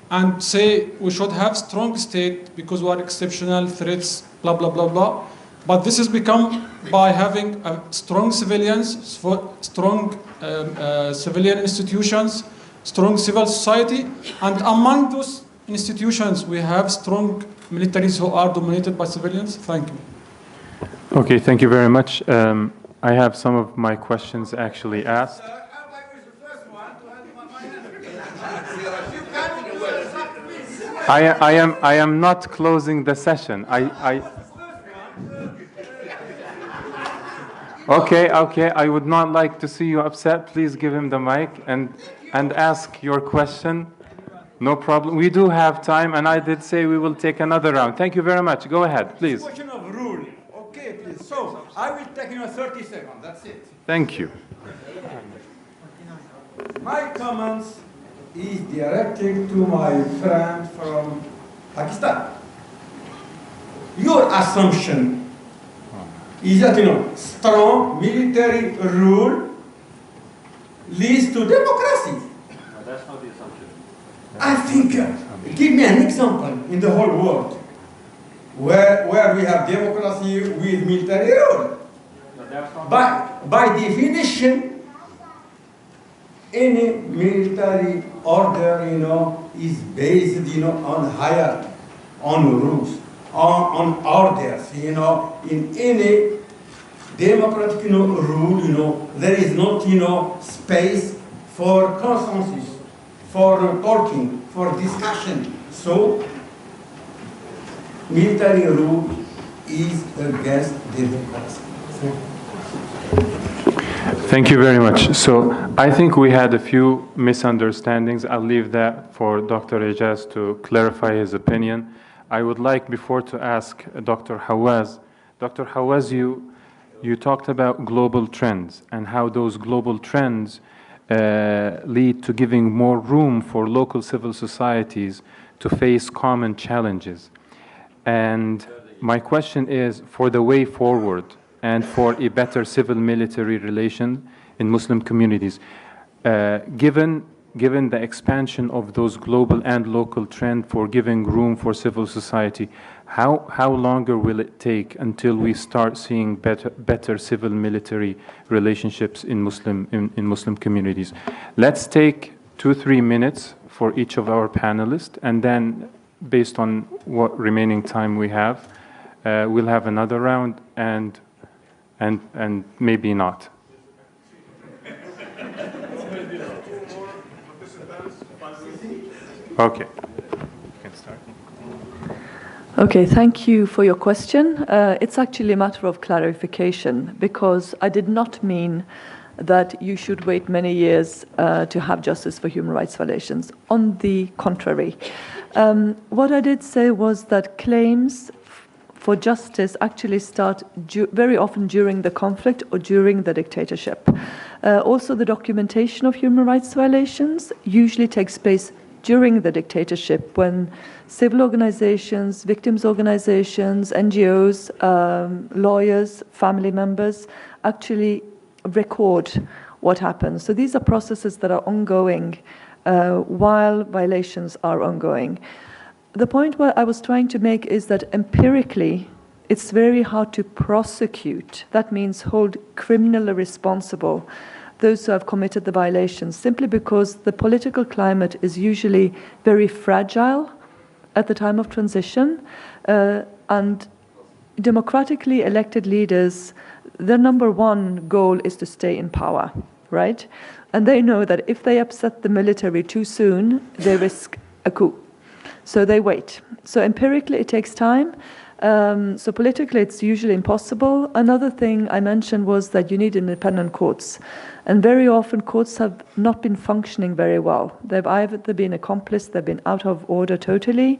and say we should have strong state because we are exceptional threats, blah, blah, blah, blah. But this has become by having strong civilians, strong civilian institutions, strong civil society, and among those institutions we have strong militaries who are dominated by civilians. Thank you. Okay, thank you very much. I have some of my questions actually asked. I am not closing the session. Okay, I would not like to see you upset. Please give him the mic and ask your question. No problem. We do have time, and I did say we will take another round. Thank you very much. Go ahead, please. Question of rule. Okay, please. So I will take 30 seconds. That's it. Thank you. My comments is directed to my friend from Pakistan. Your assumption is that strong military rule leads to democracy. No, that's not the assumption. I think, give me an example in the whole world where we have democracy with military rule. No, that's not By definition, any military order, is based, on rules, on orders, in any democratic, rule, there is not, space for consensus, for talking, for discussion. So, military rule is against democracy. Thank you very much. So I think we had a few misunderstandings. I'll leave that for Dr. Ejaz to clarify his opinion. I would like before to ask Dr. Haoues. Dr. Haoues, you talked about global trends and how those global trends lead to giving more room for local civil societies to face common challenges. And my question is, for the way forward and for a better civil-military relation in Muslim communities, given the expansion of those global and local trends for giving room for civil society, how longer will it take until we start seeing better civil-military relationships in Muslim communities? Let's take 2-3 minutes for each of our panelists, and then based on what remaining time we have, we'll have another round and maybe not. Okay. Okay, thank you for your question. It's actually a matter of clarification, because I did not mean that you should wait many years to have justice for human rights violations. On the contrary, what I did say was that claims for justice actually start very often during the conflict or during the dictatorship. Also, the documentation of human rights violations usually takes place during the dictatorship, when civil organizations, victims organizations, NGOs, lawyers, family members actually record what happens. So these are processes that are ongoing while violations are ongoing. The point what I was trying to make is that empirically, it's very hard to prosecute. That means hold criminally responsible those who have committed the violations, simply because the political climate is usually very fragile at the time of transition, and democratically elected leaders, their number one goal is to stay in power, right? And they know that if they upset the military too soon, they risk a coup. So they wait. So empirically, it takes time. So politically, it's usually impossible. Another thing I mentioned was that you need independent courts. And very often courts have not been functioning very well. They've either been accomplice, they've been out of order totally,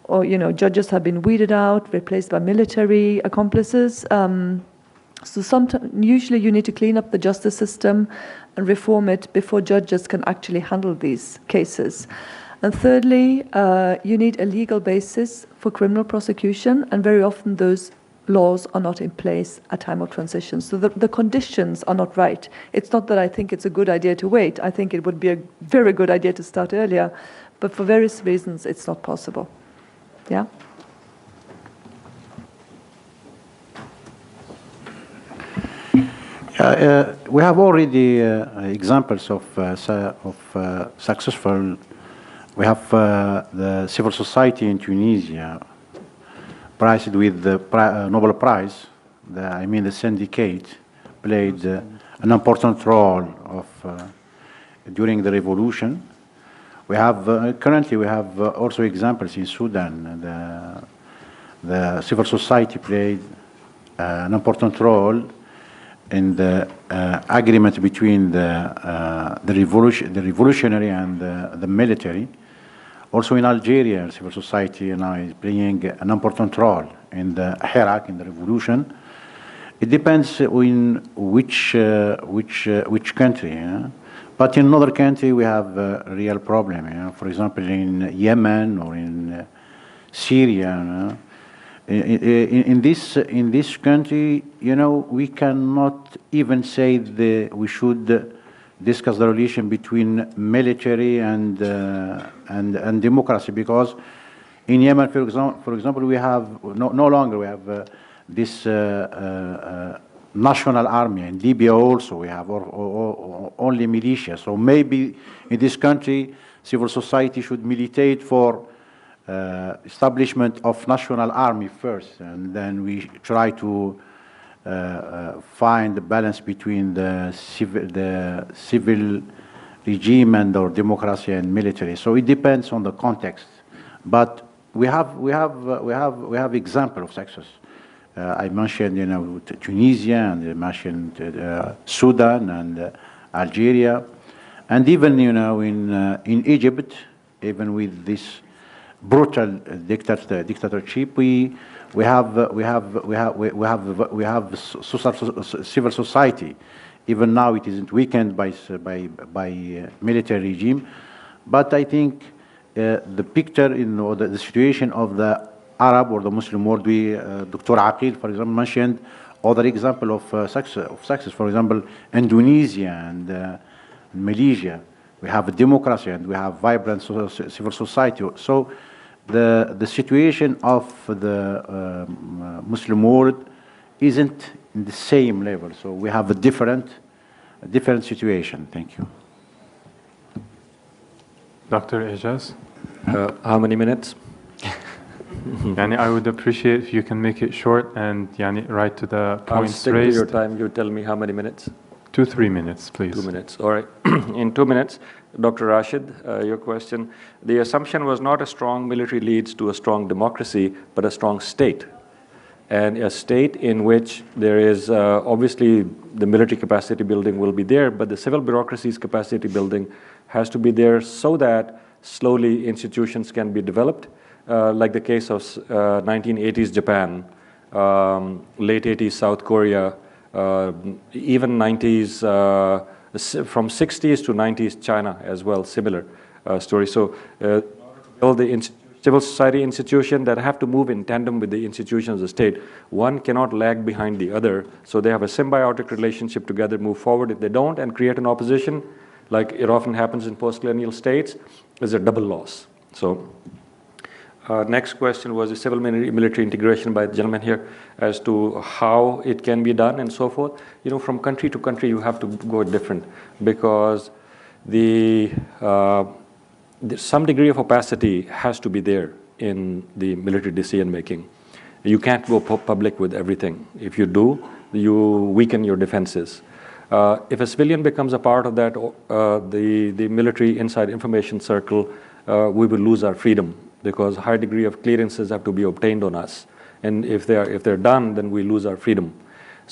or judges have been weeded out, replaced by military accomplices. So usually you need to clean up the justice system and reform it before judges can actually handle these cases. And thirdly, you need a legal basis for criminal prosecution, and very often those laws are not in place at time of transition. So the conditions are not right. It's not that I think it's a good idea to wait. I think it would be a very good idea to start earlier, but for various reasons it's not possible. Yeah? We have already examples of successful. We have the civil society in Tunisia, prized with the Nobel Prize. The syndicate played an important role during the revolution. We have currently also examples in Sudan. The civil society played an important role in the agreement between the revolutionary and the military. Also in Algeria, civil society now is playing an important role in the Hirak, in the revolution. It depends on which country. But in another country, we have a real problem. For example, in Yemen or in Syria. In this country, we cannot even say we should discuss the relation between military and democracy, because in Yemen, for example, we have no longer we have this national army. In Libya also we have only militia. So maybe in this country, civil society should militate for establishment of national army first, and then we try to find the balance between the civil regime and or democracy and military. So it depends on the context, but we have example of success. I mentioned Tunisia, and I mentioned Sudan and Algeria, and even in Egypt, even with this brutal dictatorship, we have civil society. Even now, it isn't weakened by military regime, but I think the picture, the situation of the Arab or the Muslim world, Dr. Aqil, for example, mentioned other example of success. For example, Indonesia and Malaysia, we have a democracy and we have vibrant civil society. So the situation of the Muslim world isn't in the same level. So we have a different situation. Thank you. Dr. Ejaz? How many minutes? I would appreciate if you can make it short and right to the points I'll stick raised. to your time. You tell me how many minutes. 2-3 minutes, please. 2 minutes. All right. In 2 minutes, Dr. Rashid, your question. The assumption was not a strong military leads to a strong democracy, but a strong state. And a state in which there is obviously the military capacity building will be there, but the civil bureaucracy's capacity building has to be there so that slowly institutions can be developed, like the case of 1980s Japan, late 80s South Korea, even 90s, from 60s to 90s China as well, similar story. So build the civil society institution that have to move in tandem with the institutions of the state. One cannot lag behind the other, so they have a symbiotic relationship together, move forward. If they don't and create an opposition, like it often happens in post-colonial states, is a double loss. So next question was the civil military integration by the gentleman here as to how it can be done and so forth. From country to country, you have to go different, because some degree of opacity has to be there in the military decision making. You can't go public with everything. If you do, you weaken your defenses. If a civilian becomes a part of that, the military inside information circle, we will lose our freedom, because high degree of clearances have to be obtained on us. And if they're done, then we lose our freedom.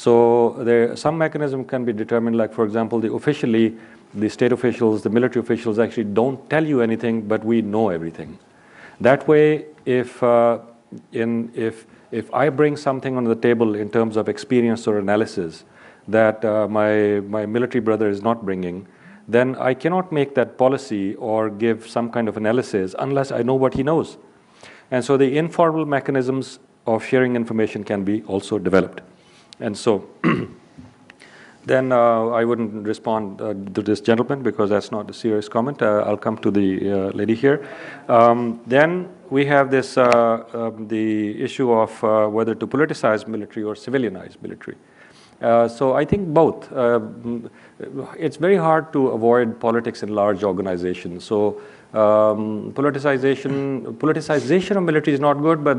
So some mechanism can be determined, like for example, officially, the state officials, the military officials actually don't tell you anything, but we know everything. That way, if I bring something on the table in terms of experience or analysis that my military brother is not bringing, then I cannot make that policy or give some kind of analysis unless I know what he knows. And so the informal mechanisms of sharing information can be also developed. And so then I wouldn't respond to this gentleman because that's not a serious comment. I'll come to the lady here. Then we have this the issue of whether to politicize military or civilianize military. So I think both. It's very hard to avoid politics in large organizations. So politicization of military is not good, but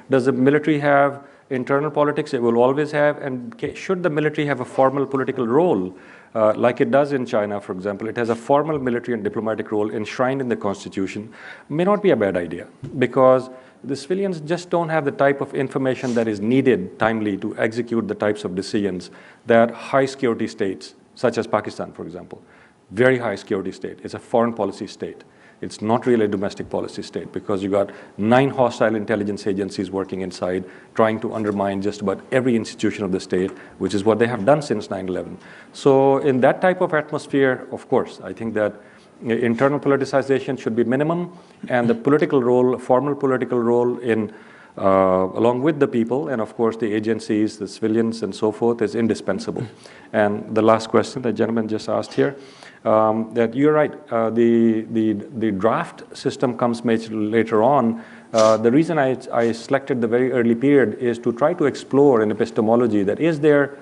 does the military have internal politics? It will always have. And should the military have a formal political role, like it does in China, for example? It has a formal military and diplomatic role enshrined in the constitution. May not be a bad idea, because the civilians just don't have the type of information that is needed timely to execute the types of decisions that high security states, such as Pakistan, for example, very high security state, it's a foreign policy state. It's not really a domestic policy state, because you got 9 hostile intelligence agencies working inside, trying to undermine just about every institution of the state, which is what they have done since 9/11. So in that type of atmosphere, of course, I think that internal politicization should be minimum, and the political role, formal political role in along with the people, and of course the agencies, the civilians, and so forth, is indispensable. And the last question the gentleman just asked here, that you're right, the draft system comes much later on. The reason I selected the very early period is to try to explore in epistemology that is there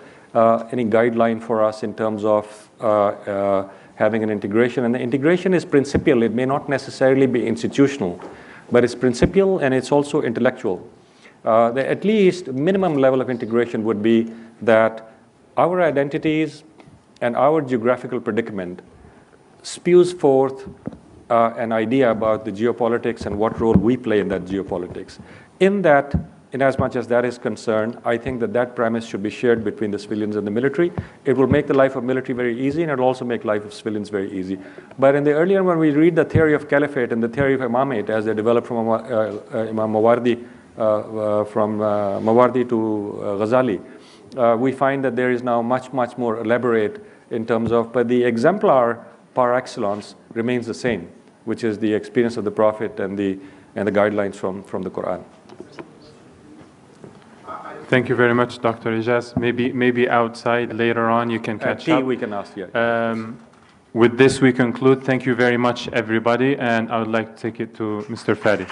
any guideline for us in terms of having an integration. And the integration is principial. It may not necessarily be institutional, but it's principial and it's also intellectual. At least minimum level of integration would be that our identities and our geographical predicament spews forth an idea about the geopolitics and what role we play in that geopolitics. In as much as that is concerned, I think that premise should be shared between the civilians and the military. It will make the life of military very easy, and it will also make life of civilians very easy. But in the earlier, when we read the theory of caliphate and the theory of imamate as they developed from Imam Mawardi, from Mawardi to Ghazali, we find that there is now much more elaborate in terms of, but the exemplar par excellence remains the same, which is the experience of the Prophet and the guidelines from the Quran. Thank you very much, Dr. Ejaz. Maybe outside later on you can catch up. We can ask, yeah. With this we conclude. Thank you very much, everybody, and I would like to take it to Mr. Fadl.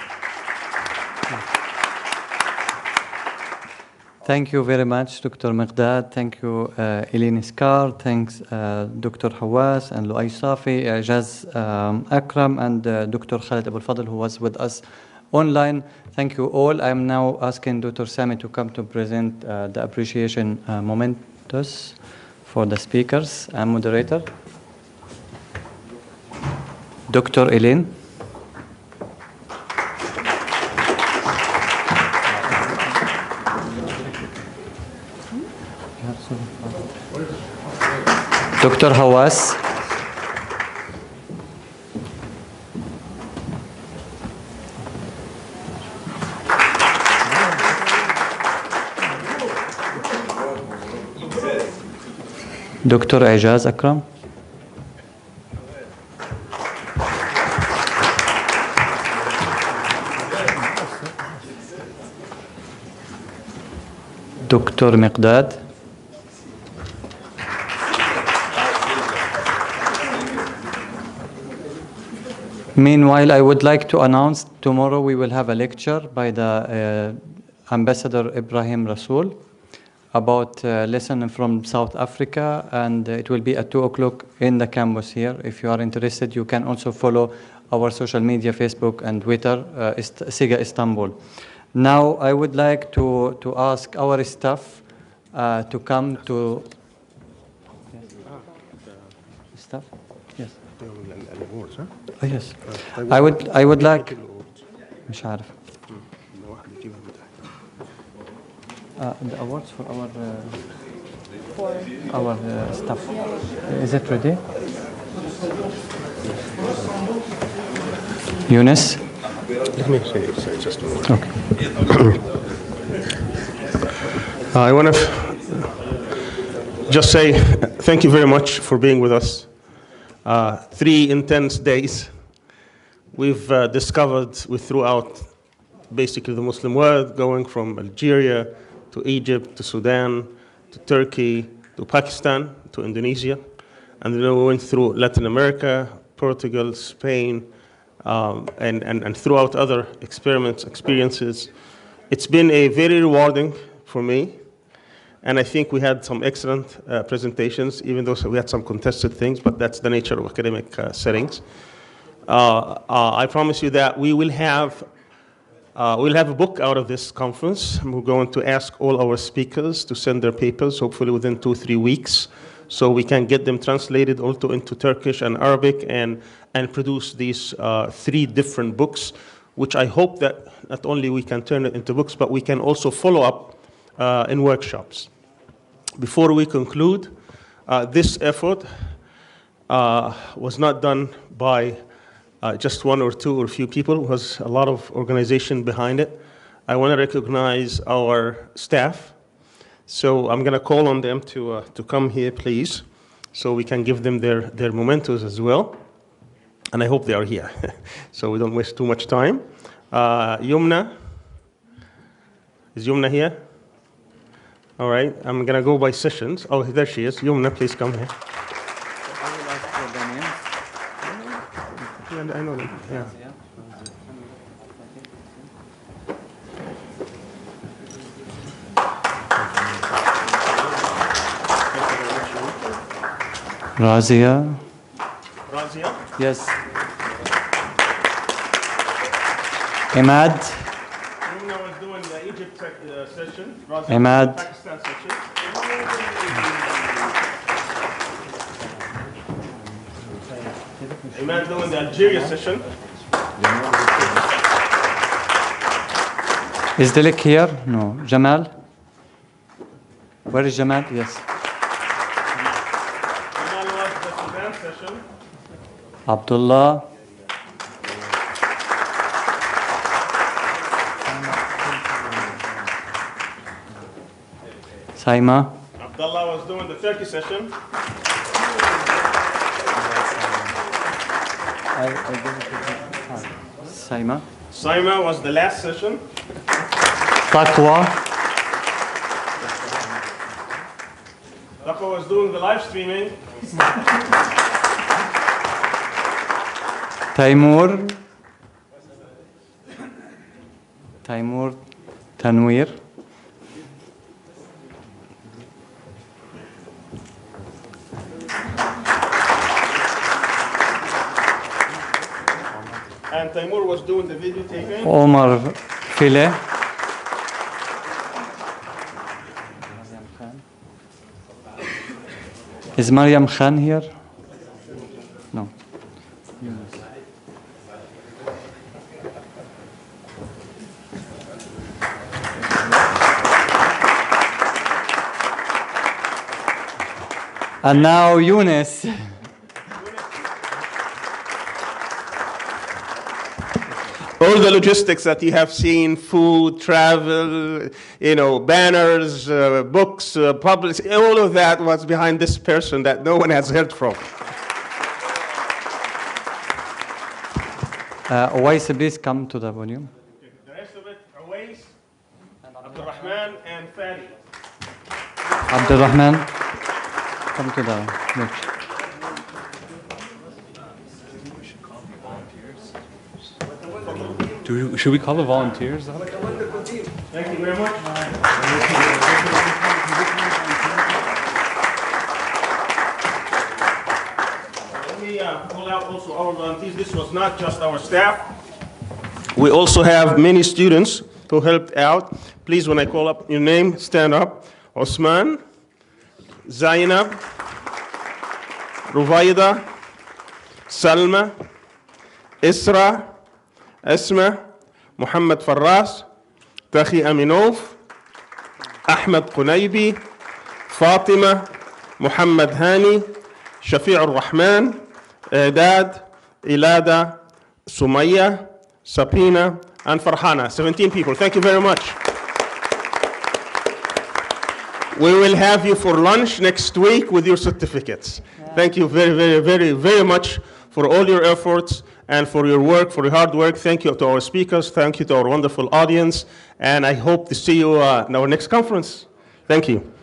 Thank you very much, Dr. Migdad. Thank you, Elin Skaar. Thanks, Dr. Haoues and Louay Safi, Ejaz, Akram, and Dr. Khaled Abou Fadl, who was with us online. Thank you all. I am now asking Dr. Sami to come to present the appreciation mementos for the speakers and moderator. Dr. Elin. Dr. Haoues. Dr. Ejaz Akram. Dr. Migdad. Meanwhile, I would like to announce tomorrow we will have a lecture by the Ambassador Ibrahim Rasool about lesson from South Africa, and it will be at 2 o'clock in the campus here. If you are interested, you can also follow our social media, Facebook and Twitter, CIGA Istanbul. Now, I would like to ask our staff to come to... Staff? Yes. Yes. I would like... مش عارف. The awards for our for our stuff. Is it ready? Yunus? Let me say just a moment. Okay. I want to just say thank you very much for being with us. 3 intense days. We've discovered throughout basically the Muslim world, going from Algeria to Egypt to Sudan to Turkey to Pakistan to Indonesia. And then we went through Latin America, Portugal, Spain, and throughout other experiences. It's been a very rewarding for me. And I think we had some excellent presentations, even though we had some contested things, but that's the nature of academic settings. I promise you that we'll have a book out of this conference. We're going to ask all our speakers to send their papers, hopefully within 2-3 weeks, so we can get them translated also into Turkish and Arabic and produce these 3 different books, which I hope that not only we can turn it into books, but we can also follow up in workshops. Before we conclude, this effort was not done by just 1 or 2 or a few people. It was a lot of organization behind it. I want to recognize our staff. So I'm going to call on them to come here, please, so we can give them their mementos as well. And I hope they are here, so we don't waste too much time. Yumna. Is Yumna here? All right, I'm going to go by sessions. Oh, there she is. Yumna, please come here. Yeah, I know them, yeah. Razia? Razia? Yes. Hamad? Yumna was doing the Egypt session. Razia Hamad? the Pakistan session. Hamad doing the Algeria session. Is Dilek here? No. Jamal? Where is Jamal? Yes. Jamal was the Sudan session. Abdullah? Saima? Abdullah was doing the Turkey session. Saima? Saima was the last session. Taqwa? Taqwa was doing the live streaming. Taimur? Tanwir? And Taimur was doing the video taping. Omar File? Is Mariam Khan here? No. And now Yunus. All the logistics that you have seen, food, travel, banners, books, publishing, all of that was behind this person that no one has heard from. Uwais, please come to the podium. Okay. The rest of it, Uwais, Abdalrahman, and Fadl. Abdalrahman, come to the lecture. Should we call the volunteers up? Thank you very much. Let me call out also our volunteers. This was not just our staff. We also have many students who helped out. Please, when I call up your name, stand up. Osman, Zainab, Ruvaida, Salma, Isra, Esma, Muhammad Farras, Takhi Aminov, Ahmed Qunaybi, Fatima, Muhammad Hani, Shafi' al-Rahman, Ehdad, Ilada, Sumaya, Sapina, and Farhana. 17 people. Thank you very much. We will have you for lunch next week with your certificates. Thank you very much for all your efforts and for your work, for your hard work. Thank you to our speakers. Thank you to our wonderful audience. And I hope to see you in our next conference. Thank you.